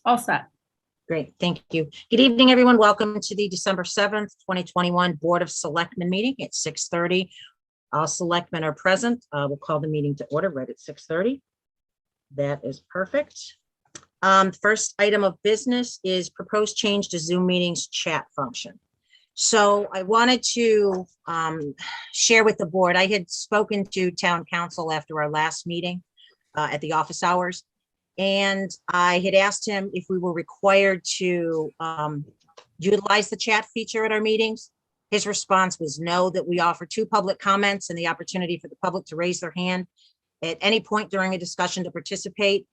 All set. Great, thank you. Good evening, everyone. Welcome to the December 7th, 2021 Board of Selectmen meeting at 6:30. All selectmen are present. We'll call the meeting to order right at 6:30. That is perfect. First item of business is proposed change to Zoom meetings chat function. So I wanted to share with the board, I had spoken to town council after our last meeting at the office hours. And I had asked him if we were required to utilize the chat feature at our meetings. His response was no, that we offer 2 public comments and the opportunity for the public to raise their hand at any point during a discussion to participate.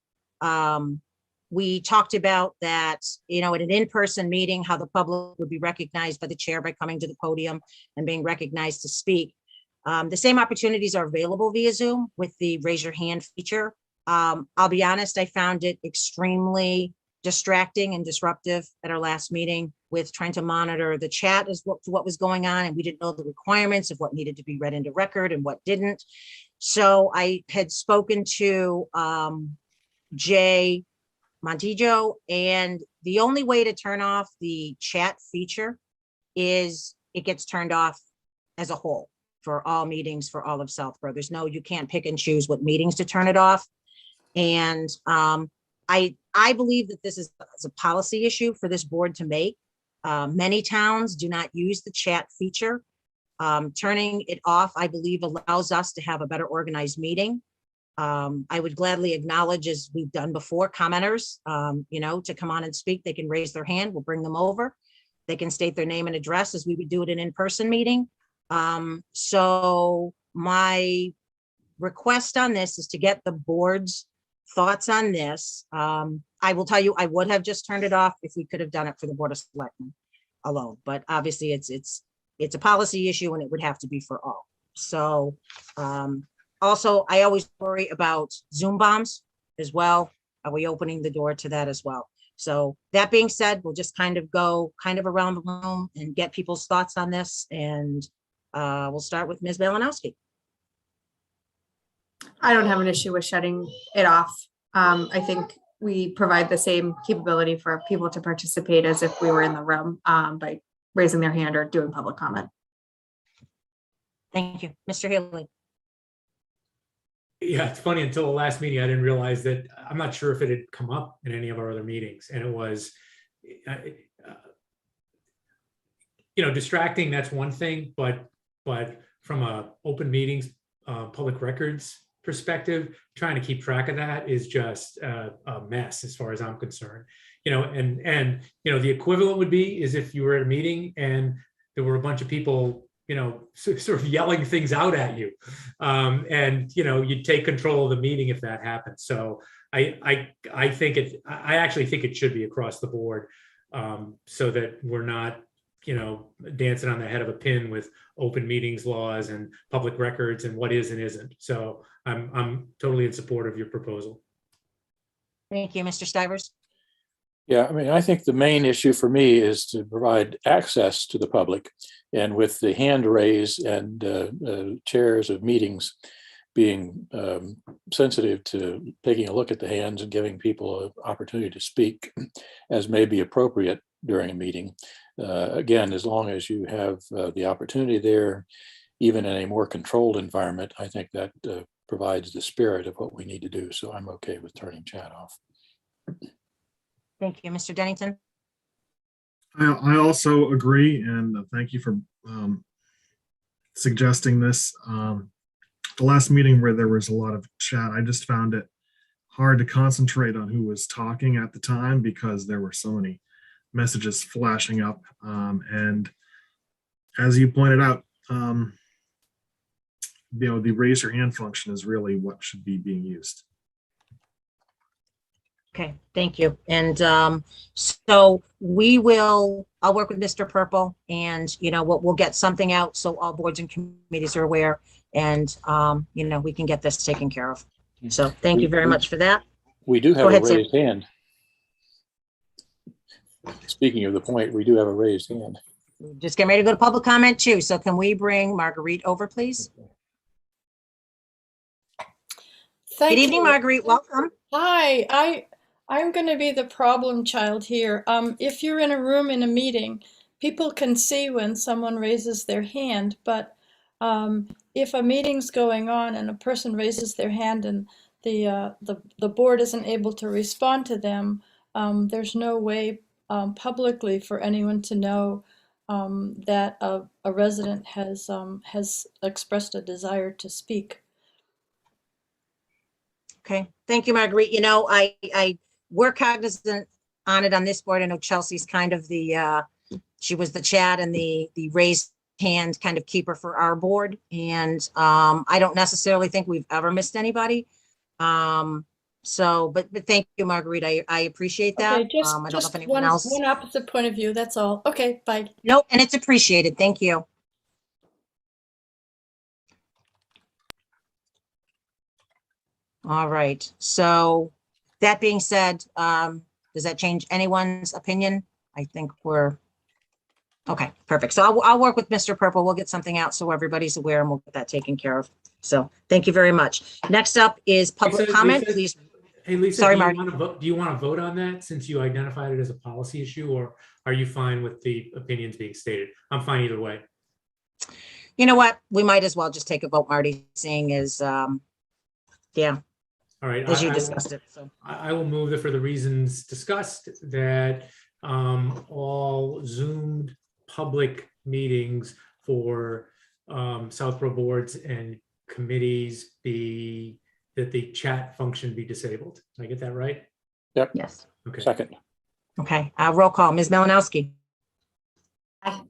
We talked about that, you know, at an in-person meeting, how the public would be recognized by the chair by coming to the podium and being recognized to speak. The same opportunities are available via Zoom with the raise your hand feature. I'll be honest, I found it extremely distracting and disruptive at our last meeting with trying to monitor the chat as what was going on, and we didn't know the requirements of what needed to be read into record and what didn't. So I had spoken to Jay Montijo, and the only way to turn off the chat feature is it gets turned off as a whole for all meetings for all of Southborough. There's no, you can't pick and choose what meetings to turn it off. And I believe that this is a policy issue for this board to make. Many towns do not use the chat feature. Turning it off, I believe, allows us to have a better organized meeting. I would gladly acknowledge, as we've done before, commenters, you know, to come on and speak. They can raise their hand. We'll bring them over. They can state their name and address as we would do it in an in-person meeting. So my request on this is to get the board's thoughts on this. I will tell you, I would have just turned it off if we could have done it for the Board of Selectmen alone, but obviously it's a policy issue and it would have to be for all. So also, I always worry about Zoom bombs as well. Are we opening the door to that as well? So that being said, we'll just kind of go around the room and get people's thoughts on this. And we'll start with Ms. Malinowski. I don't have an issue with shutting it off. I think we provide the same capability for people to participate as if we were in the room by raising their hand or doing public comment. Thank you. Mr. Haley. Yeah, it's funny, until the last meeting, I didn't realize that. I'm not sure if it had come up in any of our other meetings, and it was, you know, distracting. That's one thing, but from a open meetings, public records perspective, trying to keep track of that is just a mess as far as I'm concerned. You know, and you know, the equivalent would be is if you were at a meeting and there were a bunch of people, you know, sort of yelling things out at you, and you know, you'd take control of the meeting if that happened. So I actually think it should be across the board, so that we're not, you know, dancing on the head of a pin with open meetings laws and public records and what is and isn't. So I'm totally in support of your proposal. Thank you, Mr. Stivers. Yeah, I mean, I think the main issue for me is to provide access to the public, and with the hand raise and chairs of meetings being sensitive to taking a look at the hands and giving people an opportunity to speak as may be appropriate during a meeting. Again, as long as you have the opportunity there, even in a more controlled environment, I think that provides the spirit of what we need to do. So I'm okay with turning chat off. Thank you, Mr. Dennington. I also agree, and thank you for suggesting this. The last meeting where there was a lot of chat, I just found it hard to concentrate on who was talking at the time because there were so many messages flashing up. And as you pointed out, you know, the raise your hand function is really what should be being used. Okay, thank you. And so I'll work with Mr. Purple, and, you know, we'll get something out so all boards and committees are aware, and, you know, we can get this taken care of. So thank you very much for that. We do have Go ahead, a raised hand. Speaking of the point, we do have a raised hand. Just getting ready to go to public comment too. So can we bring Marguerite over, please? Good evening, Marguerite. Welcome. Hi. I'm going to be the problem child here. If you're in a room in a meeting, people can see when someone raises their hand, but if a meeting's going on and a person raises their hand and the board isn't able to respond to them, there's no way publicly for anyone to know that a resident has expressed a desire to speak. Okay, thank you, Marguerite. You know, we're cognizant on it on this board. I know Chelsea's kind of the, she was the chat and the raised hand kind of keeper for our board. And I don't necessarily think we've ever missed anybody. So, but thank you, Marguerite. I appreciate that. Okay, I don't know just if anyone else. one opposite point of view, that's all. Okay, bye. Nope, and it's appreciated. Thank you. All right, so that being said, does that change anyone's opinion? I think we're, okay, perfect. So I'll work with Mr. Purple. We'll get something out so everybody's aware and we'll get that taken care of. So thank you very much. Next up is public comment, please. Hey, Lisa, Sorry, do you Mark. want to vote? Do you want to vote on that since you identified it as a policy issue, or are you fine with the opinions being stated? I'm fine either way. You know what? We might as well just take a vote, Marty, seeing as, yeah, All right. as you discussed it. So I will move that for the reasons discussed, that all Zoomed public meetings for Southborough boards and committees that the chat function be disabled. Did I get that right? Yep. yes. Okay. Second. Okay, roll call. Ms. Malinowski. Aye.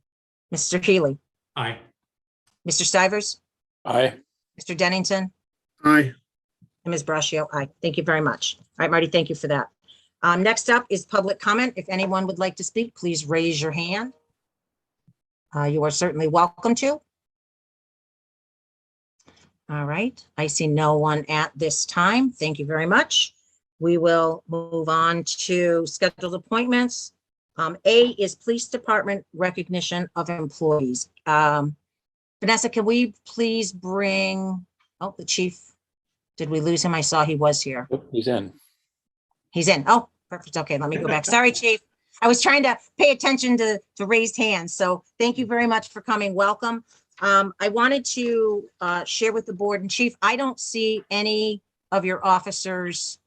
Mr. Healy, Aye. Mr. Stivers, Aye. Mr. Dennington, Aye. and Ms. Braccio. Aye. Thank you very much. All right, Marty, thank you for that. Next up is public comment. If anyone would like to speak, please raise your hand. You are certainly welcome to. All right, I see no one at this time. Thank you very much. We will move on to scheduled appointments. A is Police Department recognition of employees. Vanessa, can we please bring, oh, the chief, did we lose him? I saw he was here. Oh, he's in. He's in. Oh, perfect. Okay, let me go back. Sorry, chief. I was trying to pay attention to raised hands. So thank you very much for coming. Welcome. I wanted to share with the board and chief, I don't see any of your officers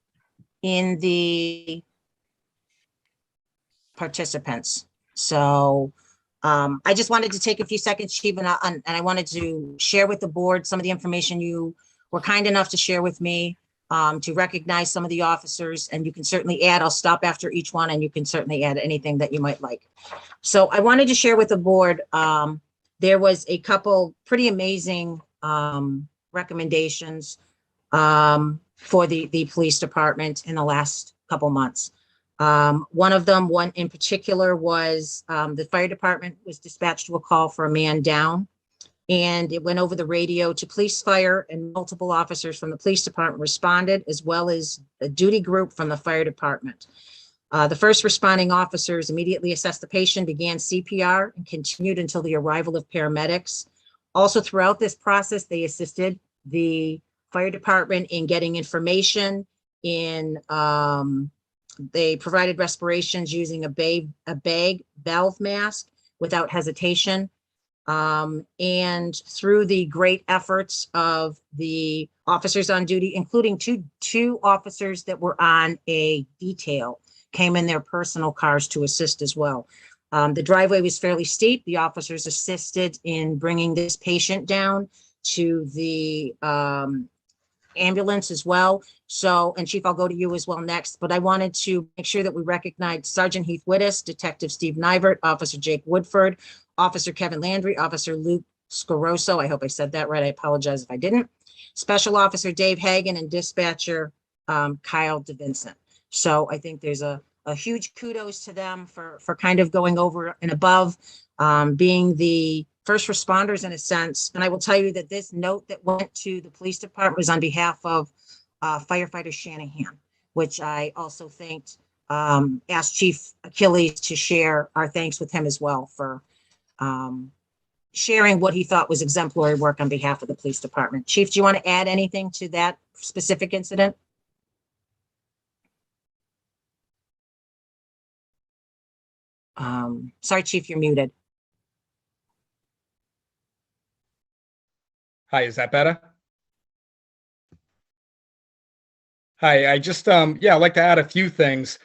in the participants. So I just wanted to take a few seconds, chief, and I wanted to share with the board some of the information you were kind enough to share with me, to recognize some of the officers, and you can certainly add, I'll stop after each one, and you can certainly add anything that you might like. So I wanted to share with the board, there was a couple pretty amazing recommendations for the police department in the last couple months. One of them, one in particular, was the fire department was dispatched to a call for a man down, and it went over the radio to police, fire, and multiple officers from the police department responded, as well as a duty group from the fire department. The first responding officers immediately assessed the patient, began CPR, and continued until the arrival of paramedics. Also, throughout this process, they assisted the fire department in getting information, they provided respirations using a bag valve mask without hesitation. And through the great efforts of the officers on duty, including two officers that were on a detail, came in their personal cars to assist as well. The driveway was fairly steep. The officers assisted in bringing this patient down to the ambulance as well. So, and chief, I'll go to you as well next, but I wanted to make sure that we recognize Sergeant Heath Wittes, Detective Steve Nivert, Officer Jake Woodford, Officer Kevin Landry, Officer Luke Scoroso. I hope I said that right. I apologize if I didn't. Special Officer Dave Hagan, and Dispatcher Kyle DeVincent. So I think there's a huge kudos to them for kind of going over and above, being the first responders in a sense. And I will tell you that this note that went to the police department was on behalf of firefighter Shanahan, which I also thanked, asked Chief Achilles to share our thanks with him as well for sharing what he thought was exemplary work on behalf of the police department. Chief, do you want to add anything to that specific incident? Sorry, Chief, you're muted. Hi, is that better? Hi, I just, yeah, I'd like to add a few things.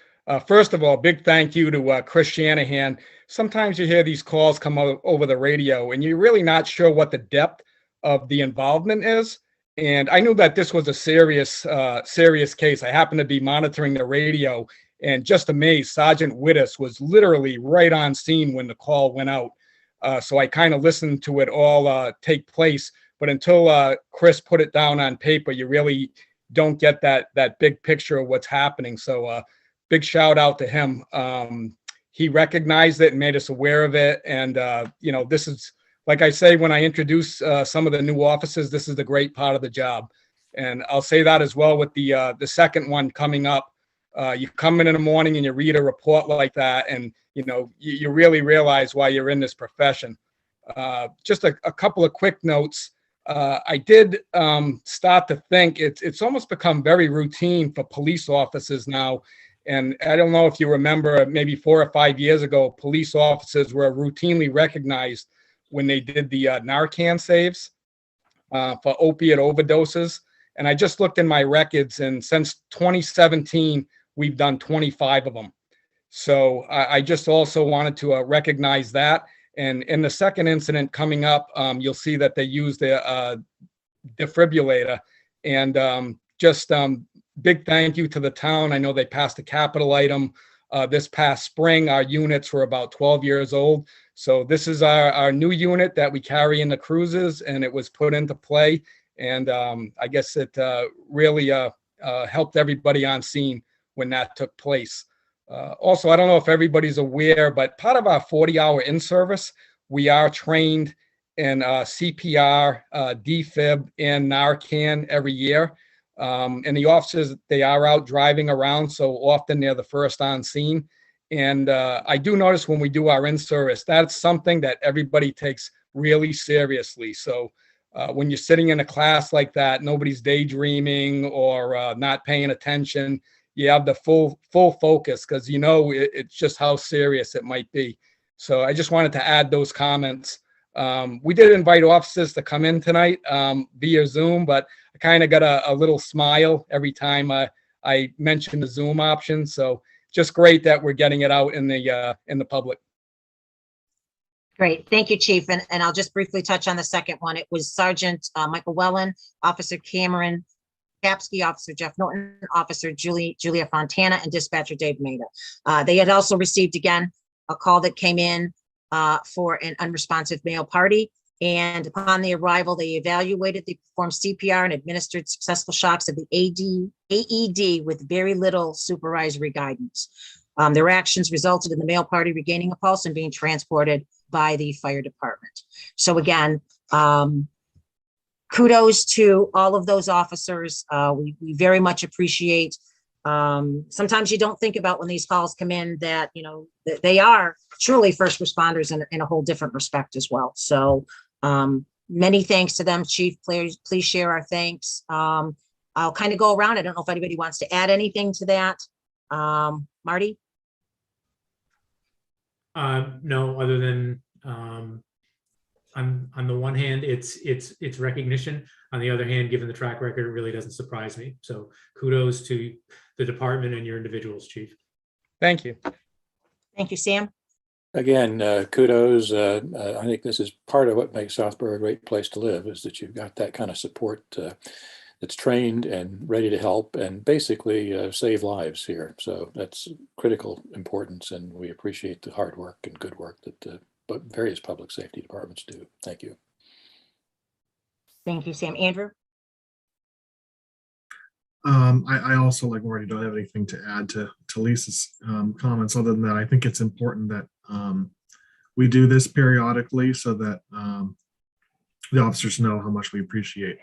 First of all, big thank you to Chris Shanahan. Sometimes you hear these calls come over the radio and you're really not sure what the depth of the involvement is. And I knew that this was a serious case. I happened to be monitoring the radio and just amazed. Sergeant Wittes was literally right on scene when the call went out. So I kind of listened to it all take place. But until Chris put it down on paper, you really don't get that big picture of what's happening. So big shout out to him. He recognized it and made us aware of it. And, you know, this is, like I say, when I introduce some of the new officers, this is the great part of the job. And I'll say that as well with the second one coming up. You come in the morning and you read a report like that, and, you know, you really realize why you're in this profession. Just a couple of quick notes. I did start to think it's almost become very routine for police officers now. And I don't know if you remember, maybe 4 or 5 years ago, police officers were routinely recognized when they did the Narcan saves for opiate overdoses. And I just looked in my records, and since 2017, we've done 25 of them. So I just also wanted to recognize that. And in the second incident coming up, you'll see that they used the defibrillator. And just big thank you to the town. I know they passed a capital item this past spring. Our units were about 12 years old. So this is our new unit that we carry in the cruises, and it was put into play. And I guess it really helped everybody on scene when that took place. Also, I don't know if everybody's aware, but part of our 40-hour in-service, we are trained in CPR, defib, and Narcan every year. And the officers, they are out driving around, so often they're the first on scene. And I do notice when we do our in-service, that's something that everybody takes really seriously. So when you're sitting in a class like that, nobody's daydreaming or not paying attention. You have the full focus, because you know it's just how serious it might be. So I just wanted to add those comments. We did invite officers to come in tonight via Zoom, but I kind of got a little smile every time I mentioned the Zoom option. So just great that we're getting it out in the public. Great. Thank you, Chief. And I'll just briefly touch on the second one. It was Sergeant Michael Wellen, Officer Cameron Kapsky, Officer Jeff Norton, Officer Julia Fontana, and Dispatcher Dave Maida. They had also received, again, a call that came in for an unresponsive male party. And upon the arrival, they evaluated, they performed CPR and administered successful shocks of the AED with very little supervisory guidance. Their actions resulted in the male party regaining a pulse and being transported by the fire department. So again, kudos to all of those officers. We very much appreciate. Sometimes you don't think about when these calls come in that, you know, that they are truly first responders in a whole different respect as well. So many thanks to them. Chief, please share our thanks. I'll kind of go around. I don't know if anybody wants to add anything to that. Marty? No, other than on the one hand, it's recognition. On the other hand, given the track record, it really doesn't surprise me. So kudos to the department and your individuals, Chief. Thank you. Thank you, Sam. Again, kudos. I think this is part of what makes Southborough a great place to live, is that you've got that kind of support that's trained and ready to help and basically save lives here. So that's critical importance, and we appreciate the hard work and good work that but various public safety departments do. Thank you. Thank you, Sam. Andrew? I also, like Marty, don't have anything to add to Lisa's comments, other than that I think it's important that we do this periodically so that the officers know how much we appreciate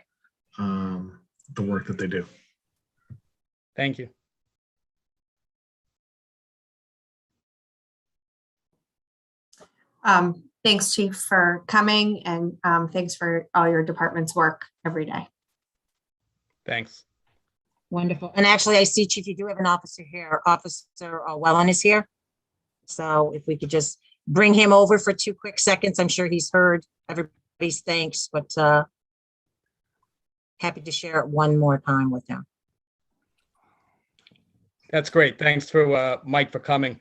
the work that they do. Thank you. Thanks, Chief, for coming, and thanks for all your department's work every day. Thanks. Wonderful. And actually, I see, Chief, you do have an officer here. Officer Wellen is here. So if we could just bring him over for 2 quick seconds, I'm sure he's heard everybody's thanks, but happy to share it one more time with him. That's great. Thanks for Mike for coming.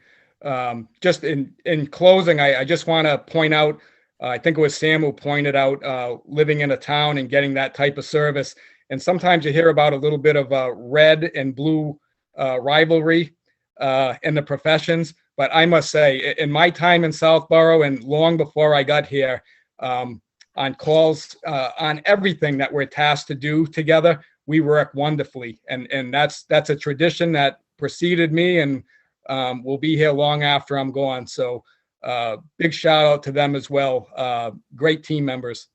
Just in closing, I just want to point out, I think it was Sam who pointed out living in a town and getting that type of service. And sometimes you hear about a little bit of red and blue rivalry in the professions. But I must say, in my time in Southborough and long before I got here, on calls, on everything that we're tasked to do together, we work wonderfully. And that's a tradition that preceded me and will be here long after I'm gone. So big shout out to them as well. Great team members.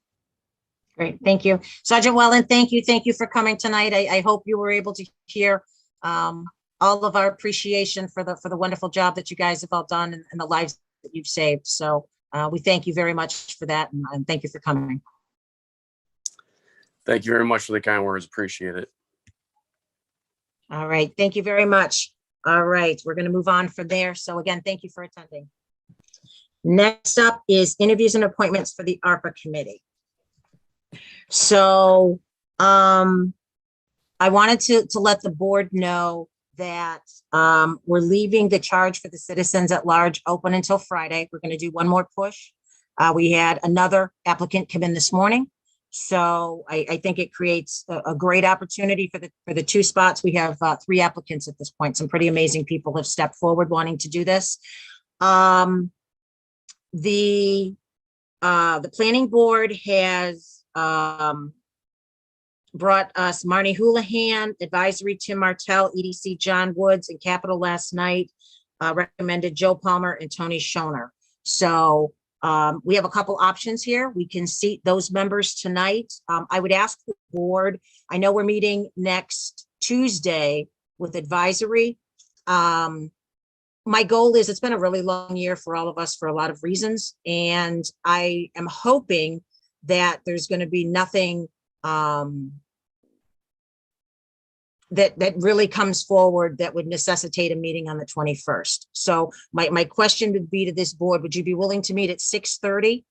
Great, thank you. Sergeant Wellen, thank you. Thank you for coming tonight. I hope you were able to hear all of our appreciation for the wonderful job that you guys have all done and the lives that you've saved. So we thank you very much for that, and thank you for coming. Thank you very much for the kind words. Appreciate it. All right, thank you very much. All right, we're going to move on from there. So again, thank you for attending. Next up is interviews and appointments for the Arpa committee. So I wanted to let the board know that we're leaving the charge for the citizens at large open until Friday. We're going to do one more push. We had another applicant come in this morning. So I think it creates a great opportunity for the 2 spots. We have 3 applicants at this point. Some pretty amazing people have stepped forward wanting to do this. The planning board has brought us Marnie Houlihan, advisory Tim Martell, EDC John Woods, and Capital last night, recommended Joe Palmer and Tony Schoner. So we have a couple options here. We can seat those members tonight. I would ask the board, I know we're meeting next Tuesday with advisory. My goal is, it's been a really long year for all of us for a lot of reasons. And I am hoping that there's going to be nothing that really comes forward that would necessitate a meeting on the 21st. So my question would be to this board, would you be willing to meet at 6:30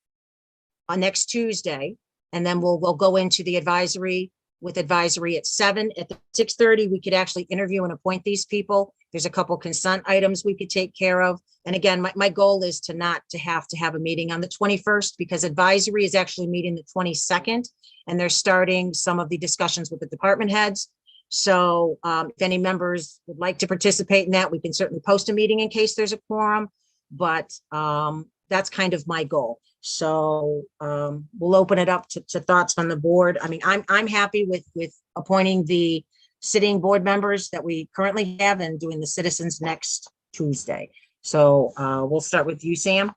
on next Tuesday? And then we'll go into the advisory with advisory at 7. At the 6:30, we could actually interview and appoint these people. There's a couple consent items we could take care of. And again, my goal is to not to have a meeting on the 21st, because advisory is actually meeting the 22nd, and they're starting some of the discussions with the department heads. So if any members would like to participate in that, we can certainly post a meeting in case there's a quorum, but that's kind of my goal. So we'll open it up to thoughts from the board. I mean, I'm happy with appointing the sitting board members that we currently have and doing the citizens next Tuesday. So we'll start with you, Sam.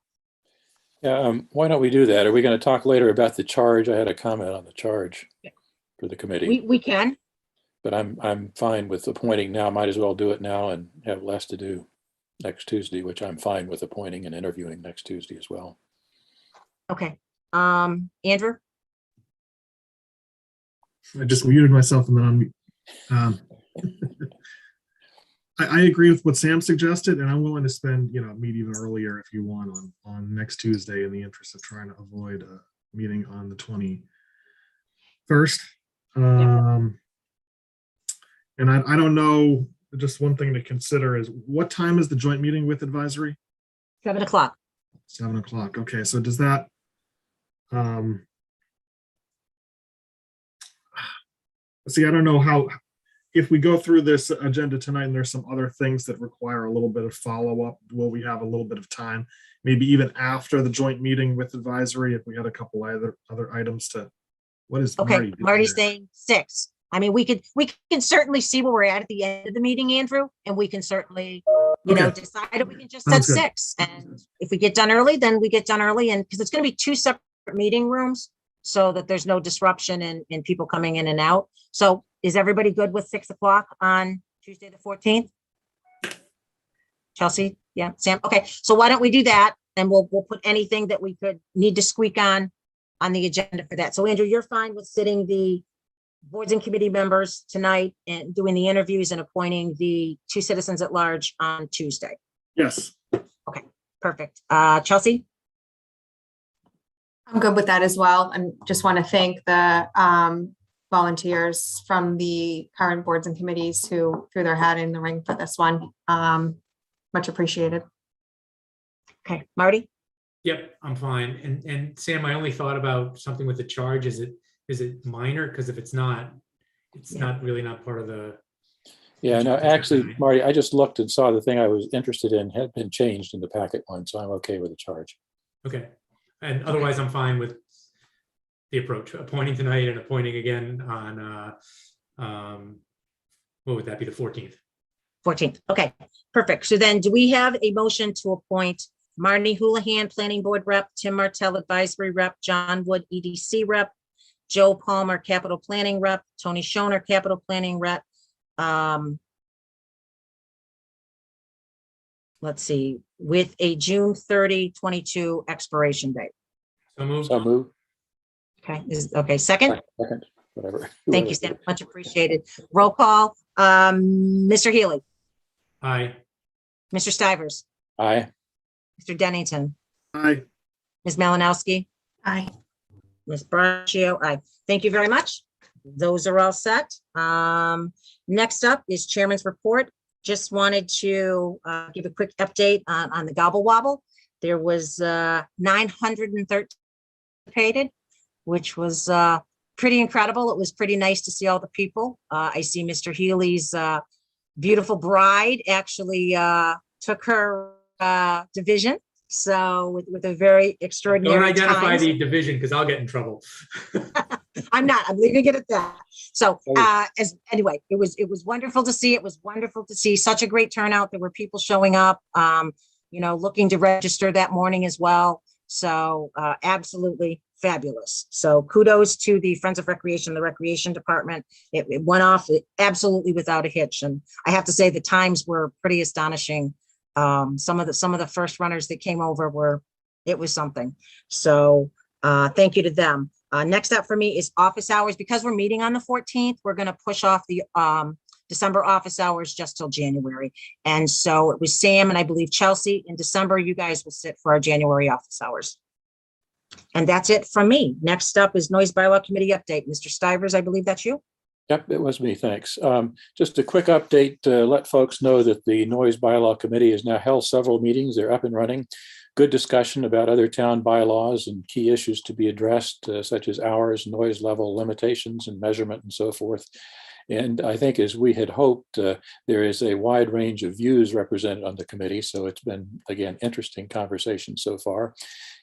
Yeah, why don't we do that? Are we going to talk later about the charge? I had a comment on the charge for the committee. We can. But I'm fine with appointing now. Might as well do it now and have less to do next Tuesday, which I'm fine with appointing and interviewing next Tuesday as well. Okay. Andrew? I just muted myself and then I agree with what Sam suggested, and I'm willing to spend, meet even earlier if you want on next Tuesday in the interest of trying to avoid a meeting on the 21st. And I don't know, just one thing to consider is, what time is the joint meeting with advisory? 7 o'clock. 7 o'clock. Okay, so does that, see, I don't know how, if we go through this agenda tonight and there's some other things that require a little bit of follow-up, will we have a little bit of time, maybe even after the joint meeting with advisory, if we had a couple other items to, what is Okay, Marty doing Marty's there? saying 6. I mean, we can certainly see where we're at the end of the meeting, Andrew, and we can certainly, Okay. decide if we can just set Sounds good. 6. And if we get done early, then we get done early, and because it's going to be 2 separate meeting rooms so that there's no disruption in people coming in and out. So is everybody good with 6 o'clock on Tuesday, the 14th? Chelsea? Yeah, Sam? Okay, so why don't we do that? And we'll put anything that we could need to squeak on the agenda for that. So Andrew, you're fine with sitting the boards and committee members tonight and doing the interviews and appointing the 2 citizens at large on Tuesday. Yes. Okay, Perfect. Chelsea? I'm good with that as well. And just want to thank the volunteers from the current boards and committees who threw their hat in the ring for this one. Much appreciated. Okay, Marty? Yep, I'm fine. And Sam, I only thought about something with the charge. Is it minor? Because if it's not, it's not really not part of the. Yeah, no, actually, Marty, I just looked and saw the thing I was interested in had been changed in the packet one, so I'm okay with the charge. Okay. And otherwise, I'm fine with the approach, appointing tonight and appointing again on, what would that be, the 14th? 14th. Okay, perfect. So then do we have a motion to appoint Marnie Houlihan, Planning Board Rep, Tim Martell, Advisory Rep, John Wood, EDC Rep, Joe Palmer, Capital Planning Rep, Tony Schoner, Capital Planning Rep. Let's see, with a June 30, 22 expiration date. So move. So move. Okay, okay, second? Second, whatever. Thank you, Sam. Much appreciated. Roll call. Mr. Healy, Aye. Mr. Stivers, Aye. Mr. Dennington, Aye. Ms. Malinowski, Aye. Ms. Braccio. Aye. Thank you very much. Those are all set. Next up is Chairman's Report. Just wanted to give a quick update on the Gobble Wobble. There was 913 participated, which was pretty incredible. It was pretty nice to see all the people. I see Mr. Healy's beautiful bride actually took her division. So with a very extraordinary Don't identify times. the division because I'll get in trouble. I'm leaving it at that. So anyway, it was wonderful to see. It was wonderful to see such a great turnout. There were people showing up, looking to register that morning as well. So absolutely fabulous. So kudos to the Friends of Recreation, the Recreation Department. It went off absolutely without a hitch. And I have to say the times were pretty astonishing. Some of the first runners that came over it was something. So thank you to them. Next up for me is office hours. Because we're meeting on the 14th, we're going to push off the December office hours just till January. And so it was Sam and I believe Chelsea. In December, you guys will sit for our January office hours. And that's it from me. Next up is Noise Bylaw Committee update. Mr. Stivers, I believe that's you. Yep, it was me, thanks. Just a quick update to let folks know that the Noise Bylaw Committee has now held several meetings. They're up and running. Good discussion about other town bylaws and key issues to be addressed, such as hours, noise level limitations and measurement and so forth. And I think as we had hoped, there is a wide range of views represented on the committee. So it's been, again, interesting conversation so far.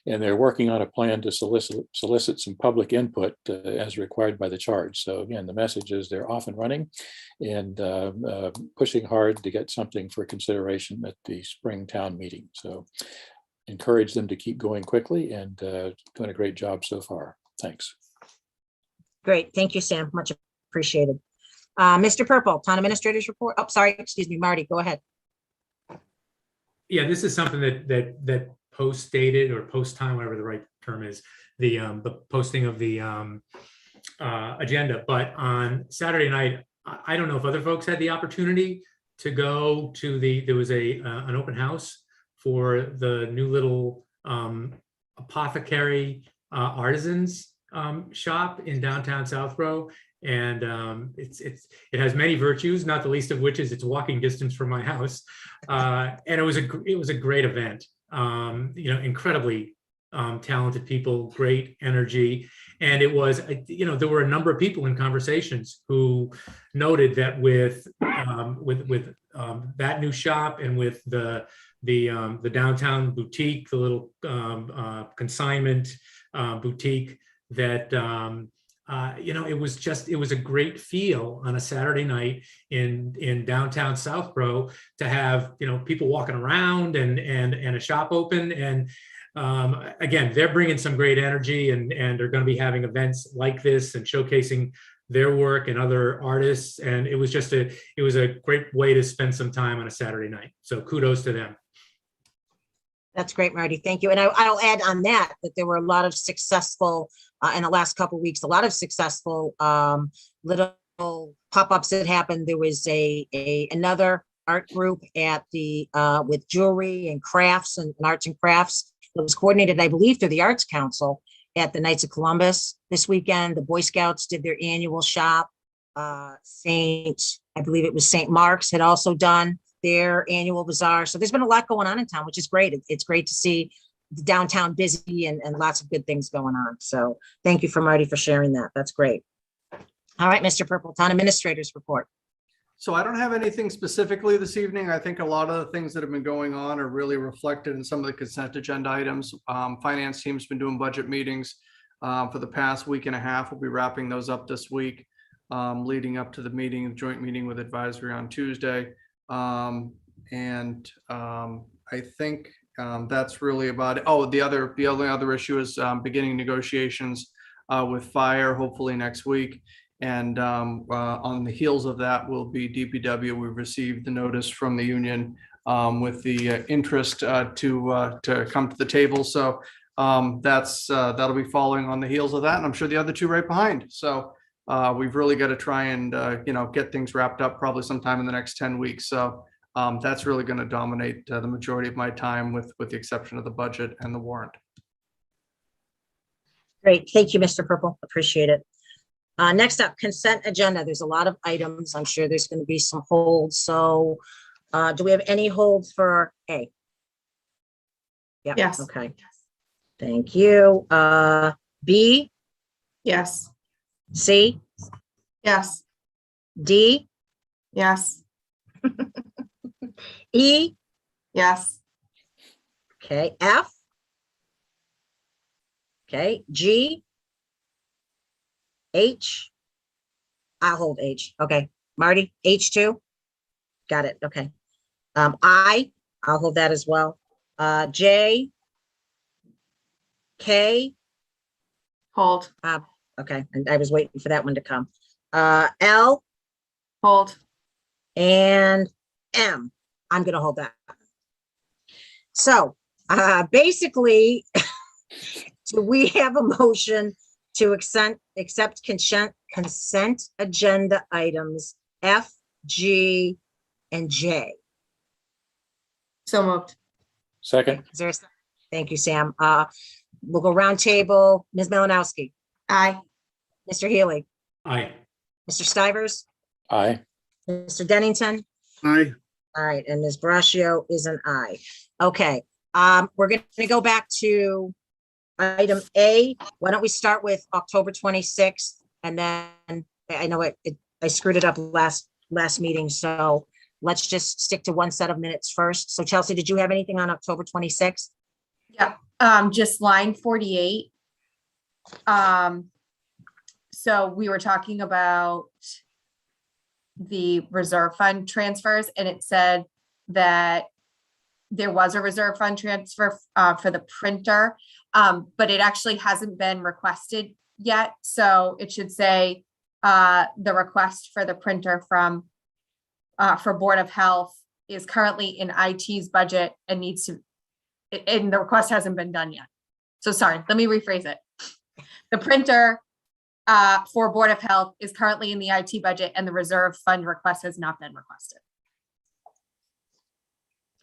And they're working on a plan to solicit some public input as required by the charge. So again, the message is they're off and running and pushing hard to get something for consideration at the spring town meeting. So encourage them to keep going quickly and doing a great job so far. Thanks. Great. Thank you, Sam. Much appreciated. Mr. Purple, Town Administrator's Report. Oh, sorry. Excuse me, Marty, go ahead. Yeah, this is something that post dated or post time, whatever the right term is, the posting of the agenda. But on Saturday night, I don't know if other folks had the opportunity to go to there was an open house for the new little apothecary artisans shop in downtown Southborough. And it has many virtues, not the least of which is it's walking distance from my house. And it was a great event. Incredibly talented people, great energy. And it was, there were a number of people in conversations who noted that with that new shop and with the downtown boutique, the little consignment boutique, that it was a great feel on a Saturday night in downtown Southborough to have people walking around and a shop open. And again, they're bringing some great energy and they're going to be having events like this and showcasing their work and other artists. And it was a great way to spend some time on a Saturday night. So kudos to them. That's great, Marty. Thank you. And I'll add on that there were a lot of successful, in the last couple of weeks, a lot of successful little pop-ups that happened. There was another art group at the, with jewelry and crafts and arts and crafts. It was coordinated, I believe, through the Arts Council at the Knights of Columbus this weekend. The Boy Scouts did their annual shop. I believe it was St. Mark's had also done their annual bazaar. So there's been a lot going on in town, which is great. It's great to see the downtown busy and lots of good things going on. So thank you for Marty for sharing that. That's great. All right, Mr. Purple, Town Administrators Report. So I don't have anything specifically this evening. I think a lot of the things that have been going on are really reflected in some of the consent agenda items. Finance team's been doing budget meetings for the past week and a half. We'll be wrapping those up this week, leading up to the meeting, joint meeting with advisory on Tuesday. I think that's really about it. Oh, the only other issue is beginning negotiations with fire, hopefully next week. And on the heels of that will be DPW. We've received the notice from the union with the interest to come to the table. So that'll be following on the heels of that. And I'm sure the other two right behind. So we've really got to try and get things wrapped up probably sometime in the next 10 weeks. So that's really going to dominate the majority of my time with the exception of the budget and the warrant. Great. Thank you, Mr. Purple. Appreciate it. Next up, consent agenda. There's a lot of items. I'm sure there's going to be some holds. So do we have any holds for A? Yeah. Yes. Okay. Thank you. B, Yes. C, Yes. D, Yes. E, Yes. okay, F, okay, G, H, I'll hold H. Okay, Marty, H2, got it. Okay. I'll hold that as well. J, K, Hold. okay, and I was waiting for that one to come. L, Hold. and M. I'm gonna hold that. So basically, do we have a motion to accept consent agenda items F, G, and J? So moved. Second, Is there thank you, Sam. We'll go round table. Ms. Malinowski, Aye. Mr. Healy, Aye. Mr. Stivers, aye. Mr. Dennington. Aye. All right, and Ms. Braccio is an aye. Okay, we're going to go back to item A. Why don't we start with October 26th? And then I know I screwed it up last meeting, so let's just stick to one set of minutes first. So Chelsea, did you have anything on October 26th? Yeah, just line 48. So we were talking about the reserve fund transfers, and it said that there was a reserve fund transfer for the printer, but it actually hasn't been requested yet. So it should say the request for the printer from for Board of Health is currently in IT's budget and needs to, and the request hasn't been done yet. So sorry, let me rephrase it. The printer for Board of Health is currently in the IT budget and the reserve fund request has not been requested.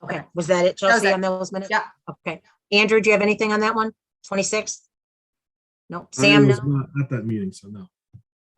Okay, was that it, That was Chelsea, it. on those minutes? Yeah. Okay. Andrew, do you have anything on that one? 26th? No. I Sam, was no? not at that meeting, so no.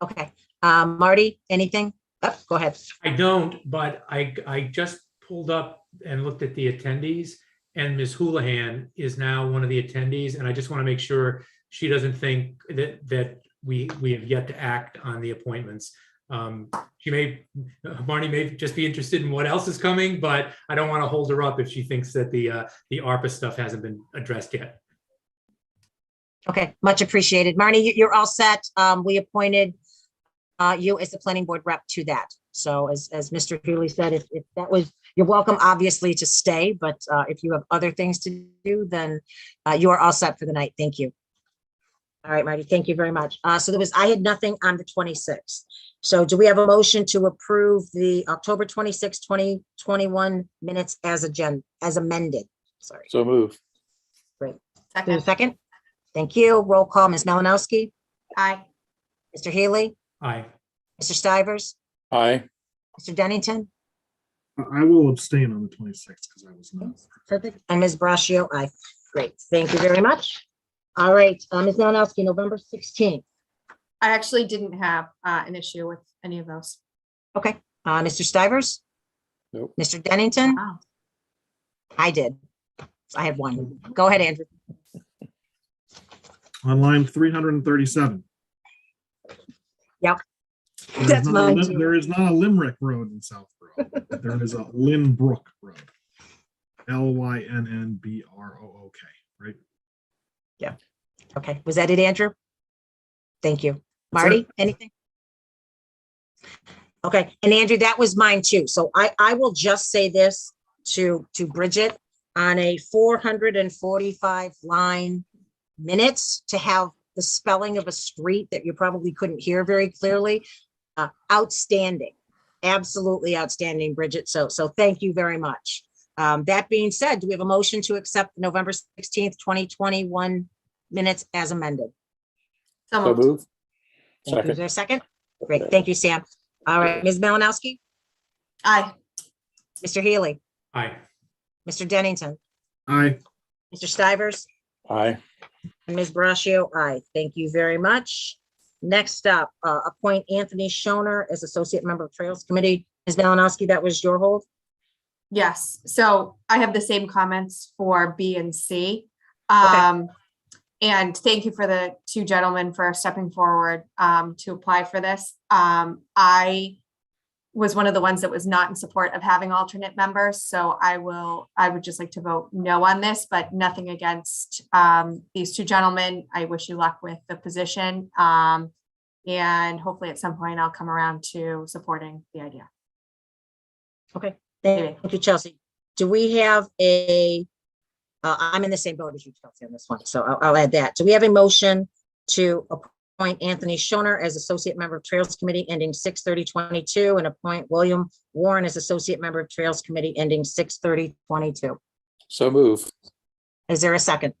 Okay. Marty, anything? Oh, go ahead. I don't, but I just pulled up and looked at the attendees, and Ms. Houlihan is now one of the attendees, and I just want to make sure she doesn't think that we have yet to act on the appointments. Marty may just be interested in what else is coming, but I don't want to hold her up if she thinks that the ARPA stuff hasn't been addressed yet. Okay, much appreciated. Marty, you're all set. We appointed you as the planning board rep to that. So as Mr. Healy said, if that was, you're welcome obviously to stay, but if you have other things to do, then you are all set for the night. Thank you. All right, Marty, thank you very much. So I had nothing on the 26th. So do we have a motion to approve the October 26, 2021 minutes as amended? Sorry. So move. Second. Second. Thank you. Roll call, Ms. Malinowski, Aye. Mr. Healy, Aye. Mr. Stivers, Aye. Mr. Dennington, I will abstain on the 26th because I was not. Perfect. And Ms. Braccio, aye. Great. Thank you very much. All right, Ms. Malinowski, November 16th. I actually didn't have an issue with any of those. Okay. Mr. Stivers? Nope. Mr. Dennington? Wow. I did. I had one. Go ahead, Andrew. On line 337. Yep. There is That's not a mine Lim- too. There is not a Limerick Road in Southborough. There is a Lynbrook Road. Lynnbrok, right? Okay. Was that it, Andrew? Thank you. That's Marty, it. anything? Okay. And Andrew, that was mine too. So I will just say this to Bridget on a 445 line minutes to have the spelling of a street that you probably couldn't hear very clearly. Outstanding, absolutely outstanding, Bridget. So thank you very much. That being said, do we have a motion to accept November 16th, 2021 minutes as amended? So So moved. move. Thank you. Is Second. there a second? Great. Thank you, Sam. All right, Ms. Malinowski, Aye. Mr. Healy, Aye. Mr. Dennington, Aye. Mr. Stivers, Aye. and Ms. Braccio, aye. Thank you very much. Next up, appoint Anthony Schoner as Associate Member of Trails Committee. Ms. Malinowski, that was your hold? Yes, so I have the same comments for B and C. Okay. And thank you for the two gentlemen for stepping forward to apply for this. I was one of the ones that was not in support of having alternate members, so I would just like to vote no on this, but nothing against these two gentlemen. I wish you luck with the position. And hopefully at some point I'll come around to supporting the idea. Okay, thank you, Chelsea. Do we have I'm in the same boat as you, Chelsea, on this one, so I'll add that. Do we have a motion to appoint Anthony Schoner as Associate Member of Trails Committee ending 6/30/22 and appoint William Warren as Associate Member of Trails Committee ending 6/30/22? So move. Is there a second?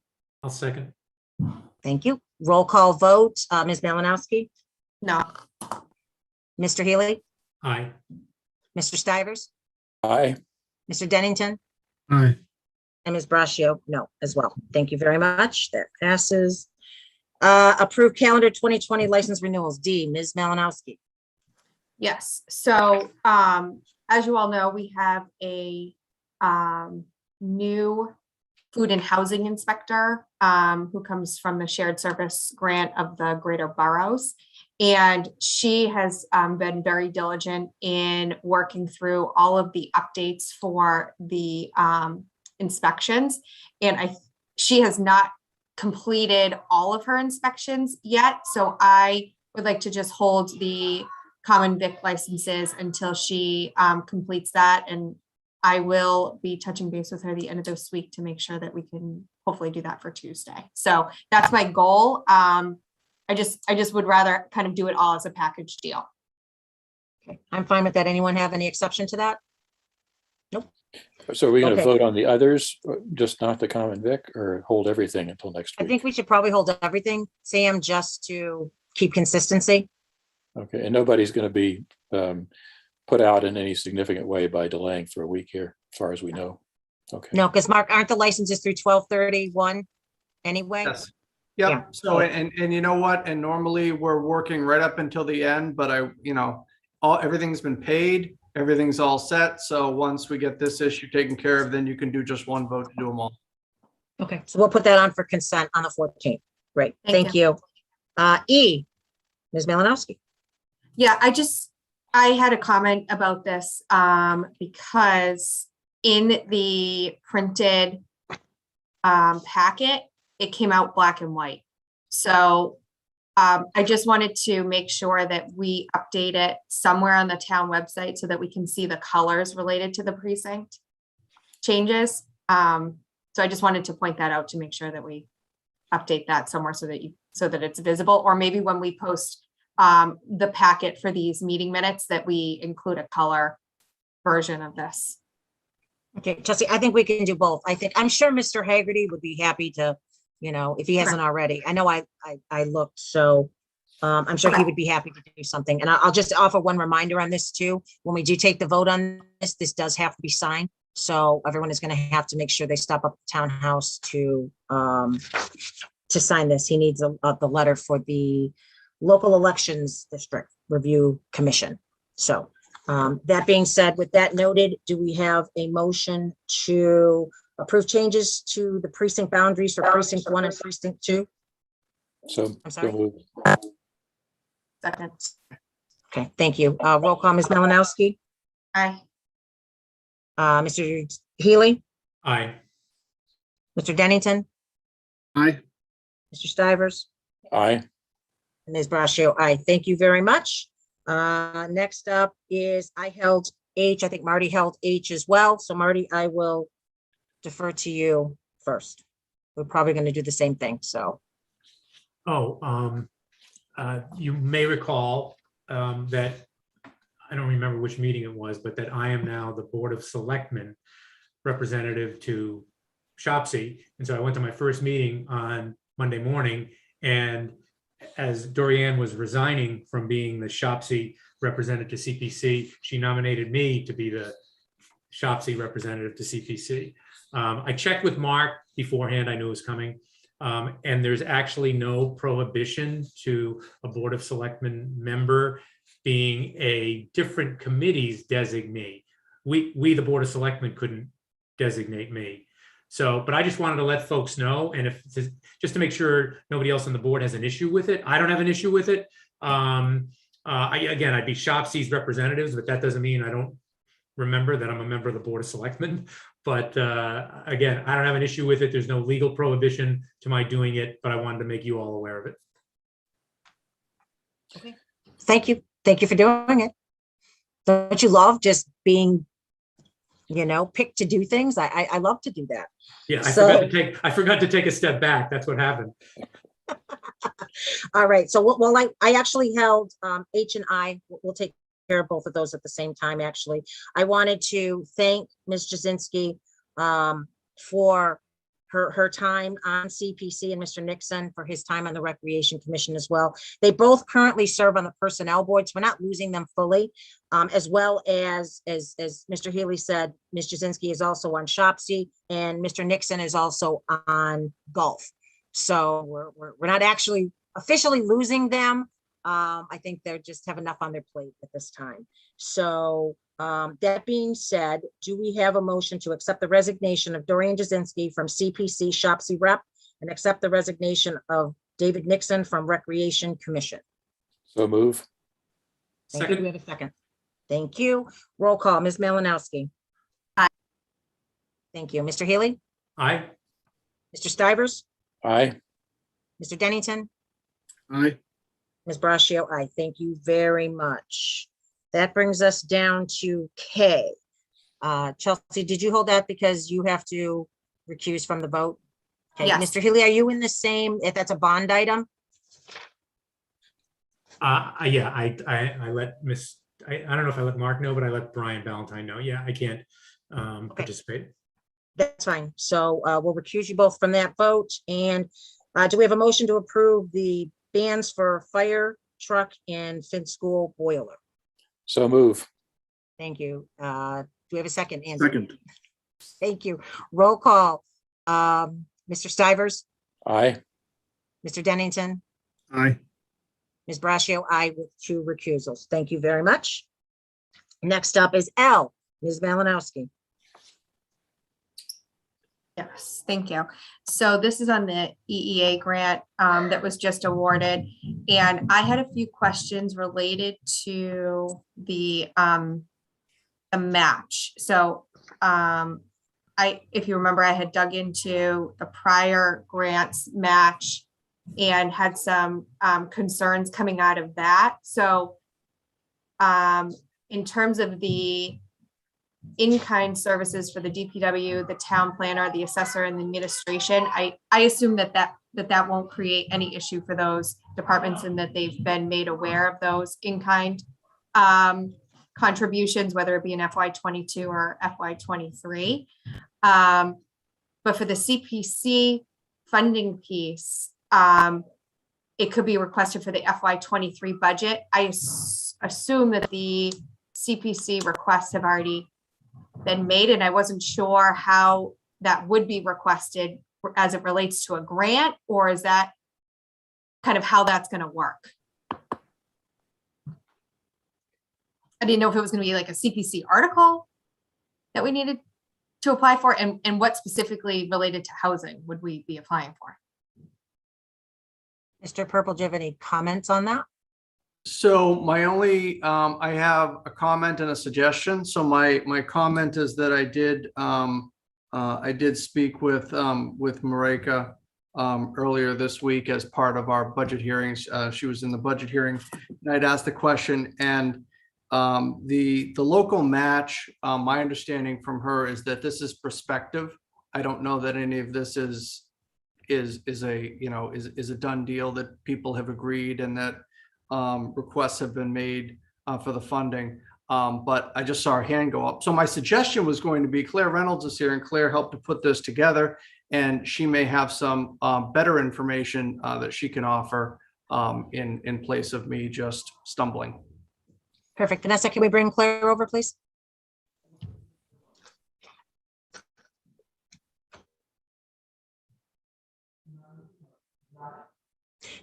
I'll second. Thank you. Roll call vote. Ms. Malinowski, No, Mr. Healy, Aye. Mr. Stivers, Aye. Mr. Dennington, Aye. and Ms. Braccio, no, as well. Thank you very much. That passes. Approved calendar 2020 license renewals. D, Ms. Malinowski. yes, so as you all know, we have a new food and housing inspector who comes from the shared service grant of the greater boroughs. And she has been very diligent in working through all of the updates for the inspections. And she has not completed all of her inspections yet. So I would like to just hold the common vic licenses until she completes that. And I will be touching base with her the end of this week to make sure that we can hopefully do that for Tuesday. So that's my goal. I just would rather kind of do it all as a package deal. Okay, I'm fine with that. Anyone have any exception to that? So are we going to Okay. vote on the others, just not the common vic, or hold everything until next I week? think we should probably hold everything, Sam, just to keep consistency. Okay, and nobody's going to be put out in any significant way by delaying for a week here, as far as we know. Okay. No, because Mark, aren't the licenses through 12/31 anyway? Yes. Yeah. Yep. So, and you know what? And normally we're working right up until the end, but everything's been paid, everything's all set. So once we get this issue taken care of, then you can do just one vote to do them all. Okay, so we'll put that on for consent on the 14th. Great, thank you. E, Ms. Malinowski. Yeah, I had a comment about this because in the printed packet, it came out black and white. So I just wanted to make sure that we update it somewhere on the town website so that we can see the colors related to the precinct changes. So I just wanted to point that out to make sure that we update that somewhere so that it's visible, or maybe when we post the packet for these meeting minutes that we include a color version of this. Okay, Chelsea, I think we can do both. I'm sure Mr. Haggerty would be happy to, if he hasn't already. I know I looked, so I'm sure he would be happy to do something. And I'll just offer one reminder on this too. When we do take the vote on this does have to be signed. So everyone is going to have to make sure they stop up the townhouse to sign this. He needs the letter for the local elections district review commission. So that being said, with that noted, do we have a motion to approve changes to the precinct boundaries for precinct 1 and precinct 2? So, I'm sorry? so moved. Second. Okay, thank you. Roll call, Ms. Malinowski, Aye. Mr. Healy, Aye. Mr. Dennington, Aye. Mr. Stivers, Aye. and Ms. Brascio. Aye. Thank you very much. Next up is I held H. I think Marty held H as well. So Marty, I will defer to you first. We're probably going to do the same thing. So. You may recall that, I don't remember which meeting it was, but that I am now the Board of Selectmen representative to Shopsy. And so I went to my first meeting on Monday morning, and as Dorianne was resigning from being the Shopsy representative to CPC, she nominated me to be the Shopsy representative to CPC. I checked with Mark beforehand, I knew it was coming. And there's actually no prohibition to a Board of Selectmen member being a different committee's designee. We, the Board of Selectmen, couldn't designate me. So, but I just wanted to let folks know, and if just to make sure nobody else on the board has an issue with it. I don't have an issue with it. Again, I'd be Shopsy's representatives, but that doesn't mean I don't remember that I'm a member of the Board of Selectmen. But again, I don't have an issue with it. There's no legal prohibition to my doing it, but I wanted to make you all aware of it. Okay. Thank you. Thank you for doing it. Don't you love just being, picked to do things? I love to do that. Yeah, I forgot to take a step back. That's what happened. All right. So I actually held H and I. We'll take care of both of those at the same time. Actually, I wanted to thank Ms. Jasinski for her time on CPC and Mr. Nixon for his time on the Recreation Commission as well. They both currently serve on the personnel board, so we're not losing them fully. As well as Mr. Healy said, Ms. Jasinski is also on Shopsy and Mr. Nixon is also on golf. So we're not actually officially losing them. I think they just have enough on their plate at this time. So that being said, do we have a motion to accept the resignation of Dorian Jasinski from CPC Shopsy Rep and accept the resignation of David Nixon from Recreation Commission? So move. Thank you. Do we have a second? Thank you. Roll call, Ms. Malinowski. Aye. Thank you. Mr. Healy? Aye. Mr. Stivers? Aye. Mr. Dennington? Aye. Ms. Brascio, aye. Thank you very much. That brings us down to K. Chelsea, did you hold that because you have to recuse from the vote? Okay, Yes. Mr. Healy, are you in the same, if that's a bond item? Yeah, I let Miss, I don't know if I let Mark know, but I let Brian Valentine know. Yeah, I can't participate. That's fine. So we'll recuse you both from that vote. And do we have a motion to approve the bans for fire truck and Fin School boiler? So move. Thank you. Do we have a second? Andy? Second. Thank you. Roll call. Mr. Stivers, Aye. Mr. Dennington, Aye. Ms. Brascio, aye with 2 recusals. Thank you very much. Next up is L, Ms. Malinowski. Yes, thank you. So this is on the EEA grant that was just awarded. And I had a few questions related to the match. So if you remember, I had dug into the prior grants match and had some concerns coming out of that. So in terms of the in-kind services for the DPW, the town planner, the assessor, and the administration, I assume that won't create any issue for those departments and that they've been made aware of those in-kind contributions, whether it be in FY22 or FY23. But for the CPC funding piece, it could be requested for the FY23 budget. I assume that the CPC requests have already been made, and I wasn't sure how that would be requested as it relates to a grant, or is that kind of how that's going to work? I didn't know if it was going to be like a CPC article that we needed to apply for, and what specifically related to housing would we be applying for? Mr. Purple, do you have any comments on that? So my only, I have a comment and a suggestion. So my comment is that I did speak with Marika earlier this week as part of our budget hearings. She was in the budget hearing, and I'd asked the question, and the local match, my understanding from her is that this is prospective. I don't know that any of this is a done deal, that people have agreed and that requests have been made for the funding. But I just saw her hand go up. So my suggestion was going to be, Claire Reynolds is here, and Claire helped to put this together, and she may have some better information that she can offer in place of me just stumbling. Perfect. Vanessa, can we bring Claire over, please?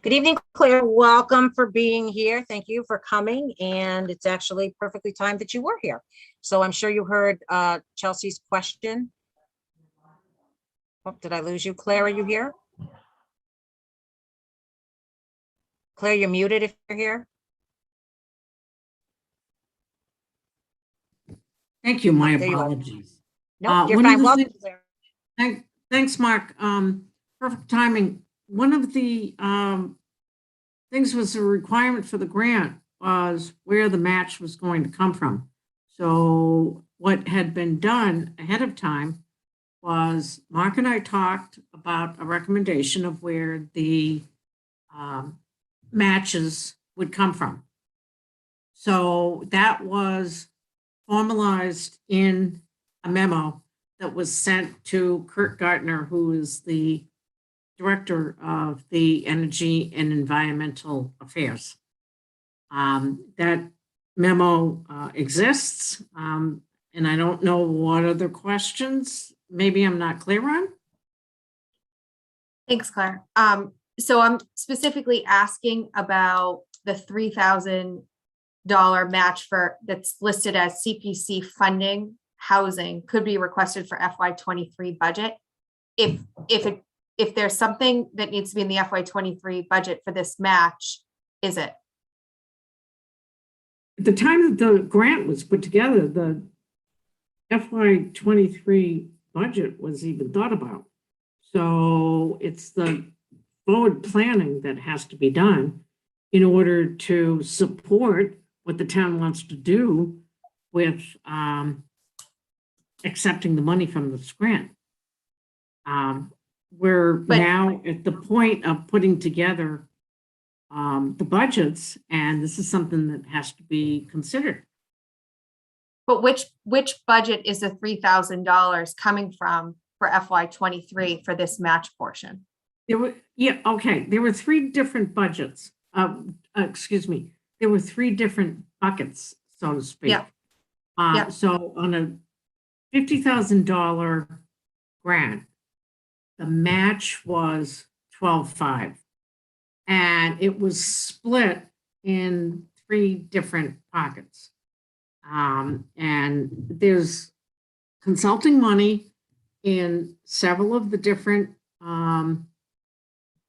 Good evening, Claire. Welcome for being here. Thank you for coming. And it's actually perfectly timed that you were here. So I'm sure you heard Chelsea's question. Oh, did I lose you? Claire, are you here? Claire, you're muted if you're here. Thank you. My There you are. apologies. No, you're one of fine. the Welcome, things- Claire. Thanks, Mark. Perfect timing. One of the things was a requirement for the grant was where the match was going to come from. So what had been done ahead of time was Mark and I talked about a recommendation of where the matches would come from. So that was formalized in a memo that was sent to Kurt Gartner, who is the Director of the Energy and Environmental Affairs. That memo exists, and I don't know what other questions maybe I'm not clear on. Thanks, Claire. So I'm specifically asking about the $3,000 match for that's listed as CPC funding housing could be requested for FY23 budget. If there's something that needs to be in the FY23 budget for this match, is it? At the time that the grant was put together, the FY23 budget was even thought about. So it's the forward planning that has to be done in order to support what the town wants to do with accepting the money from this grant. We're now at the point of putting together the budgets, and this is something that has to be considered. But which budget is the $3,000 coming from for FY23 for this match portion? There were, there were three different budgets. Excuse me. There were three different buckets, so to speak. Yeah. So on a $50,000 grant, the match was 12.5, and it was split in three different pockets. And there's consulting money in several of the different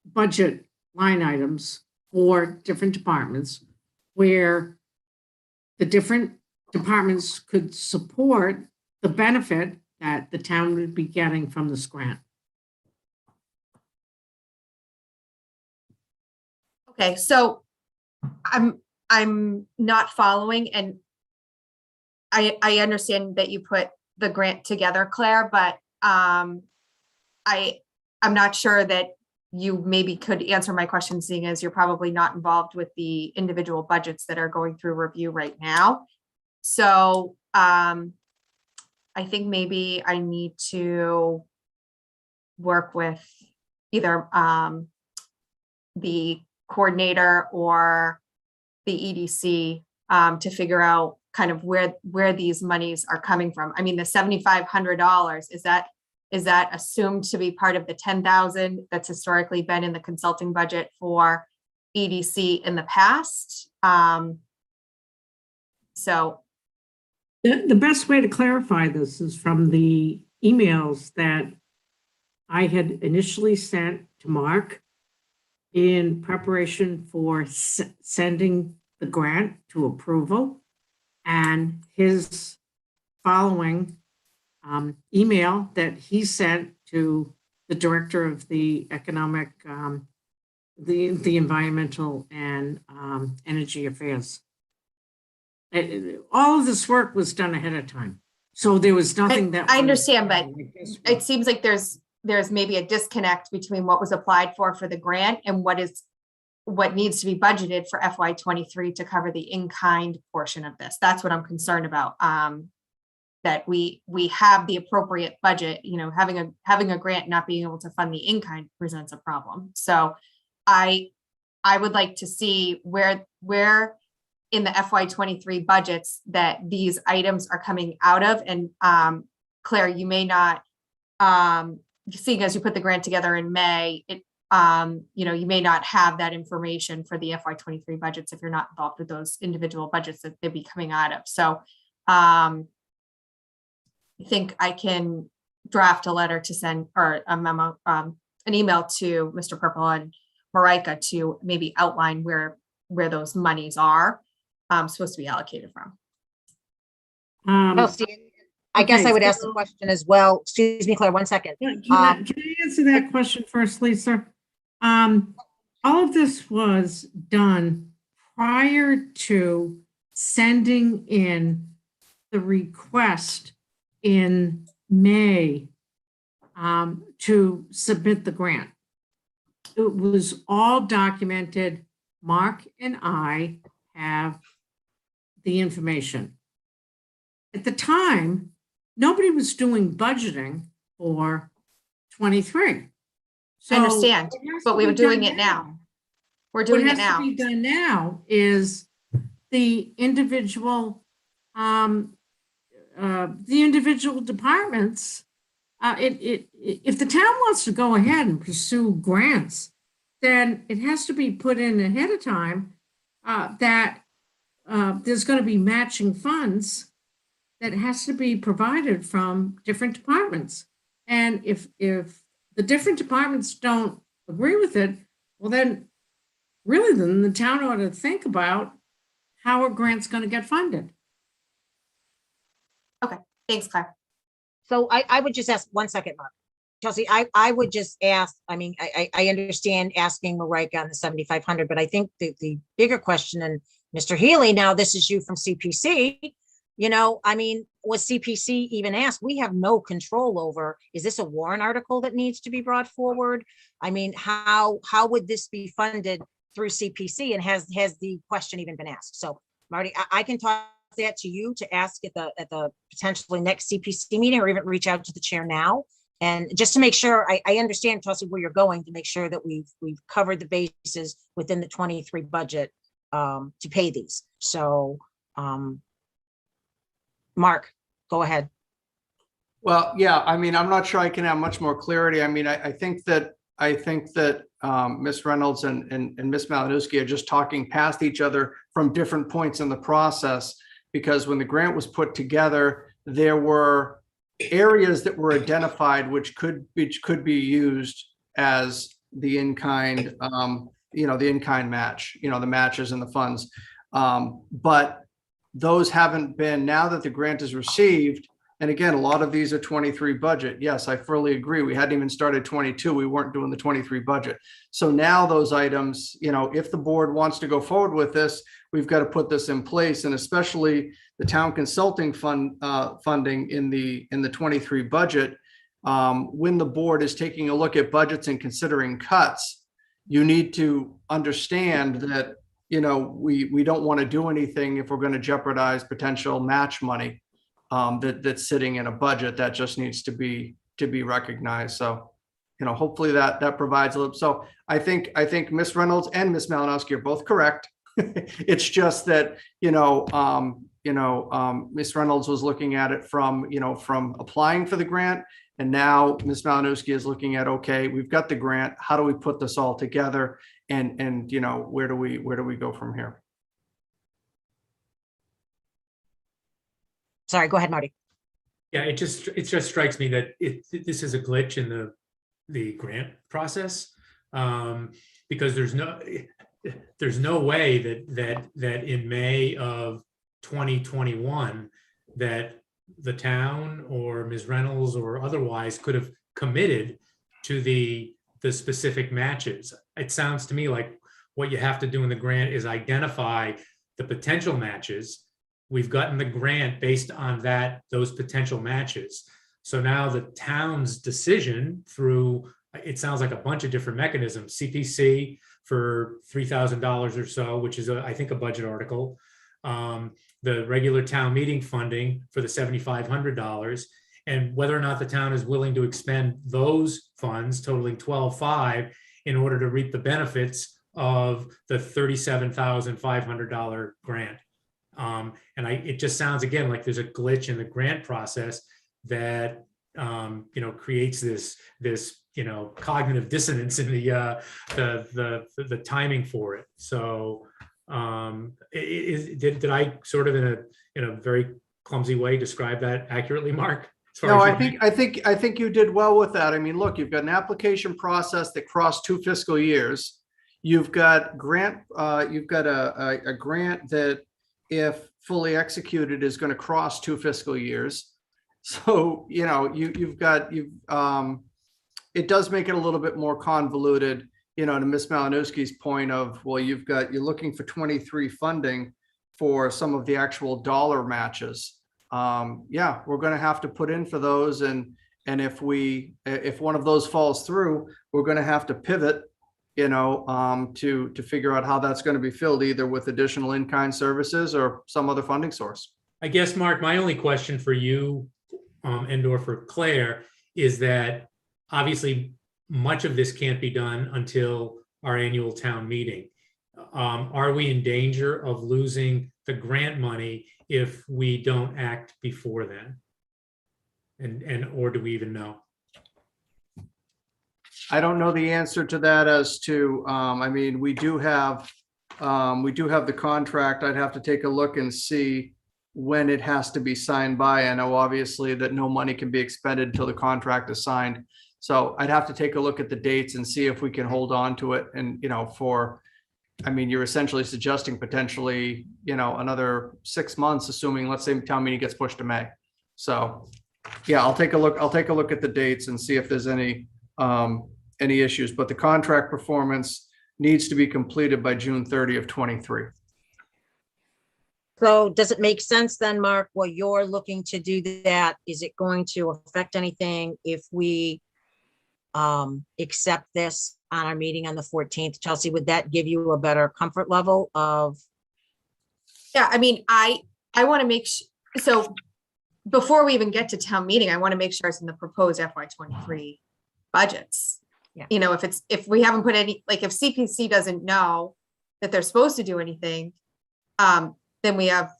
budget line items for different departments, where the different departments could support the benefit that the town would be getting from this grant. Okay, so I'm not following, and I understand that you put the grant together, Claire, but I'm not sure that you maybe could answer my question, seeing as you're probably not involved with the individual budgets that are going through review right now. So I think maybe I need to work with either the coordinator or the EDC to figure out kind of where these monies are coming from. I mean, the $7,500, is that assumed to be part of the 10,000 that's historically been in the consulting budget for EDC in the past? So The best way to clarify this is from the emails that I had initially sent to Mark in preparation for sending the grant to approval, and his following email that he sent to the director of the economic, the environmental and energy affairs. All of this work was done ahead of time. So there was nothing that. I understand, but it seems like there's maybe a disconnect between what was applied for the grant and what needs to be budgeted for FY23 to cover the in-kind portion of this. That's what I'm concerned about. That we have the appropriate budget, having a grant not being able to fund the in-kind presents a problem. So I would like to see where in the FY23 budgets that these items are coming out of. And Claire, you may not, seeing as you put the grant together in May, you may not have that information for the FY23 budgets if you're not involved with those individual budgets that they'd be coming out of. So I think I can draft a letter to send, or a memo, an email to Mr. Purple and Marika to maybe outline where those monies are supposed to be allocated from. Chelsea, I guess okay, I would ask the so- question as well. Excuse me, Claire, 1 second. Can I answer that question first, Lisa? All of this was done prior to sending in the request in May to submit the grant. It was all documented. Mark and I have the information. At the time, nobody was doing budgeting for 23. So I understand, what has but to we be were doing done it now. We're doing what it has now. to be done now is the individual departments. If the town wants to go ahead and pursue grants, then it has to be put in ahead of time that there's going to be matching funds that has to be provided from different departments. And if the different departments don't agree with it, well, then the town ought to think about how a grant's going to get funded. Thanks, Claire. So I would just ask 1 second, Mark. Chelsea, I would just ask, I mean, I understand asking Marika on the 7,500, but I think the bigger question, and Mr. Healy, now this is you from CPC, I mean, was CPC even asked? We have no control over, is this a warrant article that needs to be brought forward? I mean, how would this be funded through CPC, and has the question even been asked? So Marty, I can toss that to you to ask at the potentially next CPC meeting, or even reach out to the chair now. And just to make sure, I understand, Chelsea, where you're going, to make sure that we've covered the bases within the 23 budget to pay these. So, Mark, go ahead. Well, yeah, I mean, I'm not sure I can have much more clarity. I mean, I think that Ms. Reynolds and Ms. Malinowski are just talking past each other from different points in the process, because when the grant was put together, there were areas that were identified which could be used as the in-kind, the in-kind match, the matches and the funds. But those haven't been, now that the grant is received, and again, a lot of these are 23 budget. Yes, I fully agree. We hadn't even started 22. We weren't doing the 23 budget. So now those items, if the board wants to go forward with this, we've got to put this in place, and especially the town consulting funding in the 23 budget. When the board is taking a look at budgets and considering cuts, you need to understand that, we don't want to do anything if we're going to jeopardize potential match money that's sitting in a budget that just needs to be recognized. So hopefully that provides a little. So I think Miss Reynolds and Miss Malinowski are both correct. It's just that, Miss Reynolds was looking at it from applying for the grant. And now Miss Malinowski is looking at, okay, we've got the grant. How do we put this all together? And where do we go from here? Sorry, go ahead, Marty. Yeah, it just strikes me that this is a glitch in the grant process, because there's no way that in May of 2021 that the town or Ms. Reynolds or otherwise could have committed to the specific matches. It sounds to me like what you have to do in the grant is identify the potential matches. We've gotten the grant based on those potential matches. So now the town's decision through, it sounds like a bunch of different mechanisms, CPC for $3,000 or so, which is I think a budget article, the regular town meeting funding for the $7,500, and whether or not the town is willing to expend those funds totaling 12.5 in order to reap the benefits of the $37,500 grant. It just sounds again like there's a glitch in the grant process that creates this cognitive dissonance in the timing for it. So did I sort of in a very clumsy way describe that accurately, Mark? No, I think you did well with that. I mean, look, you've got an application process that crossed 2 fiscal years. You've got a grant that, if fully executed, is going to cross 2 fiscal years. So, it does make it a little bit more convoluted, to Ms. Malinowski's point of, well, you're looking for 23 funding for some of the actual dollar matches. Yeah, we're going to have to put in for those. And if one of those falls through, we're going to have to pivot, to figure out how that's going to be filled, either with additional in-kind services or some other funding source. I guess, Mark, my only question for you and/or for Claire is that obviously much of this can't be done until our annual town meeting. Are we in danger of losing the grant money if we don't act before then? Or do we even know? I don't know the answer to that as to, we do have the contract. I'd have to take a look and see when it has to be signed by. I know obviously that no money can be expended until the contract is signed. So I'd have to take a look at the dates and see if we can hold on to it. And, you're essentially suggesting potentially, another 6 months, assuming, let's say, town meeting gets pushed to May. So yeah, I'll take a look at the dates and see if there's any issues, but the contract performance needs to be completed by June 30 of 23. So does it make sense then, Mark, while you're looking to do that, is it going to affect anything if we accept this on our meeting on the 14th? Chelsea, would that give you a better comfort level of? Yeah, I want to make sure, so before we even get to town meeting, I want to make sure it's in the proposed FY23 budgets. Yeah. If we haven't put any, like if CPC doesn't know that they're supposed to do anything, then we have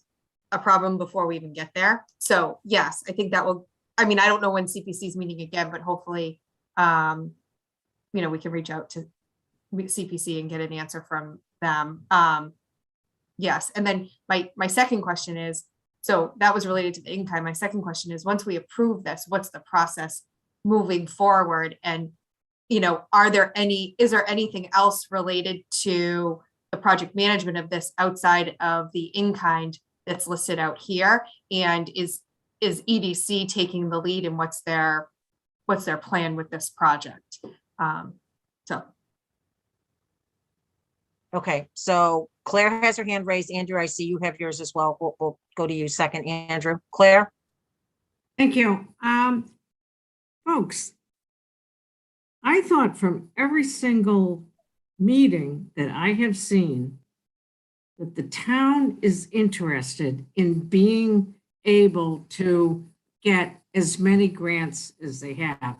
a problem before we even get there. So yes, I think that will, I don't know when CPC is meeting again, but hopefully, we can reach out to CPC and get an answer from them. Yes. And then my second question is, so that was related to the in-kind. My second question is, once we approve this, what's the process moving forward? And, is there anything else related to the project management of this outside of the in-kind that's listed out here? And is EDC taking the lead, and what's their plan with this project? Okay, so Claire has her hand raised. Andrew, I see you have yours as well. We'll go to you second, Andrew. Claire? Thank you. Folks, I thought from every single meeting that I have seen that the town is interested in being able to get as many grants as they have.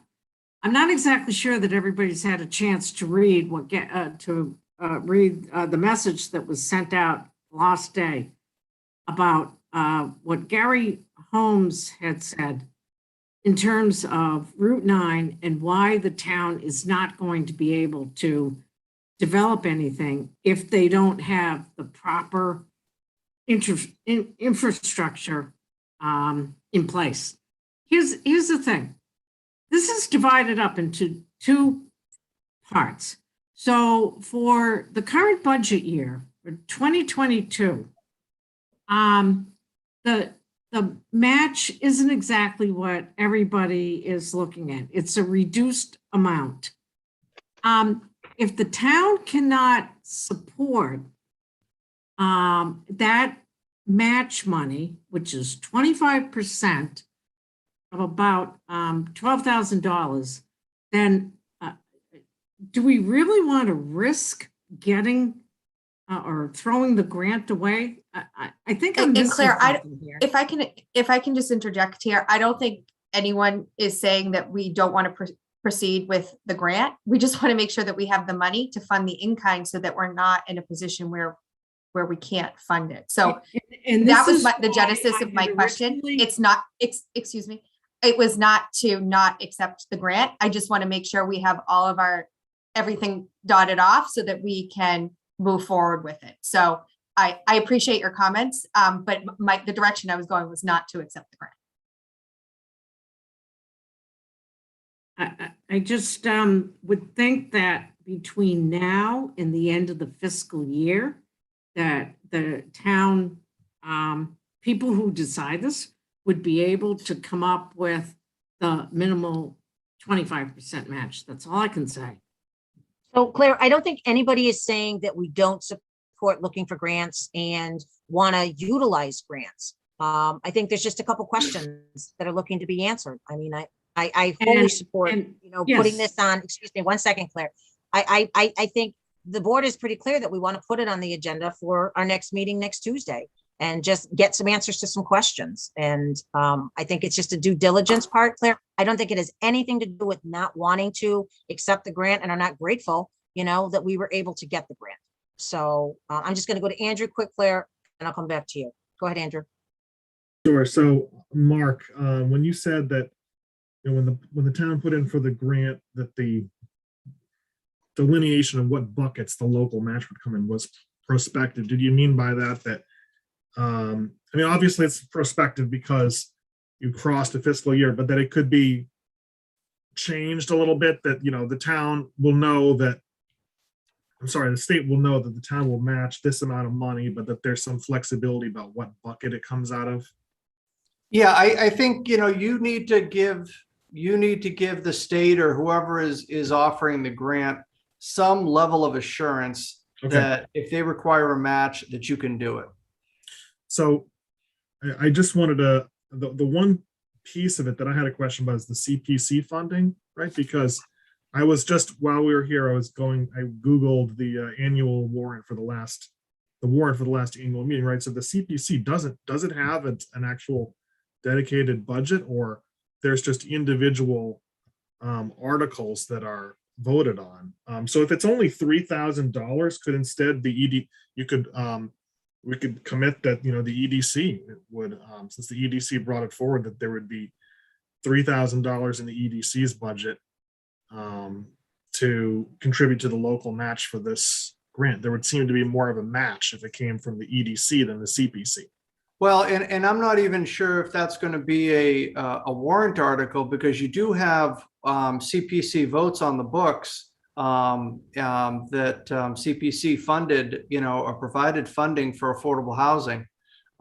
I'm not exactly sure that everybody's had a chance to read the message that was sent out last day about what Gary Holmes had said in terms of Route 9 and why the town is not going to be able to develop anything if they don't have the proper infrastructure in place. Here's the thing. This is divided up into two parts. So for the current budget year, for 2022, the match isn't exactly what everybody is looking at. It's a reduced amount. If the town cannot support that match money, which is 25% of about $12,000, then do we really want to risk getting or throwing the grant away? I think I'm And missing Claire, something here. if I can just interject here, I don't think anyone is saying that we don't want to proceed with the grant. We just want to make sure that we have the money to fund the in-kind so that we're not in a position where we can't fund it. So And that this was is the why genesis I of my had question. originally- It's not, excuse me. It was not to not accept the grant. I just want to make sure we have all of everything dotted off so that we can move forward with it. So I appreciate your comments, but the direction I was going was not to accept the grant. I just would think that between now and the end of the fiscal year, that the town people who decide this would be able to come up with the minimal 25% match. That's all I can say. So Claire, I don't think anybody is saying that we don't support looking for grants and want to utilize grants. I think there's just a couple questions that are looking to be answered. I mean, I fully And- support, and- putting yes. this on, excuse me, 1 second, Claire. I think the board is pretty clear that we want to put it on the agenda for our next meeting next Tuesday and just get some answers to some questions. And I think it's just a due diligence part, Claire. I don't think it has anything to do with not wanting to accept the grant and are not grateful, that we were able to get the grant. So I'm just going to go to Andrew quick, Claire, and I'll come back to you. Go ahead, Andrew. Sure. So Mark, when you said that, when the town put in for the grant, that the delineation of what buckets the local match would come in was prospective, did you mean by that I mean, obviously it's prospective because you crossed a fiscal year, but that it could be changed a little bit, that the town will know that, the state will know that the town will match this amount of money, but that there's some flexibility about what bucket it comes out of? Yeah, I think, you need to give the state or whoever is offering the grant some level of assurance Okay. that if they require a match, that you can do it. So I just wanted to, the one piece of it that I had a question about is the CPC funding, right? Because I was just, while we were here, I Googled the annual warrant for the last annual meeting, right? So the CPC does it have an actual dedicated budget, or there's just individual articles that are voted on? So if it's only $3,000, could instead we could commit that, the EDC would, since the EDC brought it forward, that there would be $3,000 in the EDC's budget to contribute to the local match for this grant. There would seem to be more of a match if it came from the EDC than the CPC. Well, and I'm not even sure if that's going to be a warrant article, because you do have CPC votes on the books that CPC funded, or provided funding for affordable housing.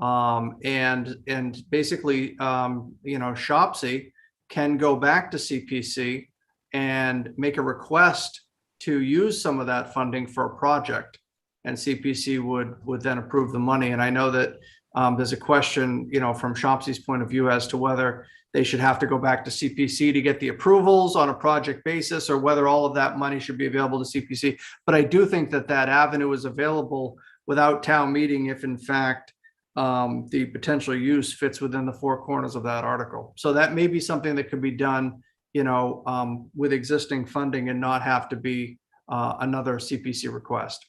And basically, Shopsy can go back to CPC and make a request to use some of that funding for a project. And CPC would then approve the money. And I know that there's a question, from Shopsy's point of view as to whether they should have to go back to CPC to get the approvals on a project basis, or whether all of that money should be available to CPC. But I do think that avenue is available without town meeting if in fact the potential use fits within the four corners of that article. So that may be something that could be done with existing funding and not have to be another CPC request.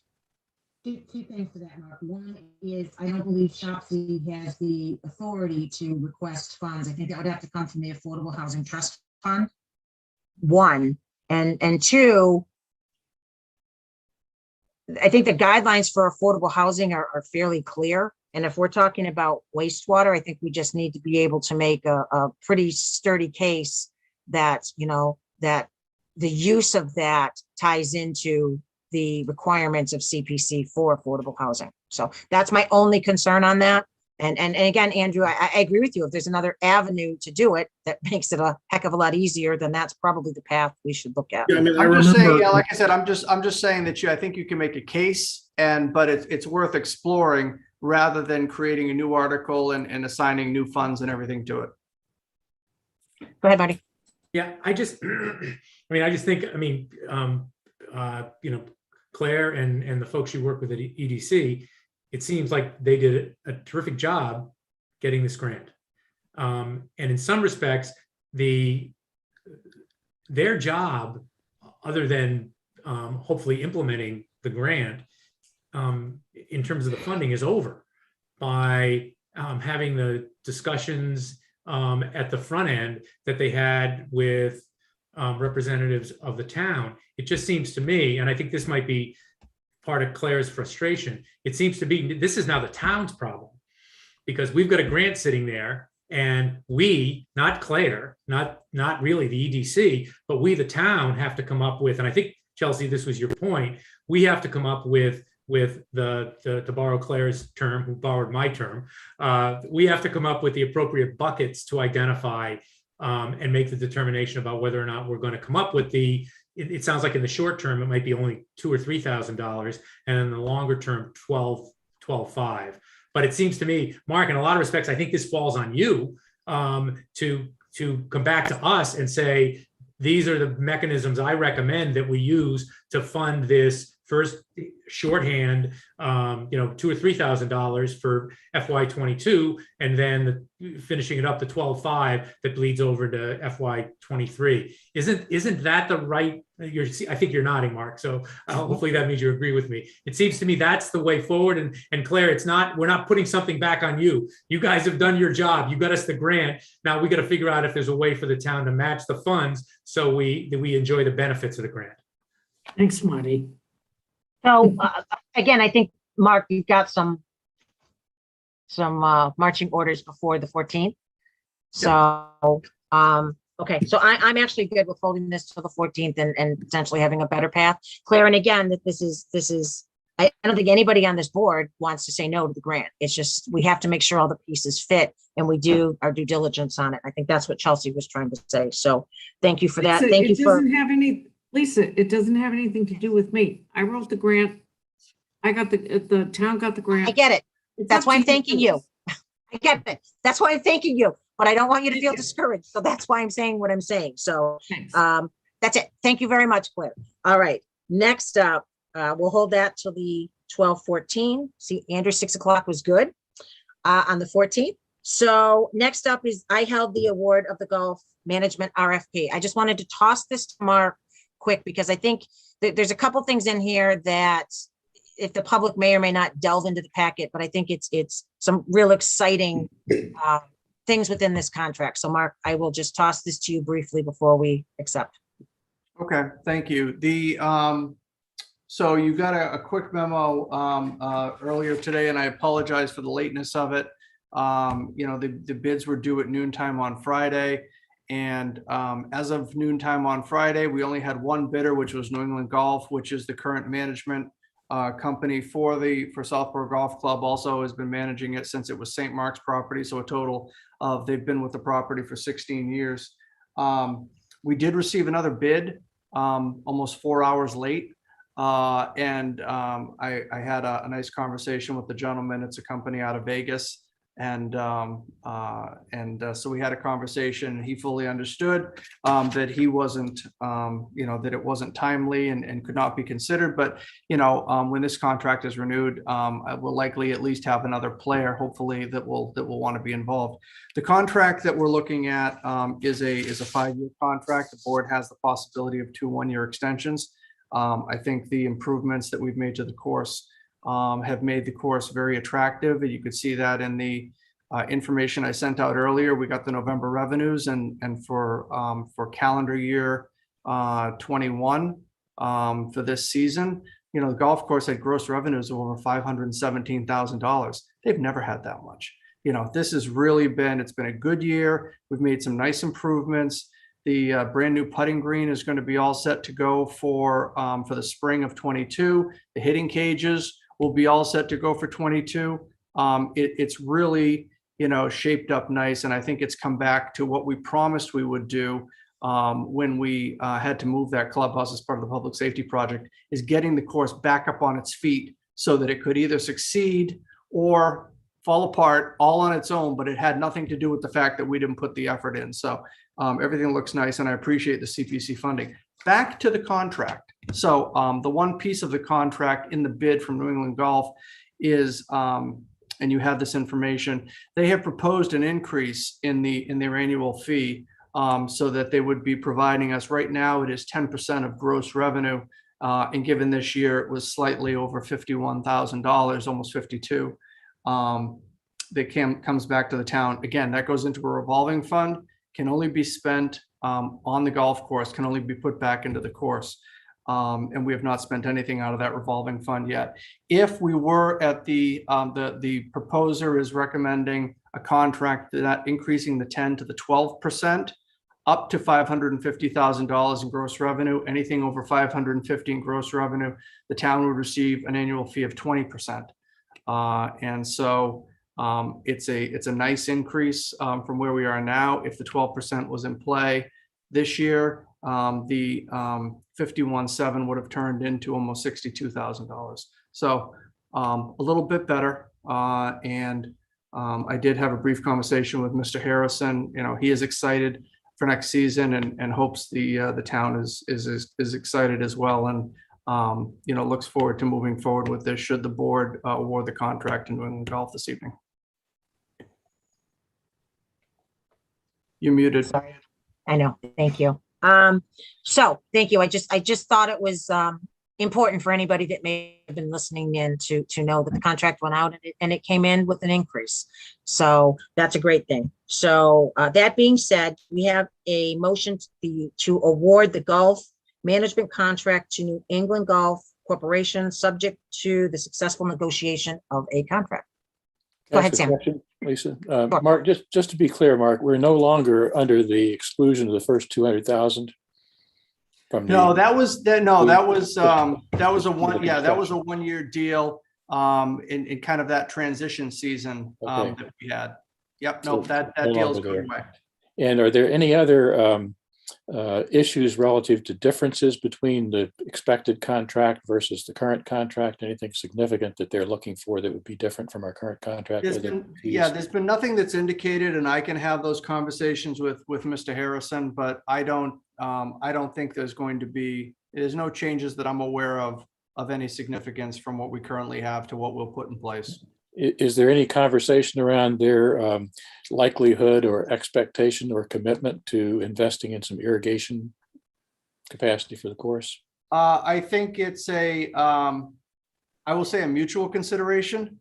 Two things for that, Mark. One is, I don't believe Shopsy has the authority to request funds. I think that would have to come from the Affordable Housing Trust Fund. One, and two, I think the guidelines for affordable housing are fairly clear. And if we're talking about wastewater, I think we just need to be able to make a pretty sturdy case that, that the use of that ties into the requirements of CPC for affordable housing. So that's my only concern on that. And again, Andrew, I agree with you. If there's another avenue to do it that makes it a heck of a lot easier, then that's probably the path we should look at. Yeah, I mean, I I'm just saying, remember. yeah, like I said, I'm just saying that I think you can make a case, but it's worth exploring rather than creating a new article and assigning new funds and everything to it. Go ahead, Marty. Yeah, I just think, Claire and the folks you work with at EDC, it seems like they did a terrific job getting this grant. And in some respects, their job, other than hopefully implementing the grant, in terms of the funding, is over by having the discussions at the front end that they had with representatives of the town. It just seems to me, and I think this might be part of Claire's frustration, it seems to be this is now the town's problem, because we've got a grant sitting there, and we, not Claire, not really the EDC, but we, the town, have to come up with, and I think, Chelsea, this was your point, we have to come up with to borrow Claire's term, who borrowed my term, we have to come up with the appropriate buckets to identify and make the determination about whether or not we're going to come up with it sounds like in the short term, it might be only $2,000 or $3,000, and in the longer term, 12.5. But it seems to me, Mark, in a lot of respects, I think this falls on you to come back to us and say, these are the mechanisms I recommend that we use to fund this first shorthand, $2,000 or $3,000 for FY22, and then finishing it up to 12.5 that bleeds over to FY23. Isn't that the right? I think you're nodding, Mark. So hopefully that means you agree with me. It seems to me that's the way forward. And Claire, we're not putting something back on you. You guys have done your job. You got us the grant. Now we got to figure out if there's a way for the town to match the funds so we enjoy the benefits of the grant. Thanks, Marty. So again, I think, Mark, you've got some marching orders before the 14th. So, okay, so I'm actually good with holding this till the 14th and potentially having a better path. Claire, and again, that this is, I don't think anybody on this board wants to say no to the grant. It's just, we have to make sure all the pieces fit and we do our due diligence on it. I think that's what Chelsea was trying to say. So thank you for that. Lisa, Thank you for. Lisa, it doesn't have anything to do with me. I wrote the grant. I got the town got the grant. I get it. It's That's up why to I'm thanking you. I get it. That's why I'm thanking you, but I don't want you to Thank feel you. discouraged. So that's why I'm saying what I'm saying. So Thanks. that's it. Thank you very much, Claire. All right. Next up, we'll hold that till the 12/14. See, Andrew, 6 o'clock was good on the 14th. So next up is I held the award of the golf management RFP. I just wanted to toss this to Mark quick because I think there's a couple things in here that if the public may or may not delve into the packet, but I think it's some real exciting things within this contract. So Mark, I will just toss this to you briefly before we accept. Okay, thank you. So you got a quick memo earlier today, and I apologize for the lateness of it. The bids were due at noontime on Friday. And as of noontime on Friday, we only had one bidder, which was New England Golf, which is the current management company for Southborough Golf Club. Also has been managing it since it was St. Mark's property. So a total of, they've been with the property for 16 years. We did receive another bid almost 4 hours late. I had a nice conversation with the gentleman. It's a company out of Vegas. So we had a conversation. He fully understood that he wasn't, that it wasn't timely and could not be considered. But, when this contract is renewed, I will likely at least have another player, hopefully, that will want to be involved. The contract that we're looking at is a 5-year contract. The board has the possibility of 2 one-year extensions. I think the improvements that we've made to the course have made the course very attractive. And you could see that in the information I sent out earlier. We got the November revenues, and for calendar year 21 for this season, the golf course had gross revenues of over $517,000. They've never had that much. This has really been, it's been a good year. We've made some nice improvements. The brand new putting green is going to be all set to go for the spring of 22. The hitting cages will be all set to go for 22. It's really, shaped up nice. And I think it's come back to what we promised we would do when we had to move that clubhouse as part of the public safety project, is getting the course back up on its feet so that it could either succeed or fall apart all on its own, but it had nothing to do with the fact that we didn't put the effort in. So everything looks nice, and I appreciate the CPC funding. Back to the contract. So the one piece of the contract in the bid from New England Golf is, and you have this information, they have proposed an increase in their annual fee so that they would be providing us, right now it is 10% of gross revenue. And given this year, it was slightly over $51,000, almost 52. That comes back to the town. Again, that goes into a revolving fund, can only be spent on the golf course, can only be put back into the course. And we have not spent anything out of that revolving fund yet. If we were at the proposer is recommending a contract that increasing the 10 to the 12%, up to $550,000 in gross revenue. Anything over $550 in gross revenue, the town would receive an annual fee of 20%. And so it's a nice increase from where we are now. If the 12% was in play this year, the 51.7 would have turned into almost $62,000. So a little bit better. And I did have a brief conversation with Mr. Harrison. He is excited for next season and hopes the town is excited as well. And looks forward to moving forward with this should the board award the contract to New England Golf this evening. You're muted. Sorry. I know. Thank you. So thank you. I just thought it was important for anybody that may have been listening in to know that the contract went out and it came in with an increase. So that's a great thing. So that being said, we have a motion to award the golf management contract to New England Golf Corporation, subject to the successful negotiation of a contract. Go ahead, Sam. Question, Lisa. Mark, just to be clear, Mark, we're no longer under the exclusion of the first 200,000. No, that was a 1-year deal in kind of that transition season that we had. Yep. No, that deal's going away. And are there any other issues relative to differences between the expected contract versus the current contract? Anything significant that they're looking for that would be different from our current contract? There's been nothing that's indicated, and I can have those conversations with Mr. Harrison, but I don't think there's no changes that I'm aware of any significance from what we currently have to what we'll put in place. Is there any conversation around their likelihood or expectation or commitment to investing in some irrigation capacity for the course? I think it's I will say a mutual consideration,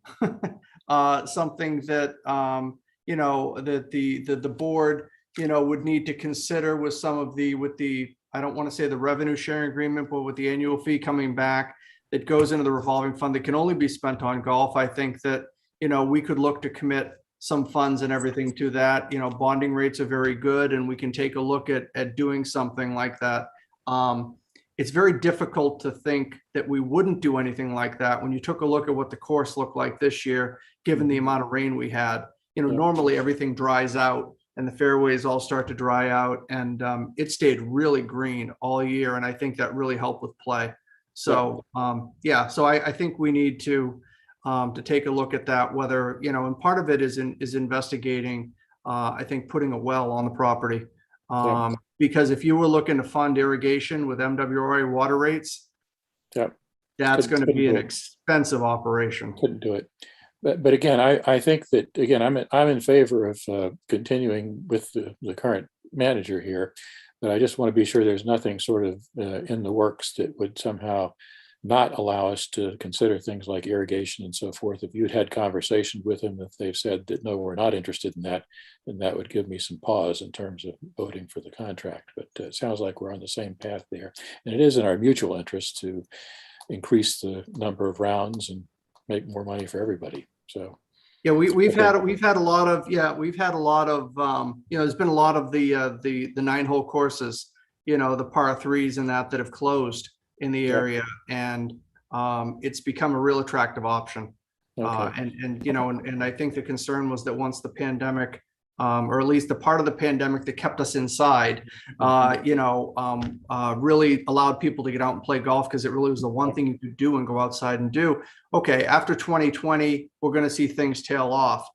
something that, that the board, would need to consider with some of I don't want to say the revenue sharing agreement, but with the annual fee coming back, that goes into the revolving fund that can only be spent on golf. I think that, we could look to commit some funds and everything to that. Bonding rates are very good, and we can take a look at doing something like that. It's very difficult to think that we wouldn't do anything like that when you took a look at what the course looked like this year, given the amount of rain we had. Normally everything dries out and the fairways all start to dry out, and it stayed really green all year. And I think that really helped with play. So, so I think we need to to take a look at that, whether, and part of it is investigating, I think, putting a well on the property. Because if you were looking to fund irrigation with MWRA water rates, that's going to be an expensive operation. Couldn't do it. But again, I think that, again, I'm in favor of continuing with the current manager here, but I just want to be sure there's nothing sort of in the works that would somehow not allow us to consider things like irrigation and so forth. If you'd had conversations with them, if they've said that, no, we're not interested in that, then that would give me some pause in terms of voting for the contract. But it sounds like we're on the same path there. And it is in our mutual interest to increase the number of rounds and make more money for everybody. So yeah, we've had a lot of there's been a lot of the 9-hole courses, the par threes and that have closed in the area, and it's become a real attractive option. And I think the concern was that once the pandemic, or at least the part of the pandemic that kept us inside, really allowed people to get out and play golf, because it really was the one thing you could do and go outside and do. Okay, after 2020, we're going to see things tail off.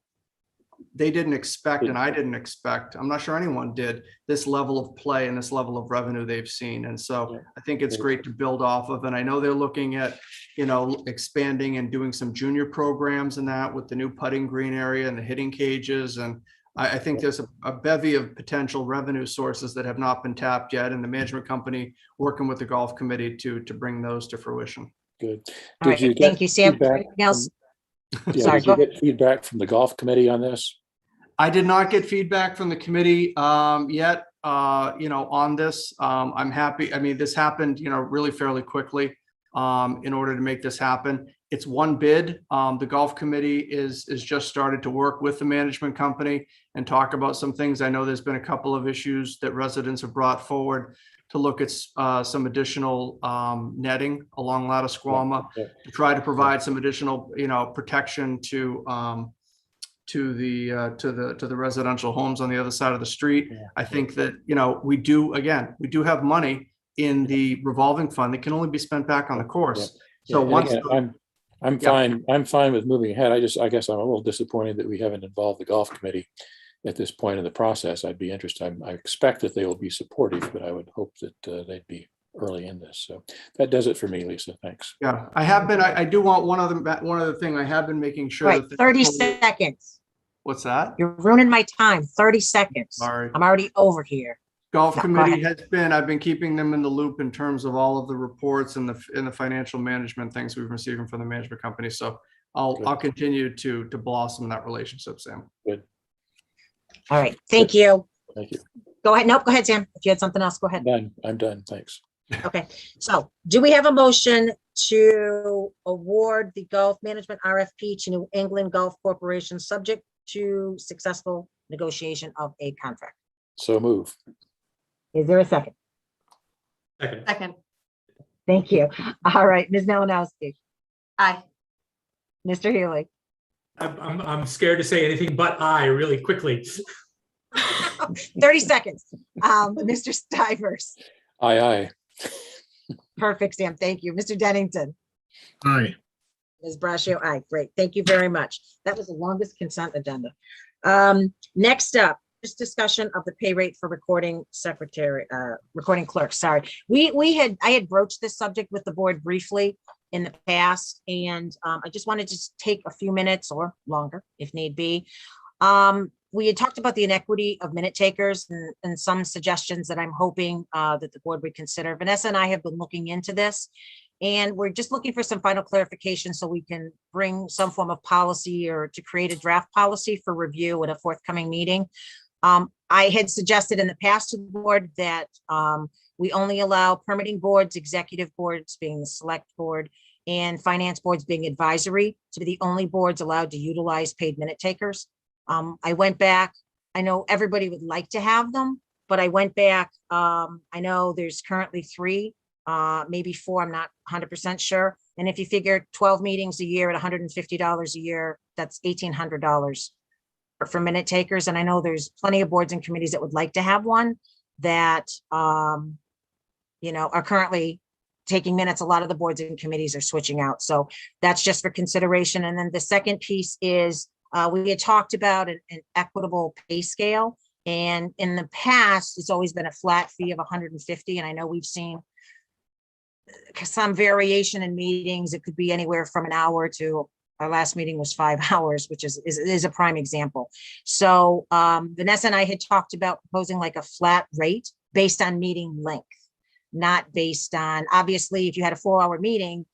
They didn't expect, and I didn't expect, I'm not sure anyone did, this level of play and this level of revenue they've seen. And so I think it's great to build off of. And I know they're looking at, expanding and doing some junior programs and that with the new putting green area and the hitting cages. And I think there's a bevy of potential revenue sources that have not been tapped yet, and the management company working with the golf committee to bring those to fruition. Good. All right, thank you, Sam. Anything else? Sorry, did you get feedback from the golf committee on this? I did not get feedback from the committee yet, on this. I'm happy. I mean, this happened, really fairly quickly in order to make this happen. It's one bid. The golf committee is just started to work with the management company and talk about some things. I know there's been a couple of issues that residents have brought forward to look at some additional netting along Lattisquama to try to provide some additional, protection to the residential homes on the other side of the street. I think that, we do have money in the revolving fund that can only be spent back on the course. So once I'm fine with moving ahead. I guess I'm a little disappointed that we haven't involved the golf committee at this point in the process. I'd be interested. I expect that they will be supportive, but I would hope that they'd be early in this. So that does it for me, Lisa. Thanks. Yeah, I have been. I do want one other thing. I have been making sure. Right, 30 seconds. What's that? You're ruining my time. 30 seconds. Sorry. I'm already over here. Golf committee I've been keeping them in the loop in terms of all of the reports and the financial management things we've received from the management company. So I'll continue to blossom that relationship, Sam. Good. All right. Thank you. Thank you. Go ahead. Nope. Go ahead, Sam. If you had something else, go ahead. I'm done. Thanks. Okay. So do we have a motion to award the golf management RFP to New England Golf Corporation subject to successful negotiation of a contract? So move. Is there a second? Second. Thank you. All right, Ms. Malinowski, Aye. Mr. Healy. I'm scared to say anything but aye really quickly. 30 seconds. Mr. Stivers. Aye. Perfect, Sam. Thank you. Mr. Dennington. Aye. Ms. Brascio. Aye. Great. Thank you very much. That was the longest consent agenda. Next up, just discussion of the pay rate for recording clerk. Sorry. I had broached this subject with the board briefly in the past, and I just wanted to take a few minutes or longer if need be. We had talked about the inequity of minute takers and some suggestions that I'm hoping that the board would consider. Vanessa and I have been looking into this, and we're just looking for some final clarification so we can bring some form of policy or to create a draft policy for review at a forthcoming meeting. I had suggested in the past to the board that we only allow permitting boards, executive boards being the select board, and finance boards being advisory to be the only boards allowed to utilize paid minute takers. I went back. I know everybody would like to have them, but I went back. I know there's currently 3, maybe 4. I'm not 100% sure. And if you figure 12 meetings a year at $150 a year, that's $1,800 for minute takers. And I know there's plenty of boards and committees that would like to have one that, are currently taking minutes. A lot of the boards and committees are switching out. So that's just for consideration. And then the second piece is we had talked about an equitable pay scale. And in the past, it's always been a flat fee of 150. And I know we've seen some variation in meetings. It could be anywhere from an hour to, our last meeting was 5 hours, which is a prime example. So Vanessa and I had talked about proposing like a flat rate based on meeting length, not based on, obviously, if you had a 4-hour meeting,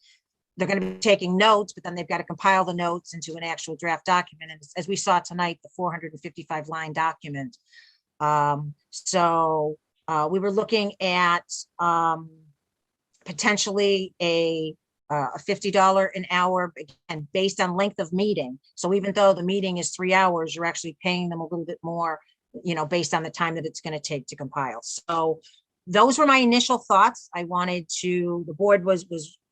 they're going to be taking notes, but then they've got to compile the notes into an actual draft document. And as we saw tonight, the 455-line document. So we were looking at potentially a $50 an hour, again, based on length of meeting. So even though the meeting is 3 hours, you're actually paying them a little bit more, based on the time that it's going to take to compile. So those were my initial thoughts. I wanted to, the board was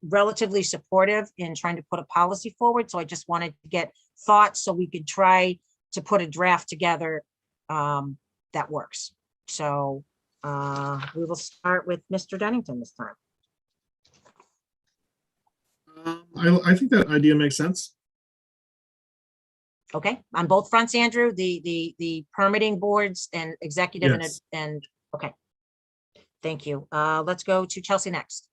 relatively supportive in trying to put a policy forward. So I just wanted to get thoughts so we could try to put a draft together that works. So we will start with Mr. Dennington this time. I think that idea makes sense. Okay, on both fronts, Andrew, the permitting boards and executive Yes. and okay. Thank you. Let's go to Chelsea next.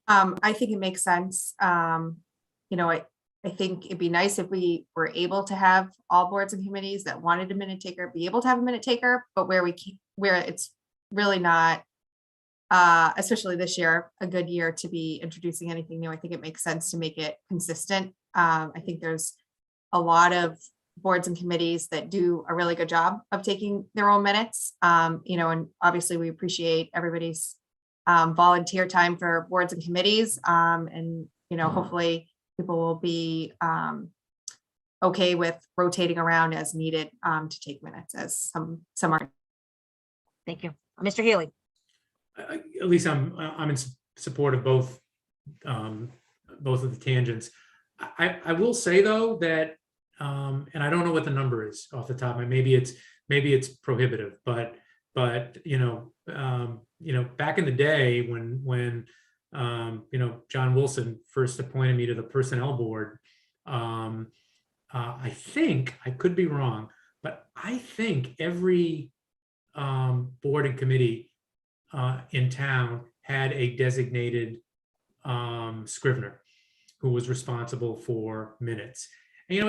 I think it makes sense. I think it'd be nice if we were able to have all boards and committees that wanted a minute taker, be able to have a minute taker, but where it's really not, especially this year, a good year to be introducing anything new. I think it makes sense to make it consistent. I think there's a lot of boards and committees that do a really good job of taking their own minutes. And obviously we appreciate everybody's volunteer time for boards and committees. And hopefully people will be okay with rotating around as needed to take minutes, as some are. Thank you. Mr. Healy. At least I'm in support of both of the tangents. I will say though that, and I don't know what the number is off the top. Maybe it's prohibitive, but back in the day when John Wilson first appointed me to the personnel board, I think, I could be wrong, but I think every board and committee in town had a designated scrivener who was responsible for minutes. And,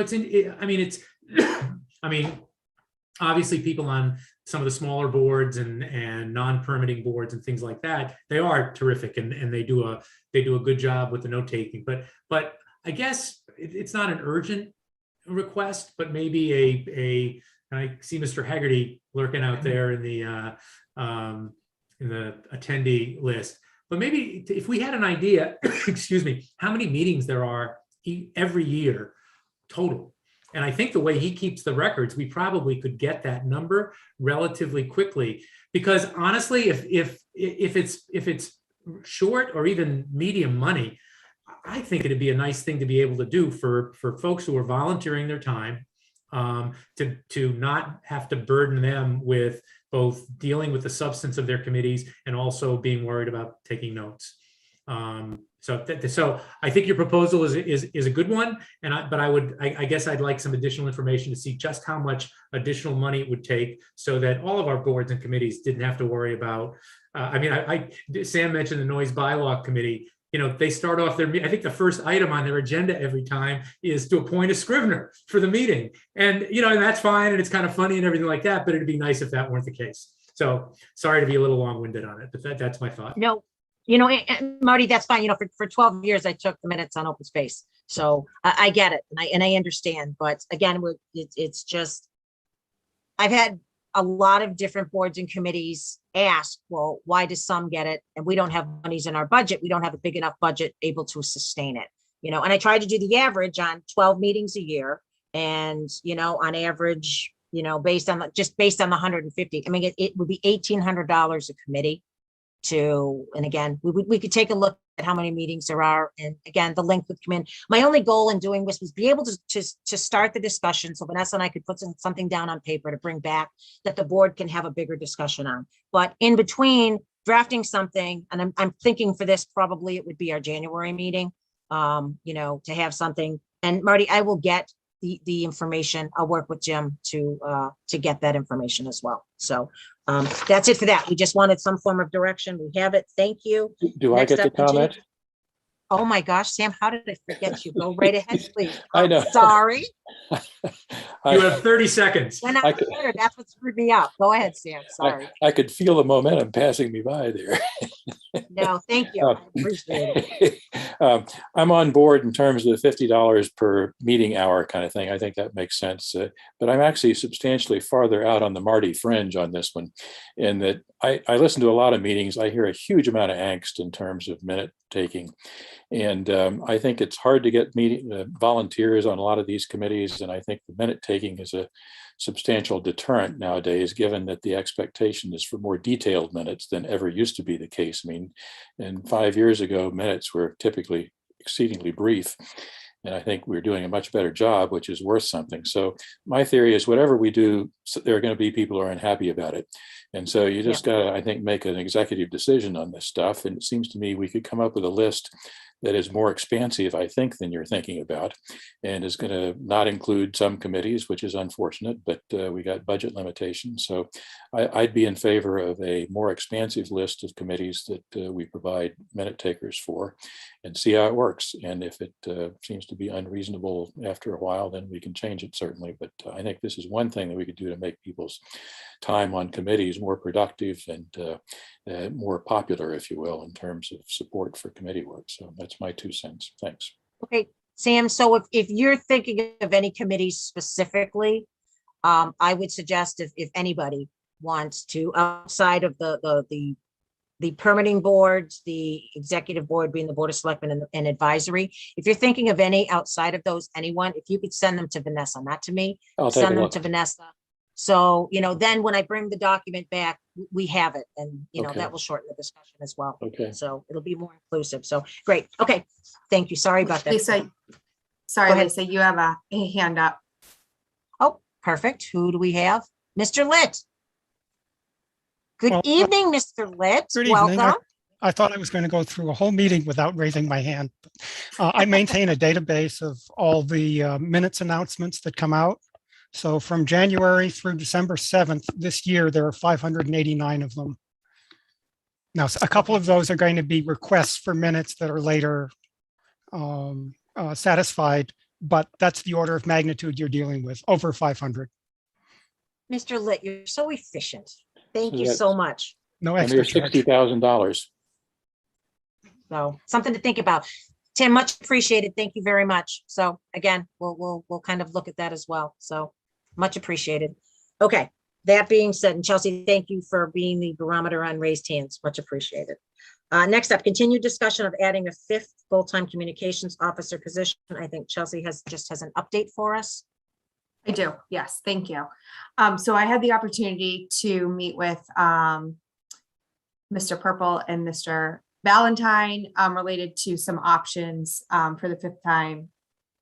obviously people on some of the smaller boards and non-permitting boards and things like that, they are terrific and they do a good job with the note taking. But I guess it's not an urgent request, but maybe and I see Mr. Haggerty lurking out there in the attendee list. But maybe if we had an idea, excuse me, how many meetings there are every year total. And I think the way he keeps the records, we probably could get that number relatively quickly. Because honestly, if it's short or even medium money, I think it'd be a nice thing to be able to do for folks who are volunteering their time, to not have to burden them with both dealing with the substance of their committees and also being worried about taking notes. So I think your proposal is a good one, but I guess I'd like some additional information to see just how much additional money it would take so that all of our boards and committees didn't have to worry about. Sam mentioned the noise bylaw committee. They start off I think the first item on their agenda every time is to appoint a scrivener for the meeting. And, and that's fine. And it's kind of funny and everything like that, but it'd be nice if that weren't the case. So sorry to be a little long-winded on it, but that's my thought. No, and Marty, that's fine. For 12 years, I took the minutes on open space. So I get it. And I understand, but again, it's just, I've had a lot of different boards and committees ask, well, why does some get it? And we don't have monies in our budget. We don't have a big enough budget able to sustain it, and I tried to do the average on 12 meetings a year. And, on average, based on the 150, it would be $1,800 a committee and again, we could take a look at how many meetings there are. And again, the length would come in. My only goal in doing this was be able to start the discussion. So Vanessa and I could put something down on paper to bring back that the board can have a bigger discussion on. But in between drafting something, and I'm thinking for this, probably it would be our January meeting, to have something. And Marty, I will get the information. I'll work with Jim to get that information as well. So that's it for that. We just wanted some form of direction. We have it. Thank you. Do I Next get to up, continue- comment? Oh my gosh, Sam, how did I forget you? Go right ahead, please. I know. Sorry. You have 30 seconds. When I I was could- there, that's what screwed me up. Go ahead, Sam. Sorry. I could feel the momentum passing me by there. No, thank you. I appreciate it. I'm on board in terms of the $50 per meeting hour kind of thing. I think that makes sense. But I'm actually substantially farther out on the Marty fringe on this one, in that I listen to a lot of meetings. I hear a huge amount of angst in terms of minute taking. And I think it's hard to get volunteers on a lot of these committees. And I think the minute taking is a substantial deterrent nowadays, given that the expectation is for more detailed minutes than ever used to be the case. I mean, and 5 years ago, minutes were typically exceedingly brief. And I think we're doing a much better job, which is worth something. So my theory is whatever we do, there are going to be people who are unhappy about it. And so you just got to, I think, make an executive decision on this stuff. And it seems to me we could come up with a list that is more expansive, I think, than you're thinking about, and is going to not include some committees, which is unfortunate, but we got budget limitations. So I'd be in favor of a more expansive list of committees that we provide minute takers for, and see how it works. And if it seems to be unreasonable after a while, then we can change it, certainly. But I think this is one thing that we could do to make people's time on committees more productive and more popular, if you will, in terms of support for committee work. So that's my 2 cents. Thanks. Okay, Sam, so if you're thinking of any committees specifically, I would suggest if anybody wants to, outside of the permitting boards, the executive board being the Board of Selectmen and advisory, if you're thinking of any outside of those, anyone, if you could send them to Vanessa, not to me, I'll take a send them look. to Vanessa. So, then when I bring the document back, we have it, and, Okay. that will shorten the discussion as well. Okay. So it'll be more inclusive. So great. Okay. Thank you. Sorry about that. Lisa, sorry, Go ahead. Lisa, you have a hand up. Oh, perfect. Who do we have? Mr. Litt. Good Well, evening, Mr. Litt. Good evening. Welcome. I thought I was going to go through a whole meeting without raising my hand. I maintain a database of all the minutes announcements that come out. So from January through December 7th this year, there are 589 of them. Now, a couple of those are going to be requests for minutes that are later satisfied, but that's the order of magnitude you're dealing with, over 500. Mr. Litt, you're so efficient. Thank you Yes. so much. No And extra there's charge. $60,000. So something to think about. Tim, much appreciated. Thank you very much. So again, we'll kind of look at that as well. So much appreciated. Okay, that being said, and Chelsea, thank you for being the barometer on raised hands. Much appreciated. Next up, continued discussion of adding a 5th full-time communications officer position. I think Chelsea has an update for us. I do, yes, thank you. So I had the opportunity to meet with Mr. Purple and Mr. Valentine related to some options for the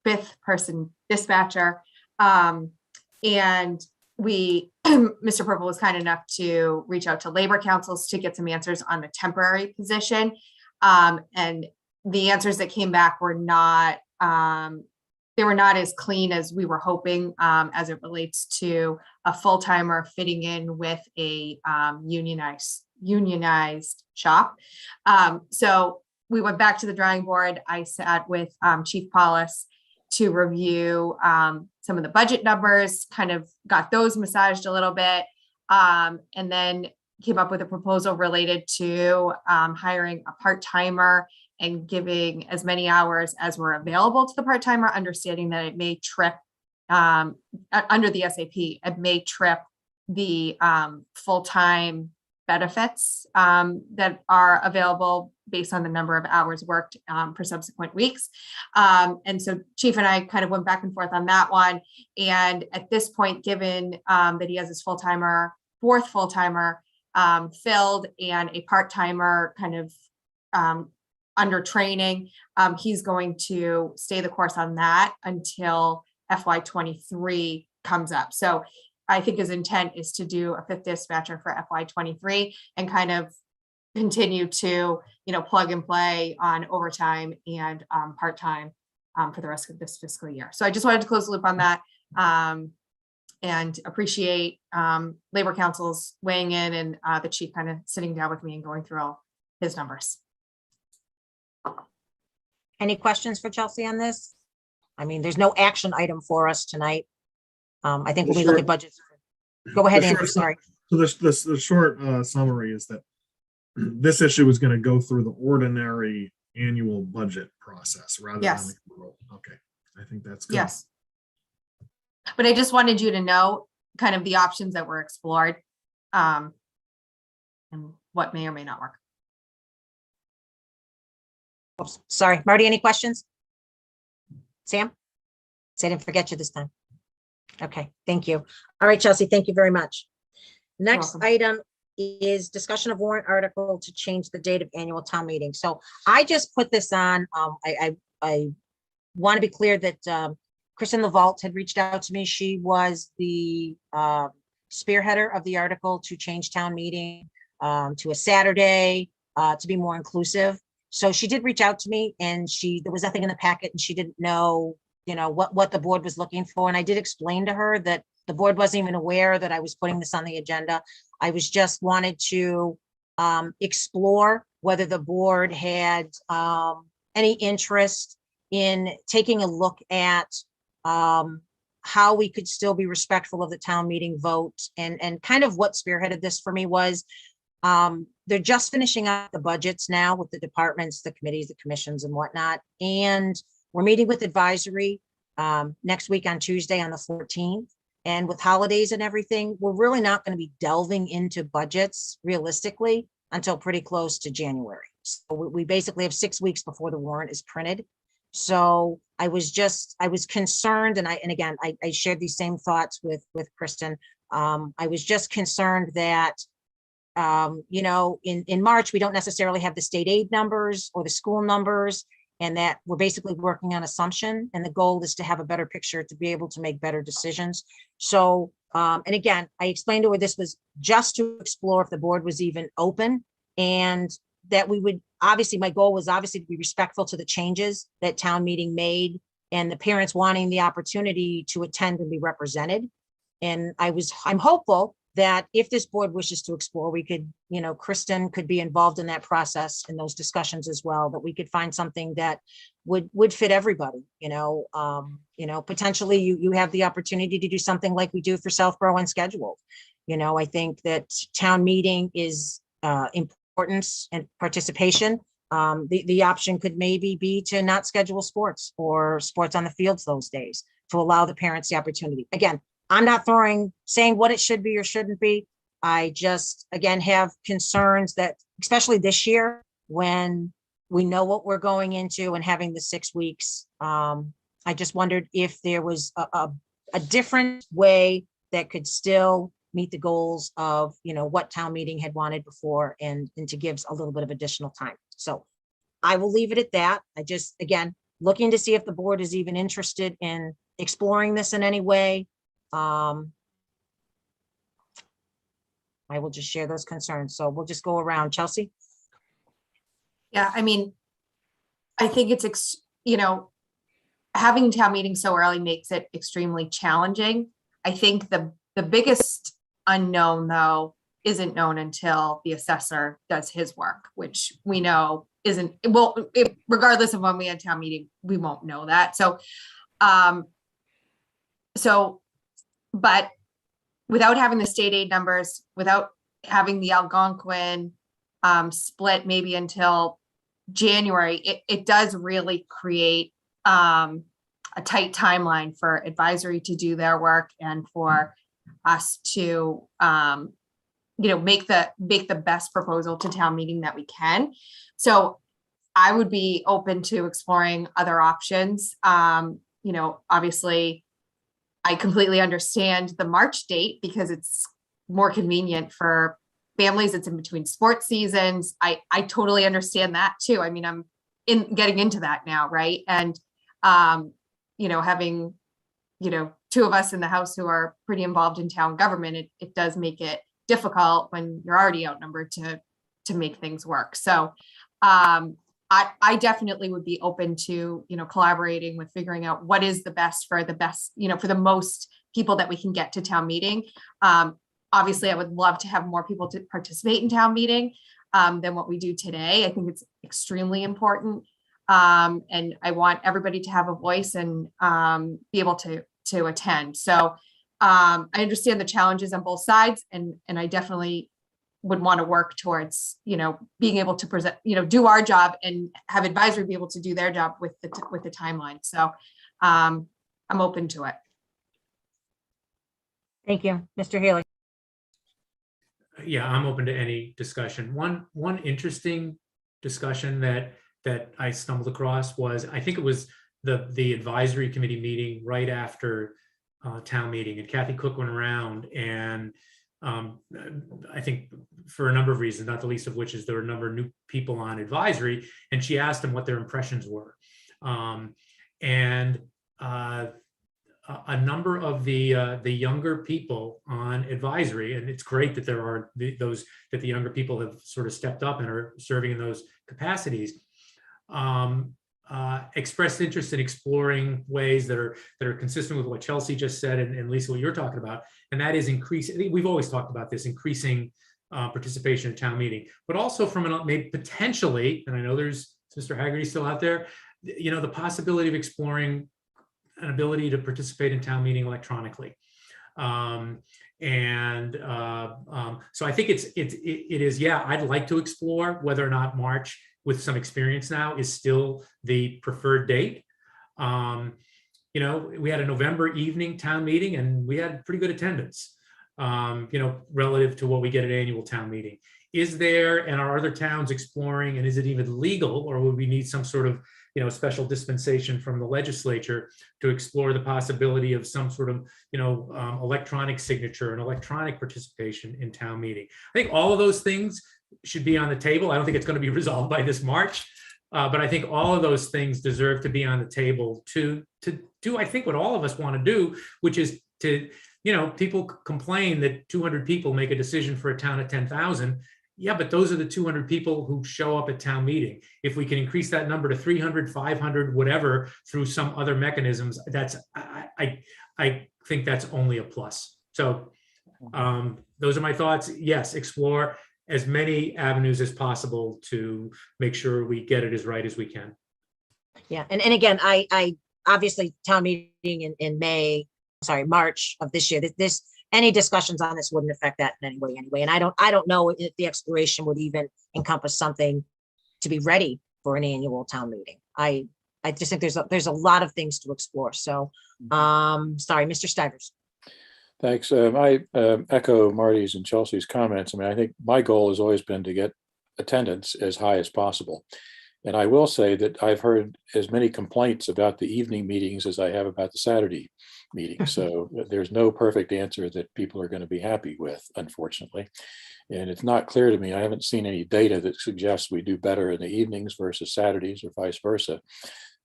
5th person dispatcher. And Mr. Purple was kind enough to reach out to labor councils to get some answers on the temporary position. And the answers that came back were not, they were not as clean as we were hoping as it relates to a full-timer fitting in with a unionized shop. So we went back to the drawing board. I sat with Chief Paulus to review some of the budget numbers, kind of got those massaged a little bit, and then came up with a proposal related to hiring a part-timer and giving as many hours as were available to the part-timer, understanding that it may trip under the SAP, it may trip the full-time benefits that are available based on the number of hours worked for subsequent weeks. And so Chief and I kind of went back and forth on that one. And at this point, given that he has his full-timer, 4th full-timer filled and a part-timer kind of under training, he's going to stay the course on that until FY23 comes up. So I think his intent is to do a 5th dispatcher for FY23 and kind of continue to, plug and play on overtime and part-time for the rest of this fiscal year. So I just wanted to close the loop on that. And appreciate Labor Council's weighing in and the chief kind of sitting down with me and going through all his numbers. Any questions for Chelsea on this? I mean, there's no action item for us tonight. I think when we look at budgets, go ahead, Andrew, sorry. So the short summary is that this issue is going to go through the ordinary annual budget process rather Yes. than okay. I think that's good. Yes. But I just wanted you to know kind of the options that were explored and what may or may not work. Oops, sorry, Marty, any questions? Sam? Say I didn't forget you this time. Okay, thank you. All right, Chelsea, thank you very much. Next welcome. item is discussion of warrant article to change the date of annual town meeting. So I just put this on. I want to be clear that Kristen LaVault had reached out to me. She was the spearheader of the article to change town meeting to a Saturday to be more inclusive. So she did reach out to me, and there was nothing in the packet, and she didn't know, what the board was looking for. And I did explain to her that the board wasn't even aware that I was putting this on the agenda. I was just wanted to explore whether the board had any interest in taking a look at how we could still be respectful of the town meeting vote. And kind of what spearheaded this for me was they're just finishing up the budgets now with the departments, the committees, the commissions and whatnot. And we're meeting with advisory next week on Tuesday on the 14th. And with holidays and everything, we're really not going to be delving into budgets realistically until pretty close to January. So we basically have 6 weeks before the warrant is printed. So I was concerned, and again, I shared these same thoughts with Kristen. I was just concerned that, in March, we don't necessarily have the state aid numbers or the school numbers, and that we're basically working on assumption. And the goal is to have a better picture to be able to make better decisions. So, and again, I explained to her this was just to explore if the board was even open, and that we would, obviously, my goal was obviously to be respectful to the changes that town meeting made and the parents wanting the opportunity to attend and be represented. And I'm hopeful that if this board wishes to explore, we could, Kristen could be involved in that process, in those discussions as well, that we could find something that would fit everybody, potentially you have the opportunity to do something like we do for Southborough Unscheduled. I think that town meeting is importance and participation. The option could maybe be to not schedule sports or sports on the fields those days to allow the parents the opportunity. Again, I'm not saying what it should be or shouldn't be. I just, again, have concerns that, especially this year, when we know what we're going into and having the 6 weeks, I just wondered if there was a different way that could still meet the goals of, what town meeting had wanted before, and to give a little bit of additional time. So I will leave it at that. I just, again, looking to see if the board is even interested in exploring this in any way. I will just share those concerns. So we'll just go around. Chelsea? Yeah, I mean, I think it's, having town meeting so early makes it extremely challenging. I think the biggest unknown, though, isn't known until the assessor does his work, which we know isn't, regardless of when we had town meeting, we won't know that. But without having the state aid numbers, without having the Algonquin split maybe until January, it does really create a tight timeline for advisory to do their work and for us to make the best proposal to town meeting that we can. So I would be open to exploring other options. Obviously, I completely understand the March date because it's more convenient for families. It's in between sports seasons. I totally understand that too. I mean, I'm getting into that now, right? And having two of us in the house who are pretty involved in town government, it does make it difficult when you're already outnumbered to make things work. So I definitely would be open to, collaborating with figuring out what is the best, for the most people that we can get to town meeting. Obviously, I would love to have more people to participate in town meeting than what we do today. I think it's extremely important. And I want everybody to have a voice and be able to attend. So I understand the challenges on both sides, and I definitely would want to work towards, being able to present, do our job and have advisory be able to do their job with the timeline. So I'm open to it. Thank you. Mr. Haley. Yeah, I'm open to any discussion. One interesting discussion that I stumbled across was, I think it was the advisory committee meeting right after town meeting, and Kathy Cook went around, and I think for a number of reasons, not the least of which is there were a number of new people on advisory, and she asked them what their impressions were. A number of the younger people on advisory, and it's great that there are the younger people have sort of stepped up and are serving in those capacities, expressed interest in exploring ways that are consistent with what Chelsea just said, and Lisa, what you're talking about, and that is increasing. We've always talked about this, increasing participation at town meeting, but also from maybe potentially, and I know there's Mr. Haggerty still out there, the possibility of exploring an ability to participate in town meeting electronically. So I think it is, yeah, I'd like to explore whether or not March, with some experience now, is still the preferred date. We had a November evening town meeting and we had pretty good attendance, relative to what we get at annual town meeting. Is there, and are other towns exploring, and is it even legal, or would we need some sort of special dispensation from the legislature to explore the possibility of some sort of, electronic signature and electronic participation in town meeting? I think all of those things should be on the table. I don't think it's going to be resolved by this March, but I think all of those things deserve to be on the table to do, I think, what all of us want to do, which is to, people complain that 200 people make a decision for a town of 10,000. Yeah, but those are the 200 people who show up at town meeting. If we can increase that number to 300, 500, whatever, through some other mechanisms, I think that's only a plus. So those are my thoughts. Yes, explore as many avenues as possible to make sure we get it as right as we can. Yeah, and again, I obviously town meeting in March of this year. Any discussions on this wouldn't affect that in any way anyway. And I don't know if the exploration would even encompass something to be ready for an annual town meeting. I just think there's a lot of things to explore. So, sorry, Mr. Stivers. Thanks. I echo Marty's and Chelsea's comments. I mean, I think my goal has always been to get attendance as high as possible. And I will say that I've heard as many complaints about the evening meetings as I have about the Saturday meetings. So there's no perfect answer that people are going to be happy with, unfortunately. And it's not clear to me. I haven't seen any data that suggests we do better in the evenings versus Saturdays or vice versa.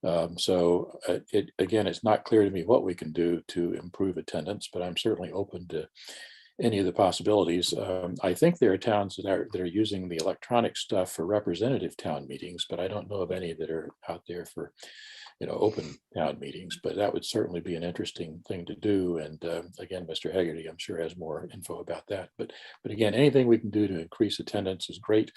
Again, it's not clear to me what we can do to improve attendance, but I'm certainly open to any of the possibilities. I think there are towns that are using the electronic stuff for representative town meetings, but I don't know of any that are out there for open town meetings. But that would certainly be an interesting thing to do. And again, Mr. Haggerty, I'm sure, has more info about that. But again, anything we can do to increase attendance is great.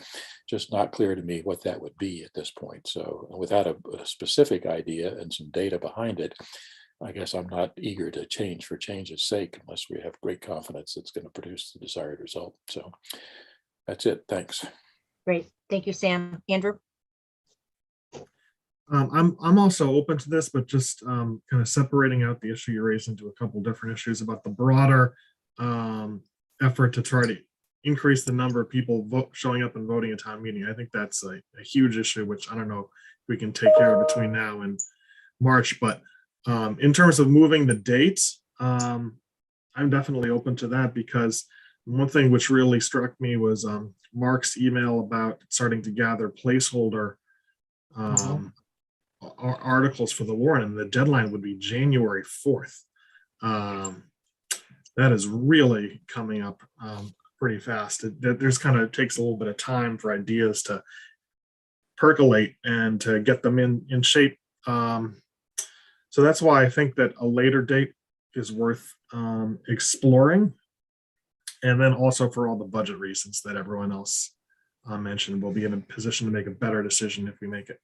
Just not clear to me what that would be at this point. So without a specific idea and some data behind it, I guess I'm not eager to change for change's sake unless we have great confidence it's going to produce the desired result. So that's it. Thanks. Great. Thank you, Sam. Andrew? I'm also open to this, but just kind of separating out the issue you raised into a couple different issues about the broader effort to try to increase the number of people showing up and voting at town meeting. I think that's a huge issue, which I don't know if we can take care of between now and March, but in terms of moving the dates, I'm definitely open to that, because one thing which really struck me was Mark's email about starting to gather placeholder articles for the warrant, and the deadline would be January 4th. That is really coming up pretty fast. There's kind of takes a little bit of time for ideas to percolate and to get them in shape. So that's why I think that a later date is worth exploring. And then also for all the budget reasons that everyone else mentioned, we'll be in a position to make a better decision if we make it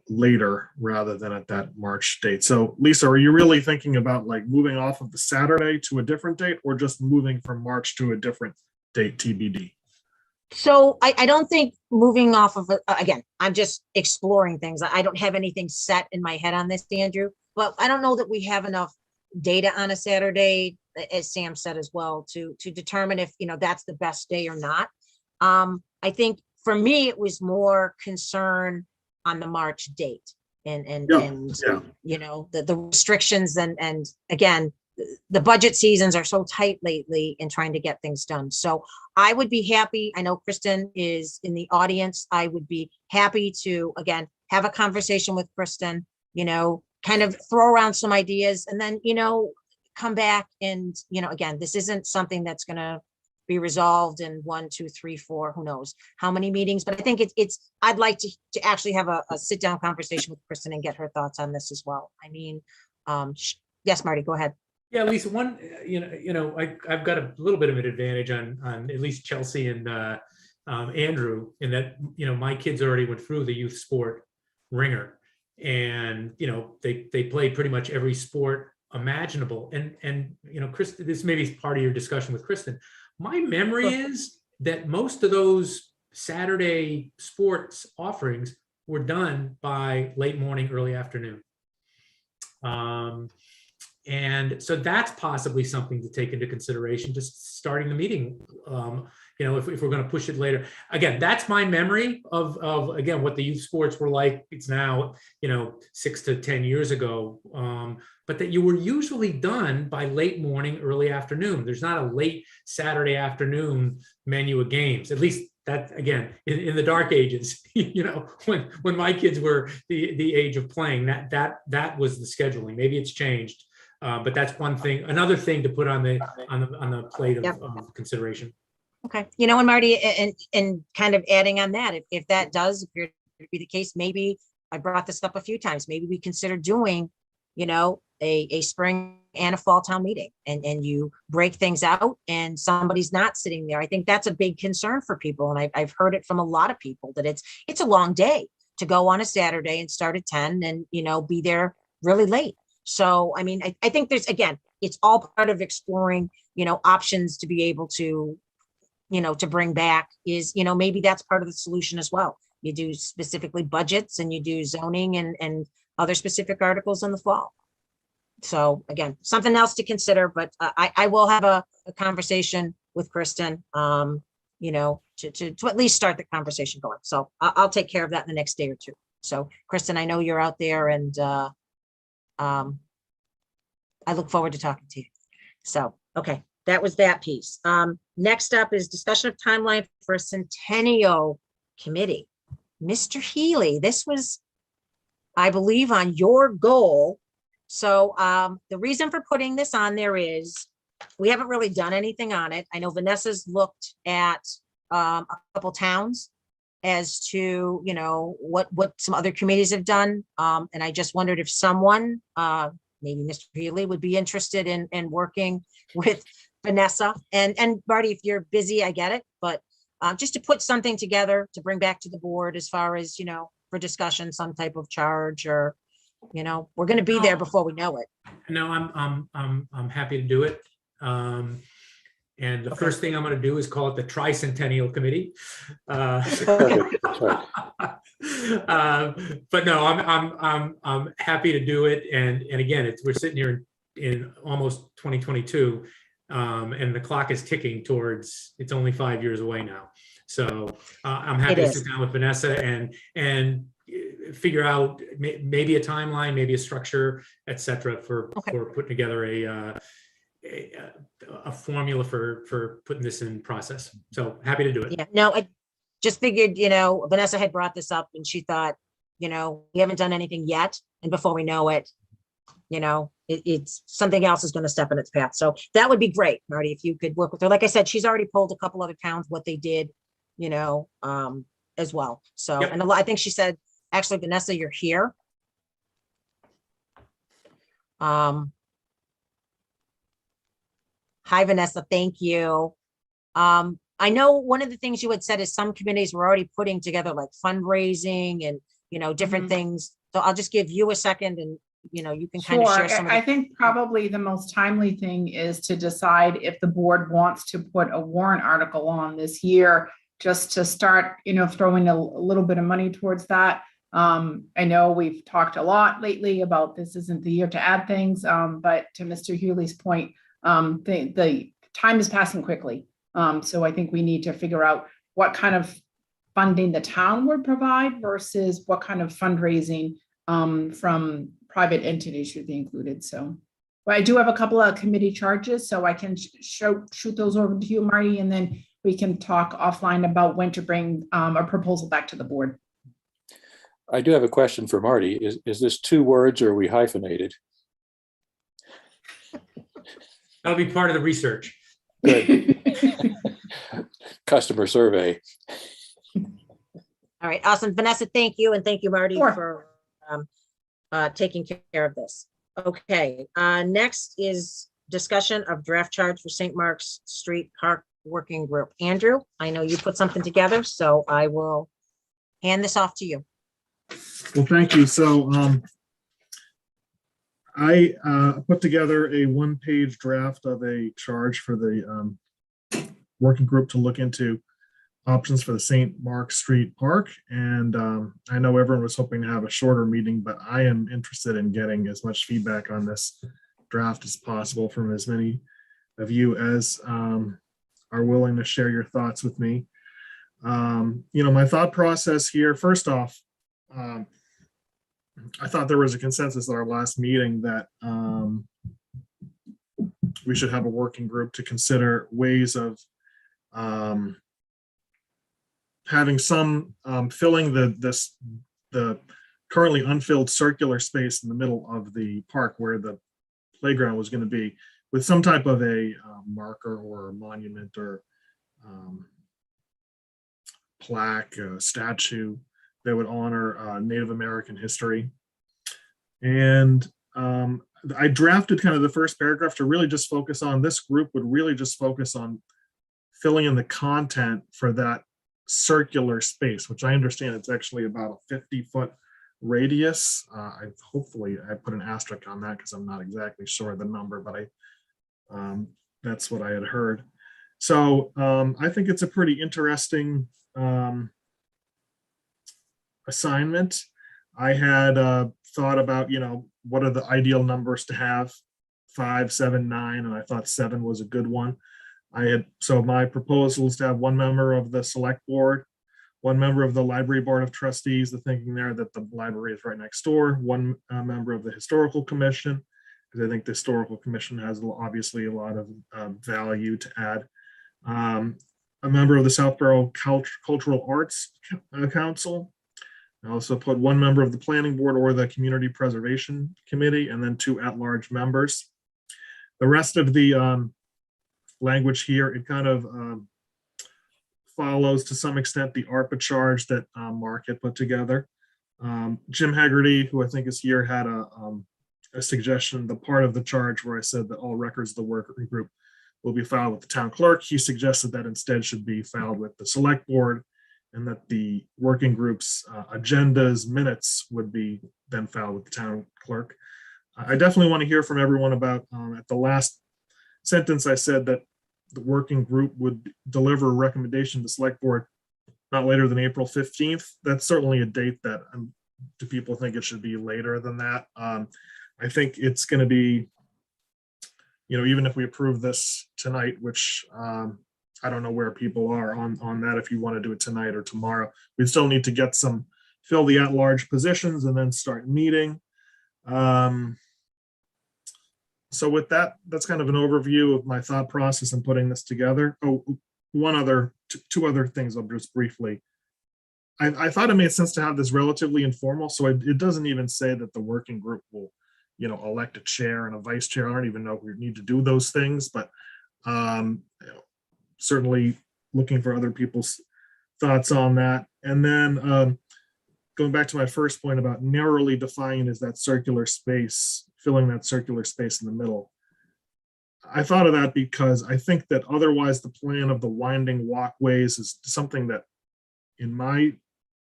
later rather than at that March date. So Lisa, are you really thinking about like moving off of the Saturday to a different date, or just moving from March to a different date TBD? So I don't think moving off of, again, I'm just exploring things. I don't have anything set in my head on this, Andrew, but I don't know that we have enough data on a Saturday, as Sam said as well, to determine if, that's the best day or not. I think for me, it was more concern on the March date and the restrictions and again, the budget seasons are so tight lately in trying to get things done. So I would be happy. I know Kristen is in the audience. I would be happy to, again, have a conversation with Kristen, kind of throw around some ideas and then, come back and, again, this isn't something that's going to be resolved in 1, 2, 3, 4, who knows how many meetings, but I think I'd like to actually have a sit down conversation with Kristen and get her thoughts on this as well. I mean, yes, Marty, go ahead. Yeah, Lisa, one, I've got a little bit of an advantage on at least Chelsea and Andrew in that, my kids already went through the youth sport ringer and, they play pretty much every sport imaginable. And Kristen, this may be part of your discussion with Kristen. My memory is that most of those Saturday sports offerings were done by late morning, early afternoon. And so that's possibly something to take into consideration, just starting the meeting, if we're going to push it later. Again, that's my memory of again, what the youth sports were like. It's now, 6 to 10 years ago, but that you were usually done by late morning, early afternoon. There's not a late Saturday afternoon menu of games, at least that, again, in the dark ages, when my kids were the age of playing, that was the scheduling. Maybe it's changed. But that's one thing, another thing to put on the plate of consideration. Okay. And Marty, and kind of adding on that, if that does appear to be the case, maybe I brought this up a few times, maybe we consider doing, a spring and a fall town meeting and you break things out and somebody's not sitting there. I think that's a big concern for people. And I've heard it from a lot of people that it's a long day to go on a Saturday and start at 10 and, be there really late. So, I mean, I think again, it's all part of exploring, options to be able to, to bring back is, maybe that's part of the solution as well. You do specifically budgets and you do zoning and other specific articles in the fall. So again, something else to consider, but I will have a conversation with Kristen, to at least start the conversation going. So I'll take care of that in the next day or two. So Kristen, I know you're out there and, I look forward to talking to you. So, okay, that was that piece. Next up is discussion of timeline for Centennial Committee. Mr. Healy, this was, I believe, on your goal. So the reason for putting this on there is we haven't really done anything on it. I know Vanessa's looked at a couple towns as to, what some other committees have done. And I just wondered if someone, maybe Mr. Healy would be interested in working with Vanessa and Marty, if you're busy, I get it, but just to put something together to bring back to the board as far as, for discussion, some type of charge or, we're going to be there before we know it. No, I'm happy to do it. And the first thing I'm going to do is call it the Tri-Centennial Committee. But no, I'm happy to do it. And again, we're sitting here in almost 2022, and the clock is ticking towards. It's only 5 years away now. So I'm happy to sit down with Vanessa and figure out maybe a timeline, maybe a structure, et cetera, for putting together a formula for putting this in process. So happy to do it. Yeah, no, I just figured, Vanessa had brought this up and she thought, we haven't done anything yet. And before we know it, it's something else is going to step in its path. So that would be great, Marty, if you could work with her. Like I said, she's already polled a couple other towns, what they did, as well. So, Yep. and I think she said, actually, Vanessa, you're here. Hi, Vanessa, thank you. I know one of the things you had said is some committees were already putting together like fundraising and, different things. So I'll just give you a second and, you can kind of Sure. share some of I the. think probably the most timely thing is to decide if the board wants to put a warrant article on this year, just to start, throwing a little bit of money towards that. I know we've talked a lot lately about this isn't the year to add things, but to Mr. Hewley's point, the time is passing quickly. So I think we need to figure out what kind of funding the town would provide versus what kind of fundraising from private entities should be included. So, but I do have a couple of committee charges, so I can shoot those over to you, Marty, and then we can talk offline about when to bring a proposal back to the board. I do have a question for Marty. Is this 2 words or are we hyphenated? That'll be part of the research. Good. Customer survey. All right, awesome. Vanessa, thank you. And thank you, Marty, Sure. for taking care of this. Okay, next is discussion of draft charge for St. Mark's Street Park Working Group. Andrew, I know you put something together, so I will hand this off to you. Well, thank you. So I put together a 1-page draft of a charge for the working group to look into options for the St. Mark's Street Park. And I know everyone was hoping to have a shorter meeting, but I am interested in getting as much feedback on this draft as possible from as many of you as are willing to share your thoughts with me. My thought process here, first off, I thought there was a consensus at our last meeting that we should have a working group to consider ways of having some filling the currently unfilled circular space in the middle of the park where the playground was going to be, with some type of a marker or a monument or plaque, statue that would honor Native American history. And I drafted kind of the first paragraph to really just focus on, this group would really just focus on filling in the content for that circular space, which I understand it's actually about a 50-foot radius. Hopefully I put an asterisk on that because I'm not exactly sure of the number, but that's what I had heard. So I think it's a pretty interesting assignment. I had thought about, what are the ideal numbers to have, 5, 7, 9, and I thought 7 was a good one. So my proposal is to have 1 member of the select board, 1 member of the library board of trustees, the thinking there that the library is right next door, 1 member of the historical commission, because I think the historical commission has obviously a lot of value to add. A member of the Southborough Cultural Arts Council. I also put 1 member of the planning board or the community preservation committee, and then 2 at-large members. The rest of the language here, it kind of follows to some extent the Arpa charge that Mark had put together. Jim Haggerty, who I think is here, had a suggestion, the part of the charge where I said that all records of the working group will be filed with the town clerk. He suggested that instead should be filed with the select board, and that the working group's agendas, minutes would be then filed with the town clerk. I definitely want to hear from everyone about, at the last sentence, I said that the working group would deliver a recommendation to the select board not later than April 15th. That's certainly a date that do people think it should be later than that? I think it's going to be, even if we approve this tonight, which I don't know where people are on that, if you want to do it tonight or tomorrow, we still need to fill the at-large positions and then start meeting. So with that, that's kind of an overview of my thought process in putting this together. Oh, two other things I'll just briefly. I thought it made sense to have this relatively informal, so it doesn't even say that the working group will, elect a chair and a vice chair. I don't even know if we need to do those things, but certainly looking for other people's thoughts on that. And then going back to my first point about narrowly defined is that circular space, filling that circular space in the middle. I thought of that because I think that otherwise the plan of the winding walkways is something that, in my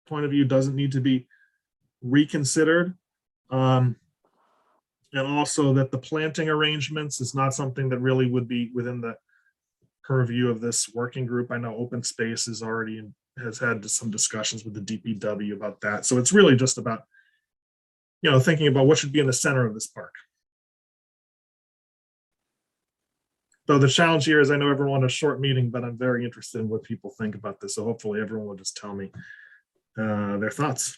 point of view, doesn't need to be reconsidered. And also that the planting arrangements is not something that really would be within the purview of this working group. I know open space is already has had some discussions with the DPW about that. So it's really just about, thinking about what should be in the center of this park. So the challenge here is I know everyone wants a short meeting, but I'm very interested in what people think about this. So hopefully everyone will just tell me their thoughts.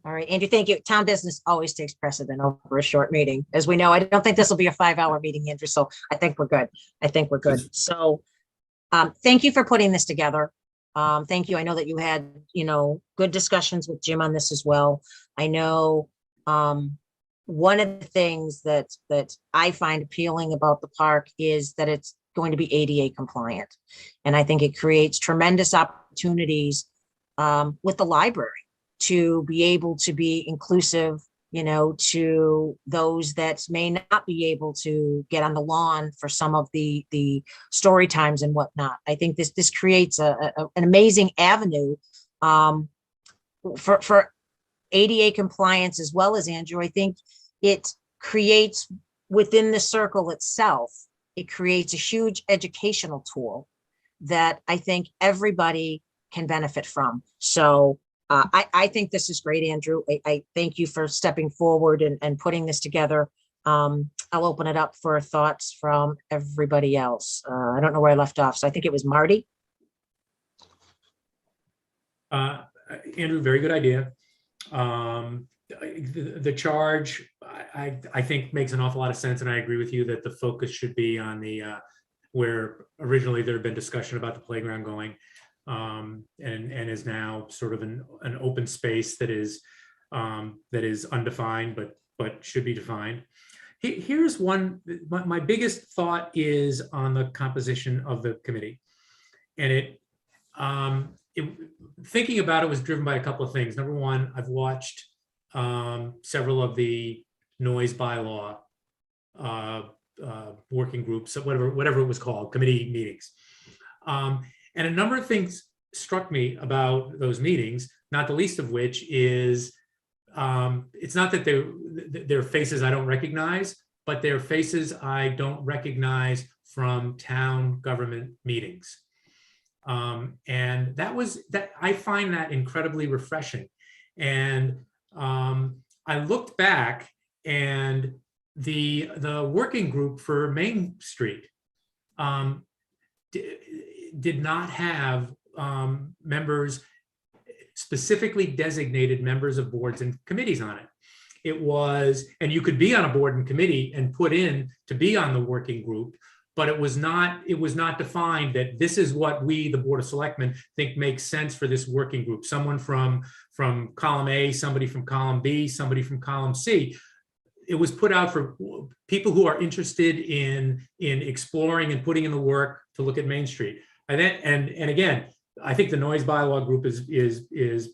All right, Andrew, thank you. Town business always takes precedent over a short meeting. As we know, I don't think this will be a 5-hour meeting, Andrew, so I think we're good. So thank you for putting this together. Thank you. I know that you had, good discussions with Jim on this as well. I know one of the things that I find appealing about the park is that it's going to be ADA compliant. And I think it creates tremendous opportunities with the library to be able to be inclusive, to those that may not be able to get on the lawn for some of the story times and whatnot. I think this creates an amazing avenue for ADA compliance as well as, Andrew. I think it creates within the circle itself, it creates a huge educational tool that I think everybody can benefit from. So I think this is great, Andrew. I thank you for stepping forward and putting this together. I'll open it up for thoughts from everybody else. I don't know where I left off, so I think it was Marty. Andrew, very good idea. The charge, I think makes an awful lot of sense, and I agree with you that the focus should be on the where originally there had been discussion about the playground going. And is now sort of an open space that is undefined, but should be defined. Here's one, my biggest thought is on the composition of the committee. And thinking about it was driven by a couple of things. Number one, I've watched several of the noise bylaw working groups, whatever it was called, committee meetings. And a number of things struck me about those meetings, not the least of which is it's not that they're faces I don't recognize, but they're faces I don't recognize from town government meetings. And I find that incredibly refreshing. And I looked back, and the working group for Main Street did not have members, specifically designated members of boards and committees on it. It was, and you could be on a board and committee and put in to be on the working group, but it was not defined that this is what we, the Board of Selectmen, think makes sense for this working group. Someone from column A, somebody from column B, somebody from column C. It was put out for people who are interested in exploring and putting in the work to look at Main Street. And again, I think the noise bylaw group is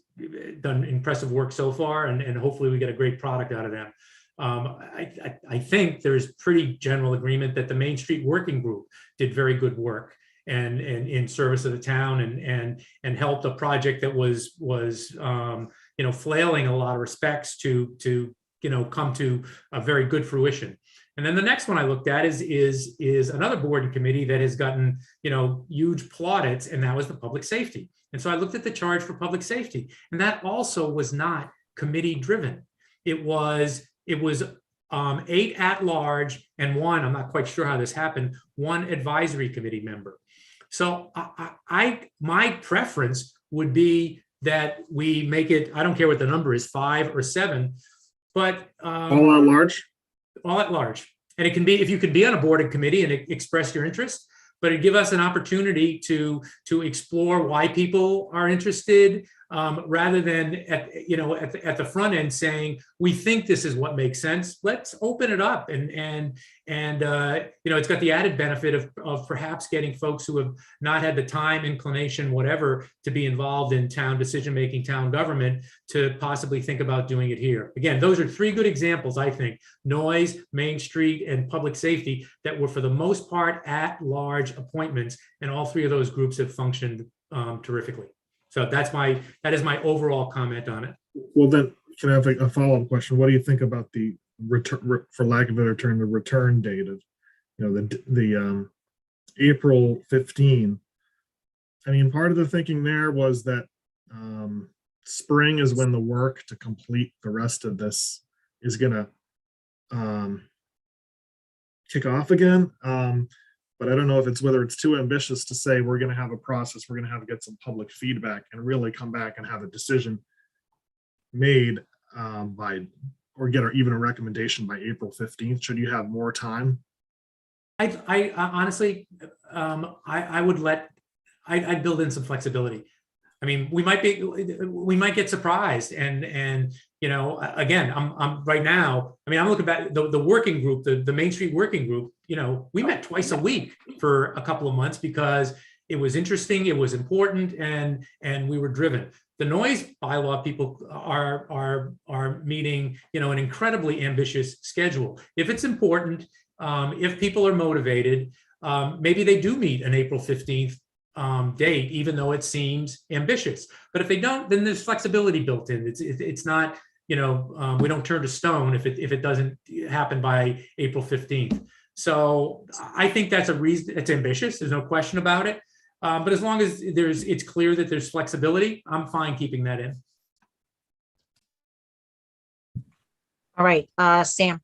done impressive work so far, and hopefully we get a great product out of them. I think there's pretty general agreement that the Main Street Working Group did very good work and in service of the town and helped a project that was flailing in a lot of respects to come to a very good fruition. And then the next one I looked at is another board and committee that has gotten huge plaudits, and that was the public safety. And so I looked at the charge for public safety, and that also was not committee driven. It was 8 at large and one, I'm not quite sure how this happened, 1 advisory committee member. So my preference would be that we make it, I don't care what the number is, 5 or 7, but all at large. All at large. And it can be, if you could be on a board and committee and express your interest, but it give us an opportunity to explore why people are interested, rather than at the front end saying, we think this is what makes sense. Let's open it up. And it's got the added benefit of perhaps getting folks who have not had the time, inclination, whatever, to be involved in town decision-making, town government, to possibly think about doing it here. Again, those are three good examples, I think: noise, Main Street, and public safety, that were for the most part at-large appointments, and all three of those groups have functioned terrifically. So that is my overall comment on it. Well, then, can I have a follow-up question? What do you think about the return, for lack of a better term, the return date of, the April 15? I mean, part of the thinking there was that spring is when the work to complete the rest of this is going to kick off again. But I don't know if whether it's too ambitious to say we're going to have a process, we're going to have to get some public feedback and really come back and have a decision made or get even a recommendation by April 15th. Should you have more time? I honestly, I'd build in some flexibility. I mean, we might get surprised, and again, I'm right now. I mean, I'm looking back the working group, the Main Street working group. We met twice a week for a couple of months because it was interesting, it was important, and we were driven. The noise bylaw people are meeting, an incredibly ambitious schedule. If it's important, if people are motivated, maybe they do meet an April 15th date, even though it seems ambitious. But if they don't, then there's flexibility built in. It's not, we don't turn to stone if it doesn't happen by April 15th. So I think that's a reason. It's ambitious. There's no question about it. But as long as it's clear that there's flexibility, I'm fine keeping that in. All right, Sam.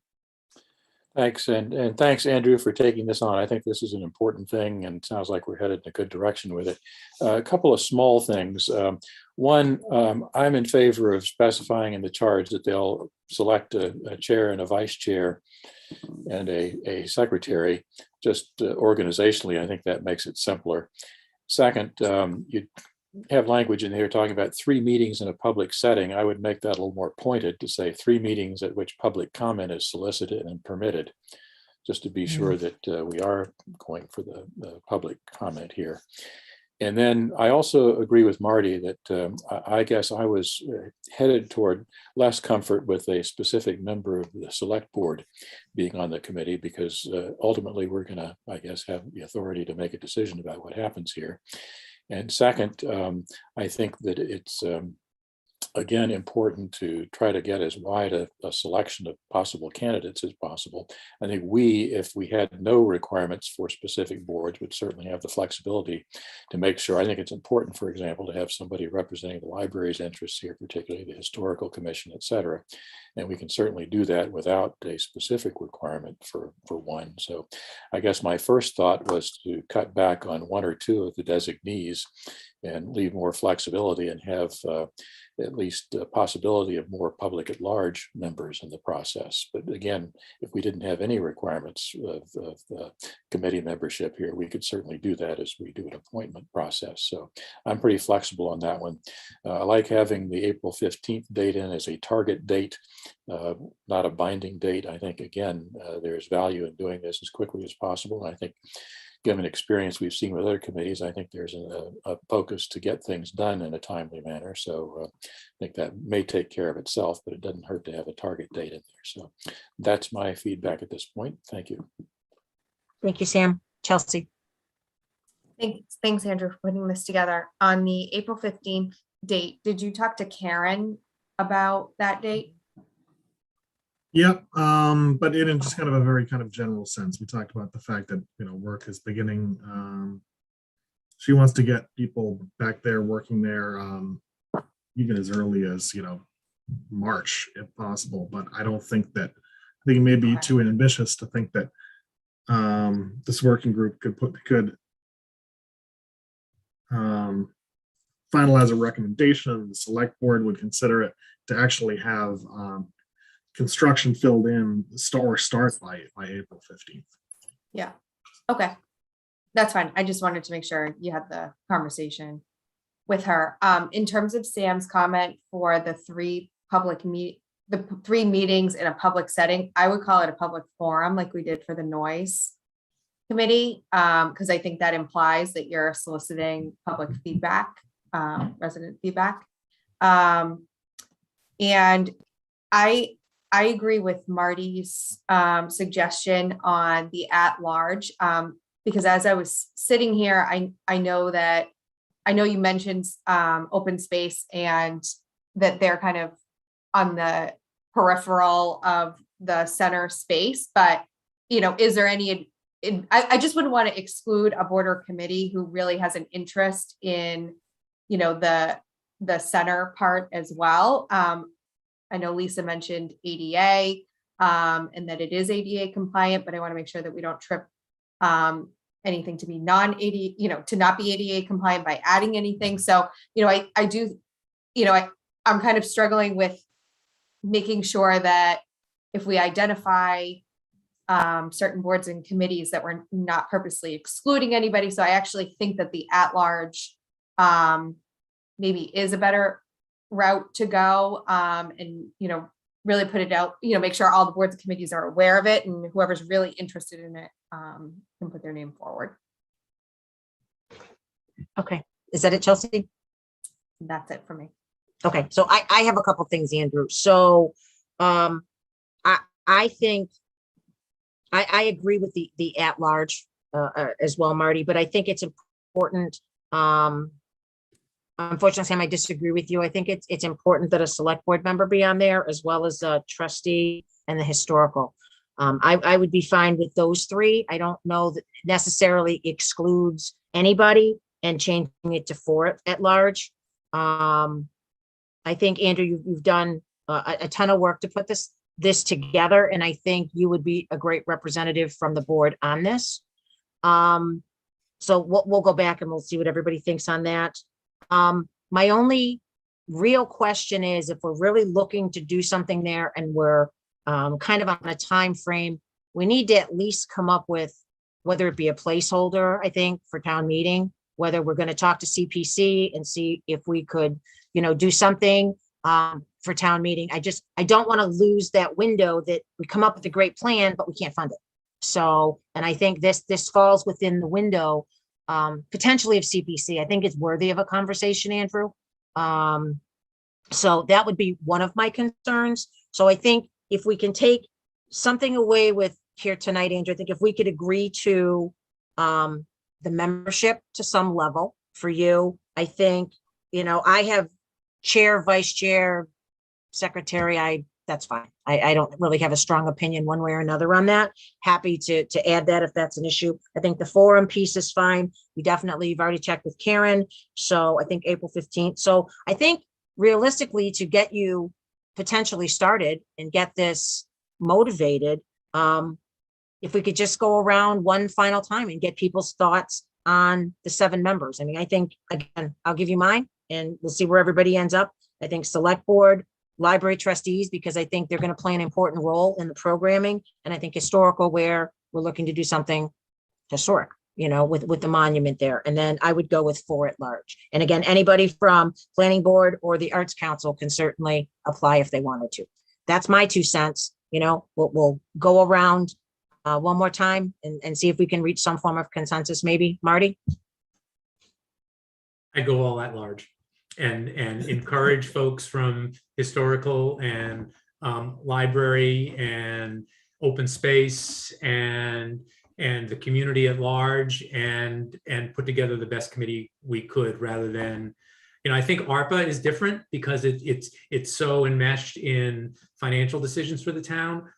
Thanks, and thanks, Andrew, for taking this on. I think this is an important thing, and it sounds like we're headed in a good direction with it. A couple of small things. One, I'm in favor of specifying in the charge that they'll select a chair and a vice chair and a secretary. Just organizationally, I think that makes it simpler. Second, you have language in here talking about 3 meetings in a public setting. I would make that a little more pointed to say 3 meetings at which public comment is solicited and permitted, just to be sure that we are going for the public comment here. And then I also agree with Marty that I guess I was headed toward less comfort with a specific member of the select board being on the committee, because ultimately we're going to, I guess, have the authority to make a decision about what happens here. And second, I think that it's, again, important to try to get as wide a selection of possible candidates as possible. I think if we had no requirements for specific boards, would certainly have the flexibility to make sure. I think it's important, for example, to have somebody representing the library's interests here, particularly the historical commission, et cetera. And we can certainly do that without a specific requirement for one. So I guess my first thought was to cut back on 1 or 2 of the designees and leave more flexibility and have at least a possibility of more public at large members in the process. But again, if we didn't have any requirements of committee membership here, we could certainly do that as we do an appointment process. So I'm pretty flexible on that one. I like having the April 15th date in as a target date, not a binding date. I think, again, there's value in doing this as quickly as possible. And I think, given experience we've seen with other committees, I think there's a focus to get things done in a timely manner. So I think that may take care of itself, but it doesn't hurt to have a target date in there. So that's my feedback at this point. Thank you. Thank you, Sam. Chelsea. Thanks, Andrew, for putting this together. On the April 15th date, did you talk to Karen about that date? Yep, but in just kind of a very kind of general sense. We talked about the fact that, work is beginning. She wants to get people back there working there even as early as, March, if possible. But I think it may be too ambitious to think that this working group could finalize a recommendation, and the select board would consider it to actually have construction filled in start by April 15th. Yeah. Okay. That's fine. I just wanted to make sure you had the conversation with her. In terms of Sam's comment for the three meetings in a public setting, I would call it a public forum like we did for the noise committee, because I think that implies that you're soliciting public feedback, resident feedback. And I agree with Marty's suggestion on the at-large, because as I was sitting here, I know you mentioned open space and that they're kind of on the peripheral of the center space, but is there any, I just wouldn't want to exclude a board or committee who really has an interest in, the center part as well. I know Lisa mentioned ADA, and that it is ADA compliant, but I want to make sure that we don't trip anything to be non-ADA, to not be ADA compliant by adding anything. So, I do, I'm kind of struggling with making sure that if we identify certain boards and committees that we're not purposely excluding anybody. So I actually think that the at-large maybe is a better route to go, and really put it out, make sure all the boards and committees are aware of it, and whoever's really interested in it can put their name forward. Okay, is that it, Chelsea? That's it for me. Okay, so I have a couple things, Andrew. So I think I agree with the at-large as well, Marty, but I think it's important. Unfortunately, Sam, I disagree with you. I think it's important that a select board member be on there, as well as a trustee and the historical. I would be fine with those three. I don't know that necessarily excludes anybody and changing it to 4 at large. I think, Andrew, you've done a ton of work to put this together, and I think you would be a great representative from the board on this. So we'll go back and we'll see what everybody thinks on that. My only real question is, if we're really looking to do something there and we're kind of on a time frame, we need to at least come up with, whether it be a placeholder, I think, for town meeting, whether we're going to talk to CPC and see if we could, do something for town meeting. I don't want to lose that window that we come up with a great plan, but we can't fund it. So, and I think this falls within the window potentially of CPC. I think it's worthy of a conversation, Andrew. So that would be one of my concerns. So I think if we can take something away with here tonight, Andrew, I think if we could agree to the membership to some level for you, I think, I have chair, vice chair, secretary, that's fine. I don't really have a strong opinion one way or another on that. Happy to add that if that's an issue. I think the forum piece is fine. You've already checked with Karen. So I think April 15th. So I think realistically, to get you potentially started and get this motivated, if we could just go around one final time and get people's thoughts on the 7 members. I mean, I think, again, I'll give you mine and we'll see where everybody ends up. I think select board, library trustees, because I think they're going to play an important role in the programming. And I think historical, where we're looking to do something historic, with the monument there. And then I would go with 4 at large. And again, anybody from planning board or the arts council can certainly apply if they wanted to. That's my 2 cents. We'll go around one more time and see if we can reach some form of consensus, maybe. Marty? I go all at large and encourage folks from historical and library and open space and the community at large and put together the best committee we could, rather than, I think ARPA is different because it's so enmeshed in financial decisions for the town.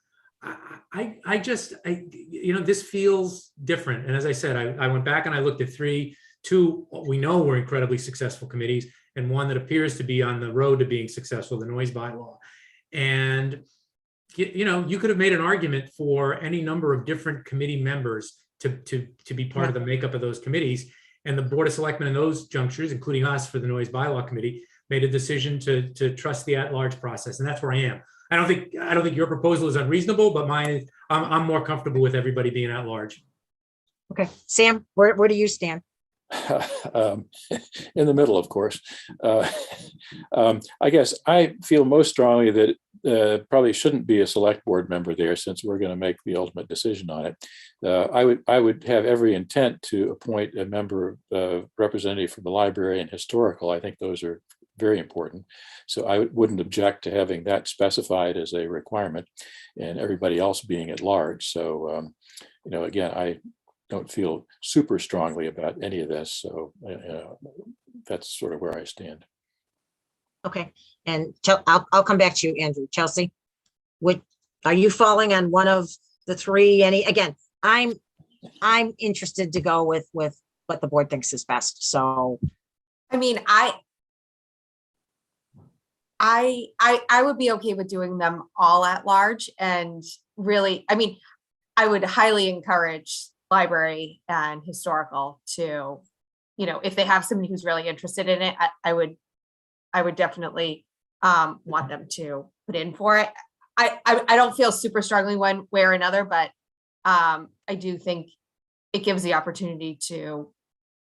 This feels different. And as I said, I went back and I looked at 2 we know were incredibly successful committees, and one that appears to be on the road to being successful, the noise bylaw. And, you could have made an argument for any number of different committee members to be part of the makeup of those committees. And the Board of Selectmen in those junctures, including us for the noise bylaw committee, made a decision to trust the at-large process. And that's where I am. I don't think your proposal is unreasonable, but mine, I'm more comfortable with everybody being at large. Okay, Sam, where do you stand? in the middle, of course. I guess I feel most strongly that probably shouldn't be a select board member there, since we're going to make the ultimate decision on it. I would have every intent to appoint a member representative from the library and historical. I think those are very important. So I wouldn't object to having that specified as a requirement, and everybody else being at large. So, again, I don't feel super strongly about any of this. So that's sort of where I stand. Okay, and I'll come back to you, Andrew. Chelsea, are you falling on one of the three? Again, I'm interested to go with what the board thinks is best. So, I mean, I would be okay with doing them all at large, and really, I mean, I would highly encourage library and historical to, if they have somebody who's really interested in it, I would definitely want them to put in for it. I don't feel super strongly one way or another, but I do think it gives the opportunity to,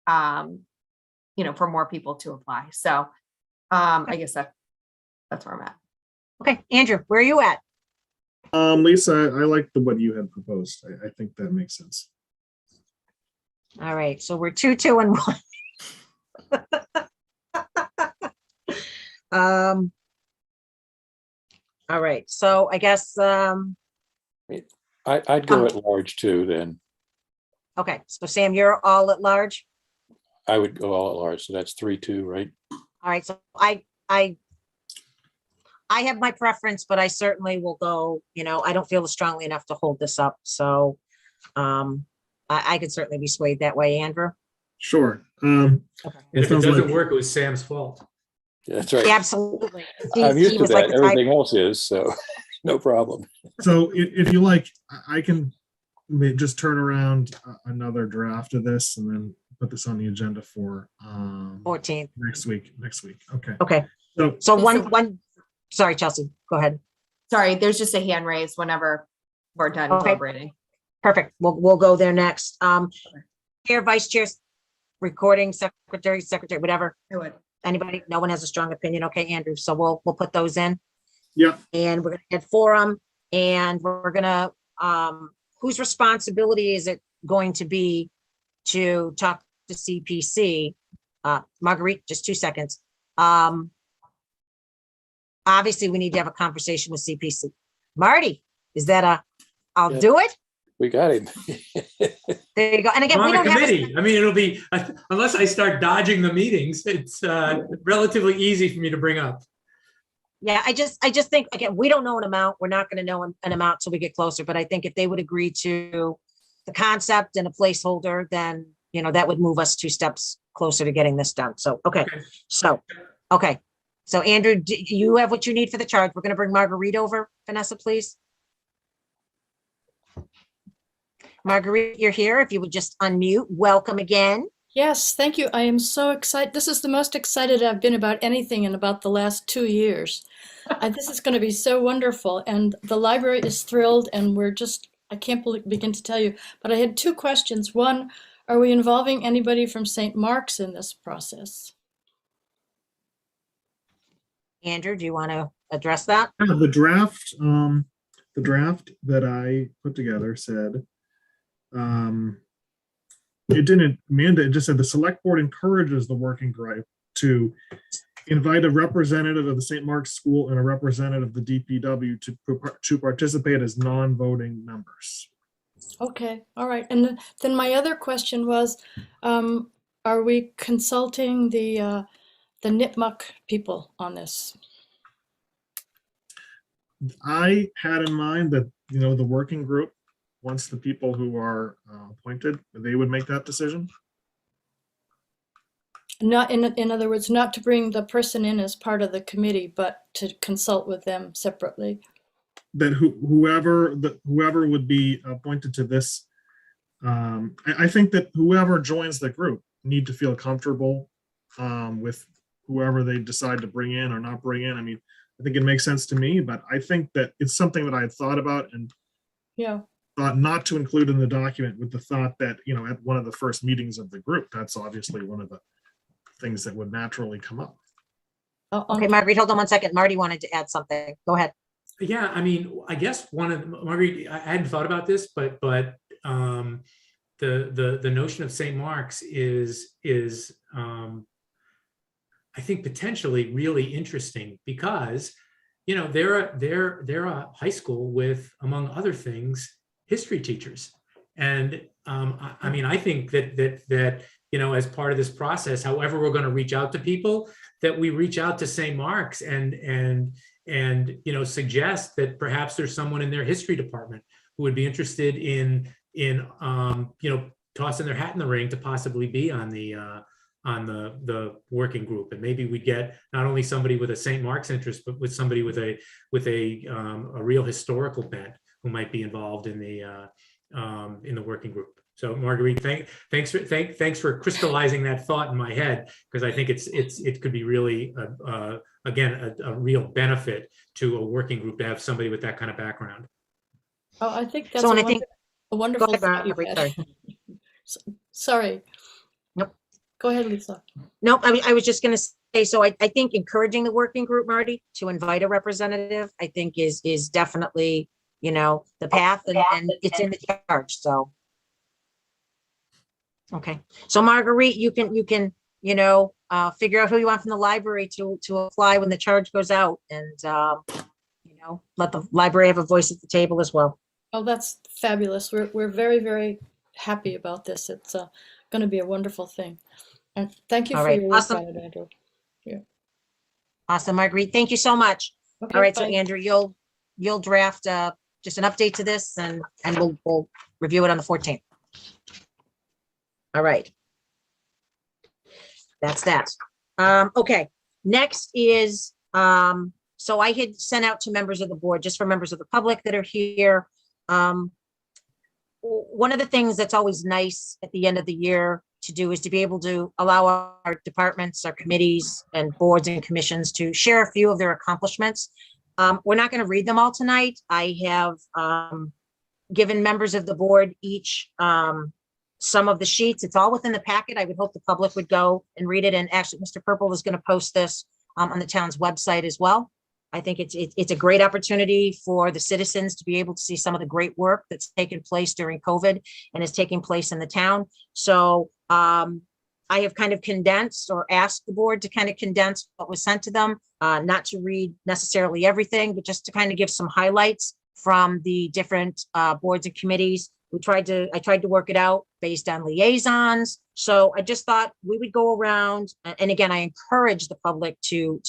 for more people to apply. So I guess that's where I'm at. okay, Andrew, where are you at? Lisa, I like what you had proposed. I think that makes sense. All right, so we're 2, 2, and 1. All right, so I guess, I'd go at large too, then. okay, so Sam, you're all at large? I would go all at large. So that's 3-2, right? All right, so I have my preference, but I certainly will go, I don't feel strongly enough to hold this up. So I could certainly be swayed that way, Andrew. Sure. And if it sounds doesn't like- work, it was Sam's fault. Yeah, that's right. Absolutely. I'm used to was like that. the Everything else is, so no problem. So if you like, I can just turn around another draft of this and then put this on the agenda for 14th. next week. Okay. Okay, So so one, sorry, Chelsea, go ahead. Sorry, there's just a hand raised whenever we're done Okay. deliberating. Perfect. We'll go there next. Chair, vice chair, recording secretary, whatever. I would. Anybody? No one has a strong opinion. Okay, Andrew. So we'll put those in. yeah, And we're gonna get forum, and we're gonna, whose responsibility is it going to be to talk to CPC? Marguerite, just 2 seconds. Obviously, we need to have a conversation with CPC. Marty, is that I'll Yeah. do it? We got him. There you go. And again, I'm we on the don't have, committee. I mean, it'll be, unless I start dodging the meetings, it's relatively easy for me to bring up. yeah, I just think, again, we don't know an amount. We're not going to know an amount till we get closer, but I think if they would agree to the concept and a placeholder, then, that would move us 2 steps closer to getting this done. So, okay. Okay. So Andrew, do you have what you need for the charge? We're going to bring Marguerite over. Vanessa, please. Marguerite, you're here. If you would just unmute, welcome again. Yes, thank you. I am so excited. This is the most excited I've been about anything in about the last 2 years. This is going to be so wonderful. And the library is thrilled, and I can't begin to tell you. But I had 2 questions. One, are we involving anybody from St. Mark's in this process? Andrew, do you want to address that? the draft that I put together said, it didn't mandate, it just said the select board encourages the working group to invite a representative of the St. Mark's School and a representative of the DPW to participate as non-voting members. Okay, all right. And then my other question was, are we consulting the Nipmuc people on this? I had in mind that, the working group, once the people who are appointed, they would make that decision. Not in other words, not to bring the person in as part of the committee, but to consult with them separately. That whoever would be appointed to this, I think that whoever joins the group need to feel comfortable with whoever they decide to bring in or not bring in. I mean, I think it makes sense to me, but I think that it's something that I had thought about, and Yeah. thought not to include in the document with the thought that, at one of the first meetings of the group, that's obviously one of the things that would naturally come up. Okay, Marguerite, hold on one second. Marty wanted to add something. Go ahead. Yeah, I mean, I guess Marguerite, I hadn't thought about this, but the notion of St. Mark's is I think potentially really interesting because, they're a high school with, among other things, history teachers. And I mean, I think that as part of this process, however we're going to reach out to people, that we reach out to St. Mark's and suggest that perhaps there's someone in their history department who would be interested in tossing their hat in the ring to possibly be on the working group. And maybe we get not only somebody with a St. Mark's interest, but with somebody with a real historical bent who might be involved in the working group. So Marguerite, thanks for crystallizing that thought in my head, because I think it could be really again a real benefit to a working group to have somebody with that kind of background. Oh, I think that's So, a wonderful go ahead, thought you Marguerite, had. Sorry. Nope. Go ahead, Lisa. Nope, I was just going to say, so I think encouraging the working group, Marty, to invite a representative, I think is definitely, the path, and it's in the charge, so. Okay, so Marguerite, you can figure out who you want from the library to apply when the charge goes out, and let the library have a voice at the table as well. Oh, that's fabulous. We're very, very happy about this. It's going to be a wonderful thing. And thank you All for right, your work awesome. on it, Andrew. Yeah. Awesome, Marguerite. Thank you so much. Okay, All right, so bye. Andrew, you'll draft just an update to this, and we'll review it on the 14th. All right. That's that. Okay, next is, so I had sent out to members of the board, just for members of the public that are here. One of the things that's always nice at the end of the year to do is to be able to allow our departments, our committees and boards and commissions to share a few of their accomplishments. We're not going to read them all tonight. I have given members of the board each some of the sheets. It's all within the packet. I would hope the public would go and read it. And actually, Mr. Purple is going to post this on the town's website as well. I think it's a great opportunity for the citizens to be able to see some of the great work that's taken place during COVID and is taking place in the town. So I have kind of condensed, or asked the board to kind of condense what was sent to them, not to read necessarily everything, but just to kind of give some highlights from the different boards and committees. I tried to work it out based on liaisons. So I just thought we would go around, and again, I encourage the public to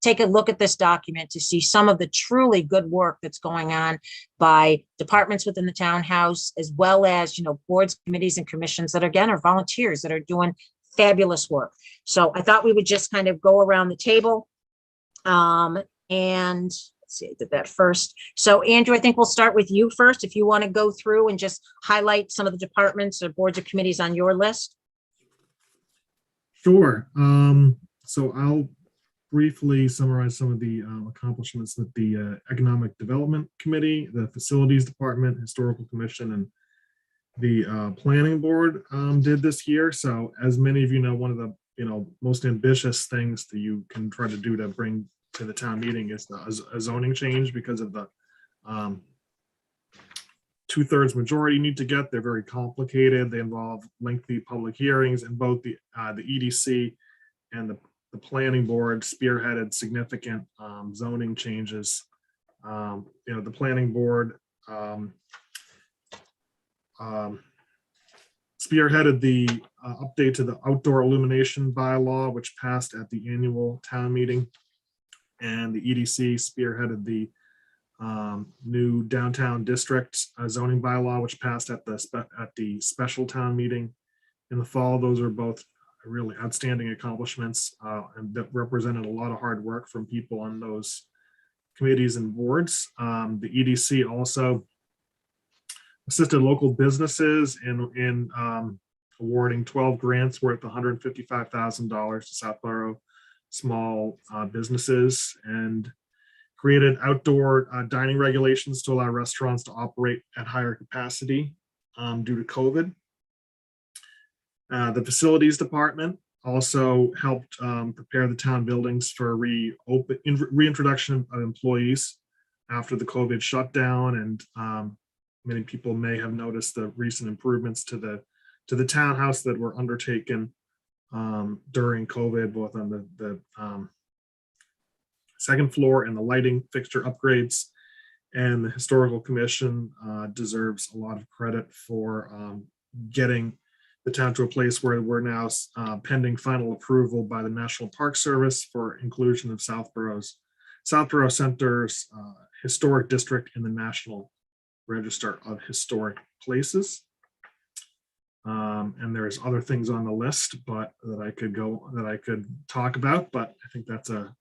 take a look at this document to see some of the truly good work that's going on by departments within the townhouse, as well as, boards, committees, and commissions that again are volunteers that are doing fabulous work. So I thought we would just kind of go around the table. And let's see, I did that first. So Andrew, I think we'll start with you first. If you want to go through and just highlight some of the departments or boards or committees on your list. Sure. So I'll briefly summarize some of the accomplishments that the Economic Development Committee, the Facilities Department, Historical Commission, and the Planning Board did this year. So as many of you know, one of the most ambitious things that you can try to do to bring to the town meeting is a zoning change, because of the 2/3 majority you need to get. They're very complicated. They involve lengthy public hearings, and both the EDC and the Planning Board spearheaded significant zoning changes. The Planning Board spearheaded the update to the outdoor illumination bylaw, which passed at the annual town meeting. And the EDC spearheaded the new downtown district zoning bylaw, which passed at the special town meeting in the fall. Those are both really outstanding accomplishments, and that represented a lot of hard work from people on those committees and boards. The EDC also assisted local businesses in awarding 12 grants worth $155,000 to Southborough small businesses, and created outdoor dining regulations to allow restaurants to operate at higher capacity due to COVID. The facilities department also helped prepare the town buildings for reintroduction of employees after the COVID shutdown. And many people may have noticed the recent improvements to the townhouse that were undertaken during COVID, both on the second floor and the lighting fixture upgrades. And the Historical Commission deserves a lot of credit for getting the town to a place where we're now pending final approval by the National Park Service for inclusion of Southborough Center's historic district in the National Register of Historic Places. And there's other things on the list, but that I could talk about, but I think that's the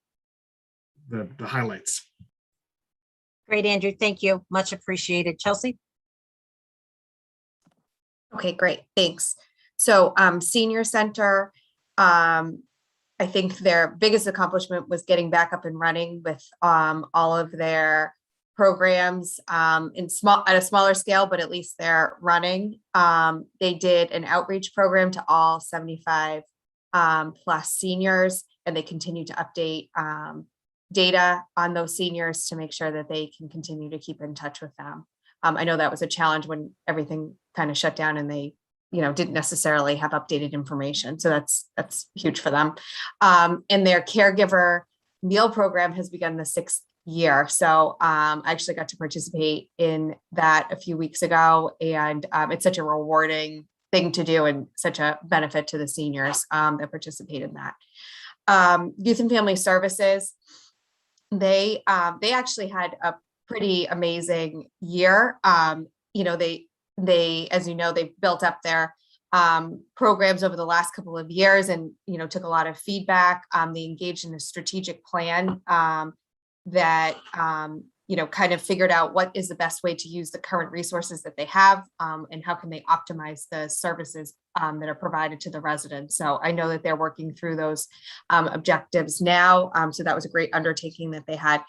highlights. Great, Andrew. Thank you. Much appreciated. Chelsea? Okay, great. Thanks. So Senior Center, I think their biggest accomplishment was getting back up and running with all of their programs at a smaller scale, but at least they're running. They did an outreach program to all 75 plus seniors, and they continue to update data on those seniors to make sure that they can continue to keep in touch with them. I know that was a challenge when everything kind of shut down and they, didn't necessarily have updated information. So that's huge for them. And their caregiver meal program has begun the 6th year. So I actually got to participate in that a few weeks ago, and it's such a rewarding thing to do and such a benefit to the seniors that participate in that. Youth and Family Services, they actually had a pretty amazing year. They, as you know, they've built up their programs over the last couple of years and, took a lot of feedback. They engaged in a strategic plan that, kind of figured out what is the best way to use the current resources that they have and how can they optimize the services that are provided to the residents. So I know that they're working through those objectives now. So that was a great undertaking that they had.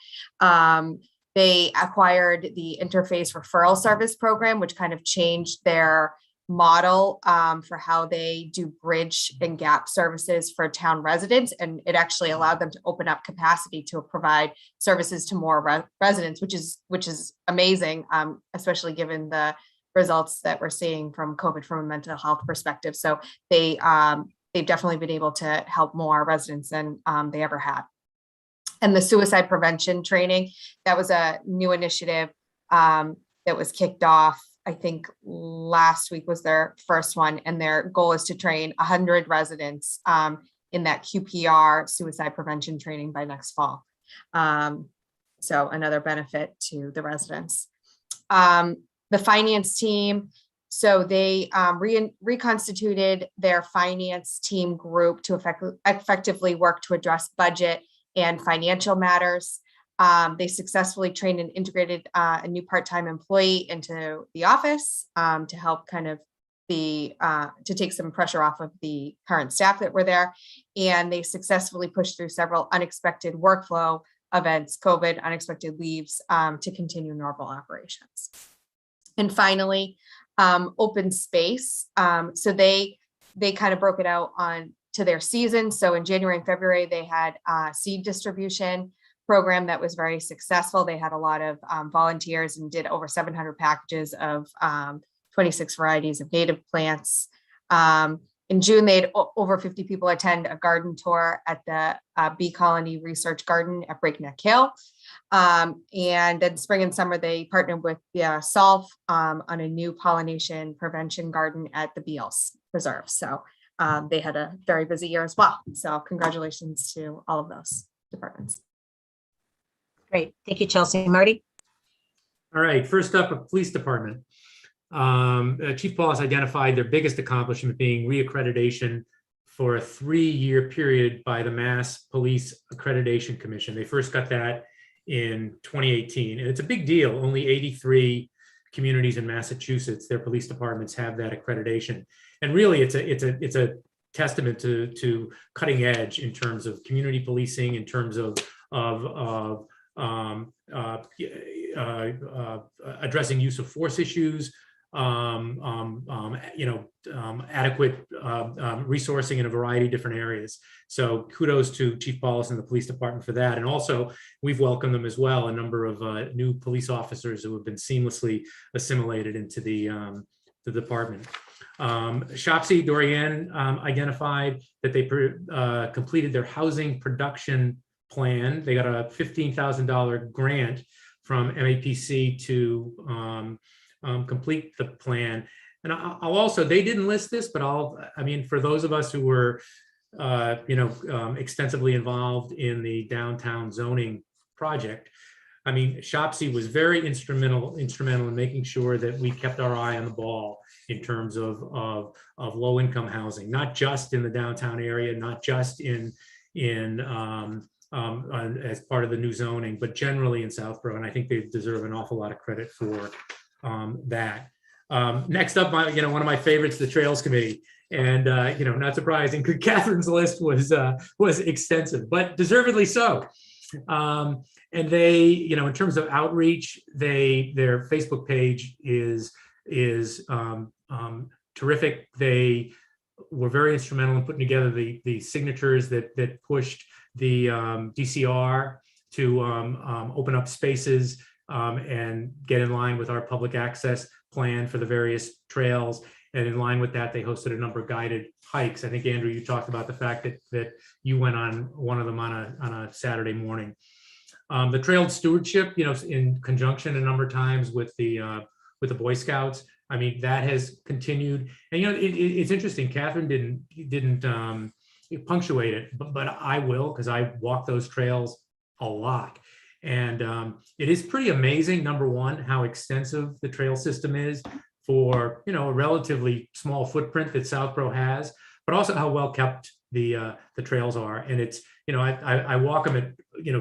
They acquired the Interface Referral Service Program, which kind of changed their model for how they do bridge and gap services for town residents. And it actually allowed them to open up capacity to provide services to more residents, which is amazing, especially given the results that we're seeing from COVID from a mental health perspective. So they've definitely been able to help more residents than they ever had. And the suicide prevention training, that was a new initiative that was kicked off. I think last week was their first one, and their goal is to train 100 residents in that QPR suicide prevention training by next fall. So another benefit to the residents. The finance team, so they reconstituted their finance team group to effectively work to address budget and financial matters. They successfully trained and integrated a new part-time employee into the office to help kind of to take some pressure off of the current staff that were there. And they successfully pushed through several unexpected workflow events, COVID, unexpected leaves to continue normal operations. And finally, open space. So they kind of broke it out to their season. So in January and February, they had a seed distribution program that was very successful. They had a lot of volunteers and did over 700 packages of 26 varieties of native plants. In June, they had over 50 people attend a garden tour at the Bee Colony Research Garden at Breakneck Hill. And then spring and summer, they partnered with the SOLF on a new pollination prevention garden at the Beals Preserve. So they had a very busy year as well. So congratulations to all of those departments. Great. Thank you, Chelsea. Marty? All right, first up, a police department. Chief Paul has identified their biggest accomplishment being reaccreditation for a 3-year period by the Mass Police Accreditation Commission. They first got that in 2018, and it's a big deal. Only 83 communities in Massachusetts, their police departments have that accreditation. And really, it's a testament to cutting edge in terms of community policing, in terms of addressing use of force issues, adequate resourcing in a variety of different areas. So kudos to Chief Paulus and the police department for that. And also we've welcomed them as well, a number of new police officers who have been seamlessly assimilated into the department. Shopsy Dorian identified that they completed their housing production plan. They got a $15,000 grant from MAPC to complete the plan. And I'll also, they didn't list this, but for those of us who were, extensively involved in the downtown zoning project, Shopsy was very instrumental in making sure that we kept our eye on the ball in terms of low-income housing, not just in the downtown area, not just in as part of the new zoning, but generally in Southborough. And I think they deserve an awful lot of credit for that. Next up, one of my favorites, the Trails Committee. And, not surprising, Catherine's list was extensive, but deservedly so. And they, in terms of outreach, their Facebook page is terrific. They were very instrumental in putting together the signatures that pushed the DCR to open up spaces and get in line with our public access plan for the various trails. And in line with that, they hosted a number of guided hikes. I think, Andrew, you talked about the fact that you went on one of them on a Saturday morning. The trail stewardship, in conjunction a number of times with the Boy Scouts, that has continued. And it's interesting. Catherine didn't punctuate it, but I will, because I walk those trails a lot. And it is pretty amazing, number one, how extensive the trail system is for a relatively small footprint that Southborough has, but also how well kept the trails are. And it's I walk them at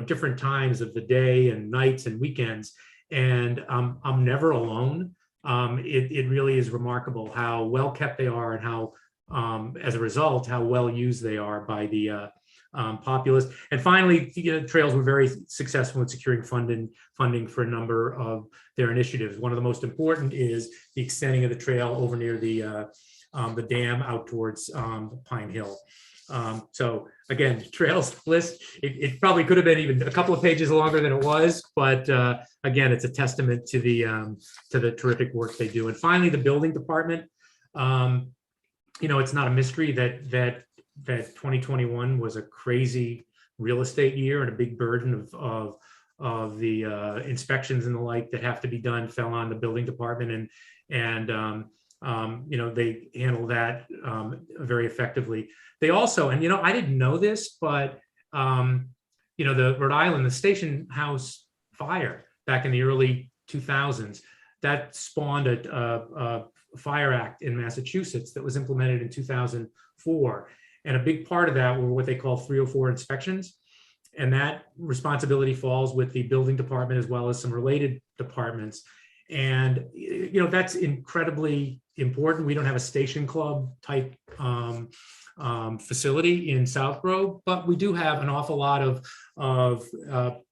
different times of the day and nights and weekends, and I'm never alone. It really is remarkable how well kept they are, and how as a result how well used they are by the populace. And finally, trails were very successful in securing funding for a number of their initiatives. One of the most important is the extending of the trail over near the dam out towards Pine Hill. So again, trails list, it probably could have been even a couple of pages longer than it was, but again, it's a testament to the terrific work they do. And finally, the building department. It's not a mystery that 2021 was a crazy real estate year, and a big burden of the inspections and the like that have to be done fell on the building department, and they handled that very effectively. They also, and I didn't know this, but the Rhode Island, the station house fire back in the early 2000s, that spawned a fire act in Massachusetts that was implemented in 2004. And a big part of that were what they call 304 inspections. And that responsibility falls with the building department as well as some related departments. And, that's incredibly important. We don't have a station club type facility in Southborough, but we do have an awful lot of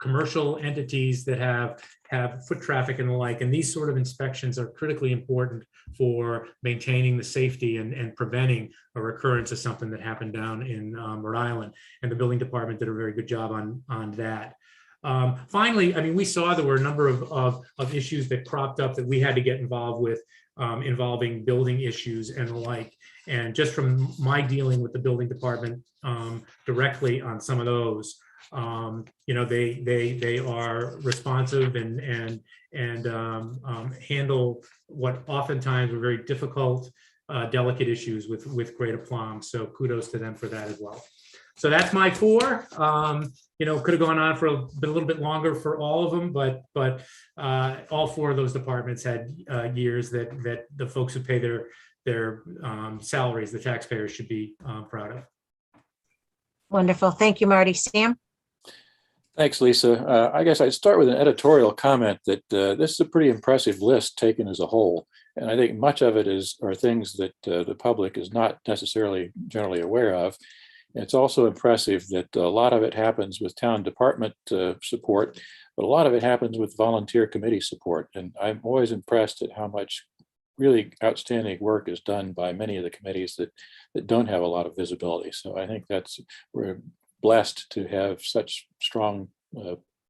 commercial entities that have foot traffic and the like. And these sort of inspections are critically important for maintaining the safety and preventing a recurrence of something that happened down in Rhode Island. And the building department did a very good job on that. Finally, we saw there were a number of issues that cropped up that we had to get involved with, involving building issues and the like. And just from my dealing with the building department directly on some of those, they are responsive and handle what oftentimes are very difficult, delicate issues with great aplomb. So kudos to them for that as well. So that's my four. Could have gone on for a little bit longer for all of them, but all four of those departments had years that the folks who pay their salaries, the taxpayers, should be proud of. Wonderful. Thank you, Marty. Sam? Thanks, Lisa. I guess I'd start with an editorial comment that this is a pretty impressive list taken as a whole. And I think much of it are things that the public is not necessarily generally aware of. It's also impressive that a lot of it happens with town department support, but a lot of it happens with volunteer committee support. And I'm always impressed at how much really outstanding work is done by many of the committees that don't have a lot of visibility. So I think we're blessed to have such strong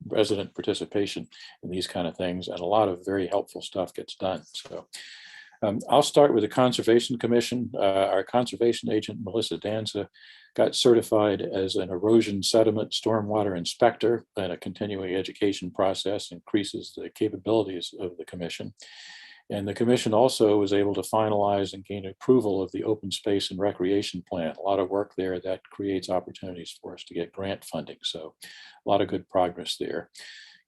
resident participation in these kind of things, and a lot of very helpful stuff gets done. So I'll start with the Conservation Commission. Our conservation agent, Melissa Danza, got certified as an erosion sediment stormwater inspector, and a continuing education process increases the capabilities of the commission. And the commission also was able to finalize and gain approval of the open space and recreation plan. A lot of work there that creates opportunities for us to get grant funding. So a lot of good progress there.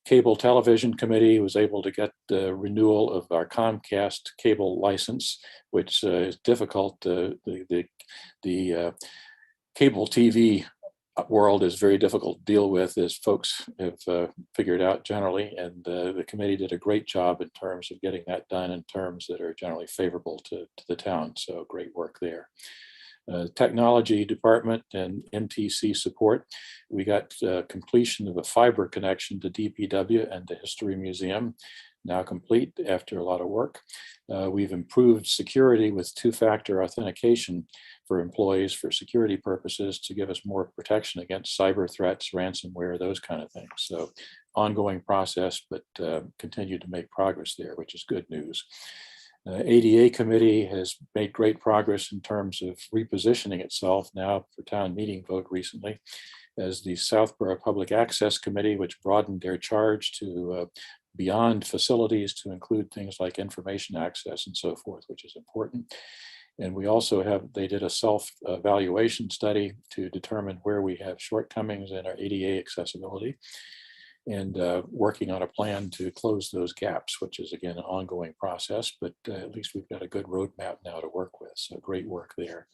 Cable Television Committee was able to get the renewal of our Comcast cable license, which is difficult. The cable TV world is very difficult to deal with, as folks have figured out generally, and the committee did a great job in terms of getting that done in terms that are generally favorable to the town. So great work there. Technology department and MTC support. We got completion of a fiber connection to DPW and the History Museum, now complete after a lot of work. We've improved security with two-factor authentication for employees for security purposes to give us more protection against cyber threats, ransomware, those kind of things. So ongoing process, but continue to make progress there, which is good news. ADA committee has made great progress in terms of repositioning itself now for town meeting vote recently as the Southborough Public Access Committee, which broadened their charge to beyond facilities to include things like information access and so forth, which is important. And we also they did a self-evaluation study to determine where we have shortcomings in our ADA accessibility, and working on a plan to close those gaps, which is again an ongoing process, but at least we've got a good roadmap now to work with. So great work there.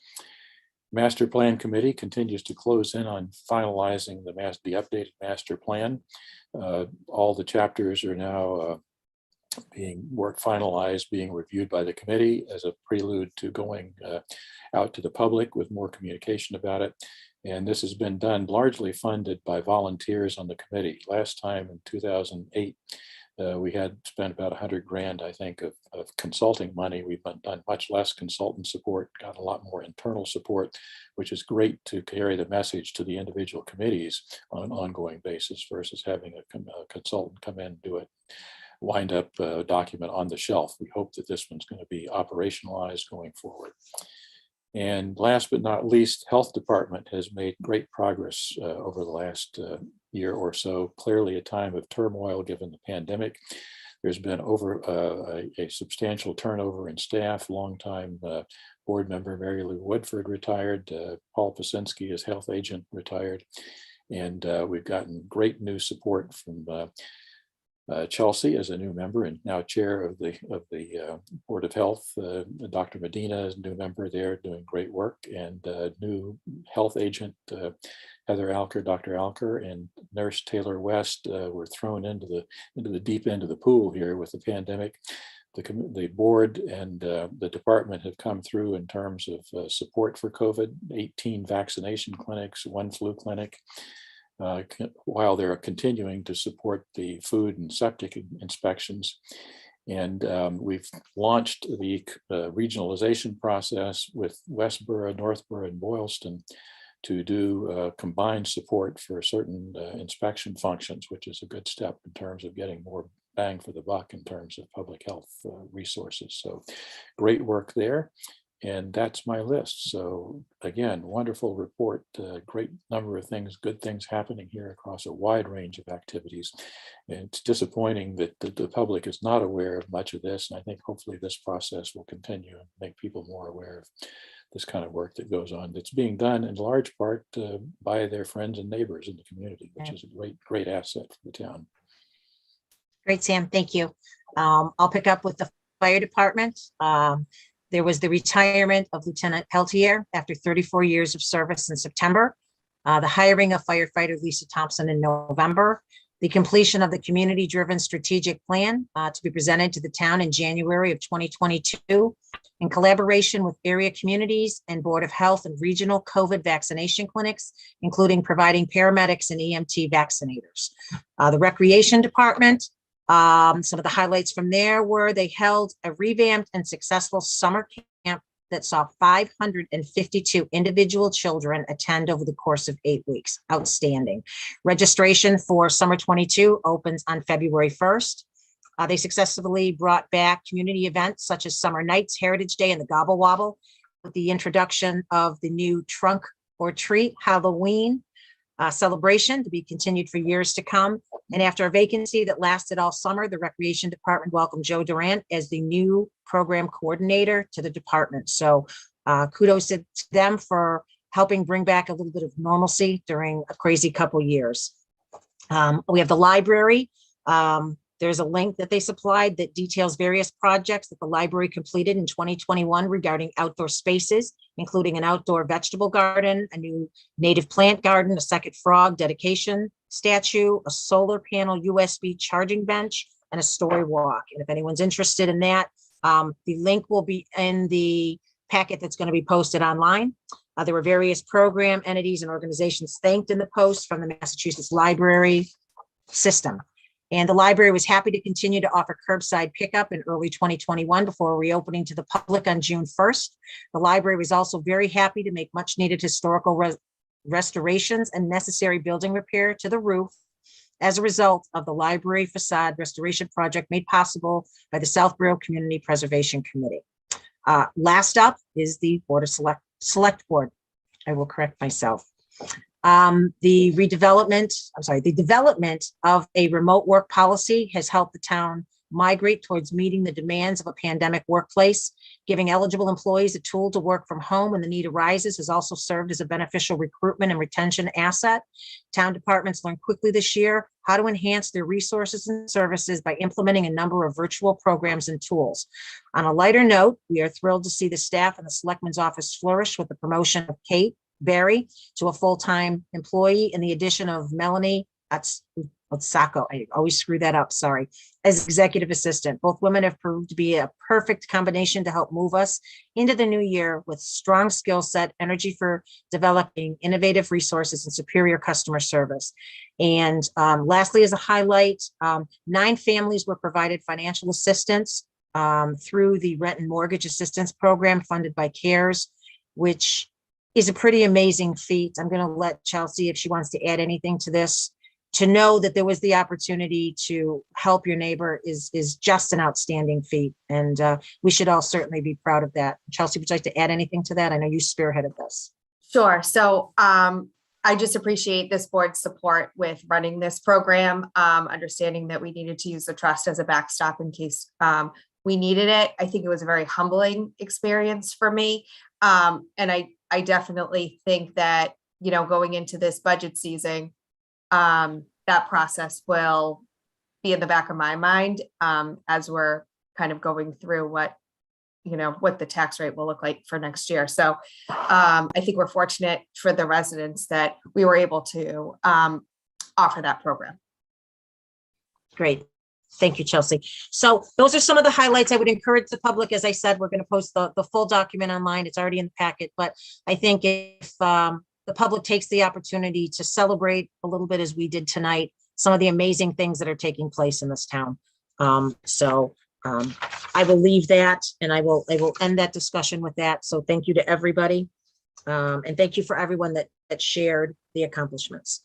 Master Plan Committee continues to close in on finalizing the updated master plan. All the chapters are now being finalized, being reviewed by the committee as a prelude to going out to the public with more communication about it. And this has been done largely funded by volunteers on the committee. Last time in 2008, we had spent about 100 grand, I think, of consulting money. We've done much less consultant support, got a lot more internal support, which is great to carry the message to the individual committees on an ongoing basis versus having a consultant come in and do it, wind up a document on the shelf. We hope that this one's going to be operationalized going forward. And last but not least, Health Department has made great progress over the last year or so. Clearly a time of turmoil given the pandemic. There's been a substantial turnover in staff. Longtime board member Mary Lou Woodford retired. Paul Pasinski, as health agent, retired. And we've gotten great new support from Chelsea as a new member and now chair of the Board of Health. Dr. Medina is a new member there, doing great work, and new health agent Heather Alker, Dr. Alker, and Nurse Taylor West were thrown into the deep end of the pool here with the pandemic. The board and the department have come through in terms of support for COVID, 18 vaccination clinics, 1 flu clinic. While they're continuing to support the food and septic inspections. And we've launched the regionalization process with Westborough, Northborough, and Boylston to do combined support for certain inspection functions, which is a good step in terms of getting more bang for the buck in terms of public health resources. So great work there. And that's my list. So again, wonderful report, great number of things, good things happening here across a wide range of activities. And it's disappointing that the public is not aware of much of this. And I think hopefully this process will continue and make people more aware of this kind of work that goes on. That's being done in large part by their friends and neighbors in the community, which is a great asset for the town. Great, Sam. Thank you. I'll pick up with the fire department. There was the retirement of Lieutenant Peltier after 34 years of service in September, the hiring of firefighter Lisa Thompson in November, the completion of the community-driven strategic plan to be presented to the town in January of 2022 in collaboration with area communities and Board of Health and regional COVID vaccination clinics, including providing paramedics and EMT vaccinators. The Recreation Department, some of the highlights from there were they held a revamped and successful summer camp that saw 552 individual children attend over the course of 8 weeks. Outstanding. Registration for summer 22 opens on February 1st. They successfully brought back community events such as Summer Nights, Heritage Day, and the Gobble Wobble with the introduction of the new Trunk or Treat Halloween celebration to be continued for years to come. And after a vacancy that lasted all summer, the Recreation Department welcomed Joe Durant as the new program coordinator to the department. So kudos to them for helping bring back a little bit of normalcy during a crazy couple years. We have the library. There's a link that they supplied that details various projects that the library completed in 2021 regarding outdoor spaces, including an outdoor vegetable garden, a new native plant garden, a second frog dedication statue, a solar panel USB charging bench, and a story walk. And if anyone's interested in that, the link will be in the packet that's going to be posted online. There were various program entities and organizations thanked in the post from the Massachusetts Library System. And the library was happy to continue to offer curbside pickup in early 2021 before reopening to the public on June 1st. The library was also very happy to make much needed historical restorations and necessary building repair to the roof as a result of the library facade restoration project made possible by the Southborough Community Preservation Committee. Last up is the Board of Select Board. I will correct myself. The development of a remote work policy has helped the town migrate towards meeting the demands of a pandemic workplace. Giving eligible employees a tool to work from home when the need arises has also served as a beneficial recruitment and retention asset. Town departments learned quickly this year how to enhance their resources and services by implementing a number of virtual programs and tools. On a lighter note, we are thrilled to see the staff in the Selectmen's office flourish with the promotion of Kate Barry to a full-time employee and the addition of Melanie Otsako, I always screw that up, sorry, as executive assistant. Both women have proved to be a perfect combination to help move us into the new year with strong skill set, energy for developing innovative resources and superior customer service. And lastly, as a highlight, 9 families were provided financial assistance through the rent and mortgage assistance program funded by CARES, which is a pretty amazing feat. I'm going to let Chelsea, if she wants to add anything to this. To know that there was the opportunity to help your neighbor is just an outstanding feat. And we should all certainly be proud of that. Chelsea, would you like to add anything to that? I know you spearheaded this. Sure. So I just appreciate this board's support with running this program, understanding that we needed to use the trust as a backstop in case we needed it. I think it was a very humbling experience for me. And I definitely think that, you know, going into this budget season, that process will be in the back of my mind as we're kind of going through what the tax rate will look like for next year. So I think we're fortunate for the residents that we were able to offer that program. Great. Thank you, Chelsea. So those are some of the highlights. I would encourage the public. As I said, we're going to post the full document online. It's already in the packet, but I think if the public takes the opportunity to celebrate a little bit as we did tonight, some of the amazing things that are taking place in this town. I will leave that and I will end that discussion with that. So thank you to everybody. And thank you for everyone that shared the accomplishments.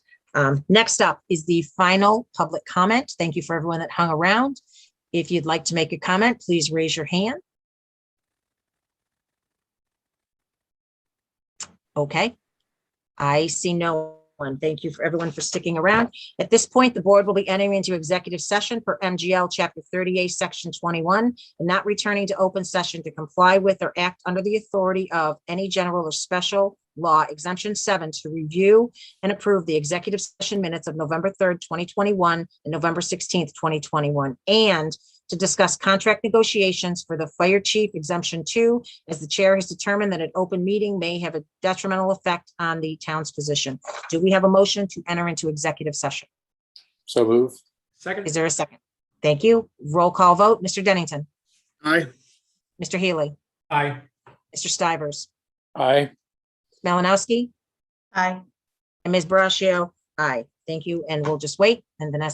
Next up is the final public comment. Thank you for everyone that hung around. If you'd like to make a comment, please raise your hand. Okay. I see no one. Thank you for everyone for sticking around. At this point, the board will be entering into executive session for MGL Chapter 38, Section 21, and not returning to open session to comply with or act under the authority of any general or special law. Exemption 7, to review and approve the executive session minutes of November 3rd, 2021 and November 16th, 2021, and to discuss contract negotiations for the fire chief. Exemption 2, as the chair has determined that an open meeting may have a detrimental effect on the town's position. Do we have a motion to enter into executive session? So move. Second. Is there a second? Thank you. Roll call vote. Mr. Dennington, Aye. Mr. Healy, Aye. Mr. Stivers, Aye. Malinowski, Aye. and Ms. Braccio. Aye. Thank you. And we'll just wait. And Vanessa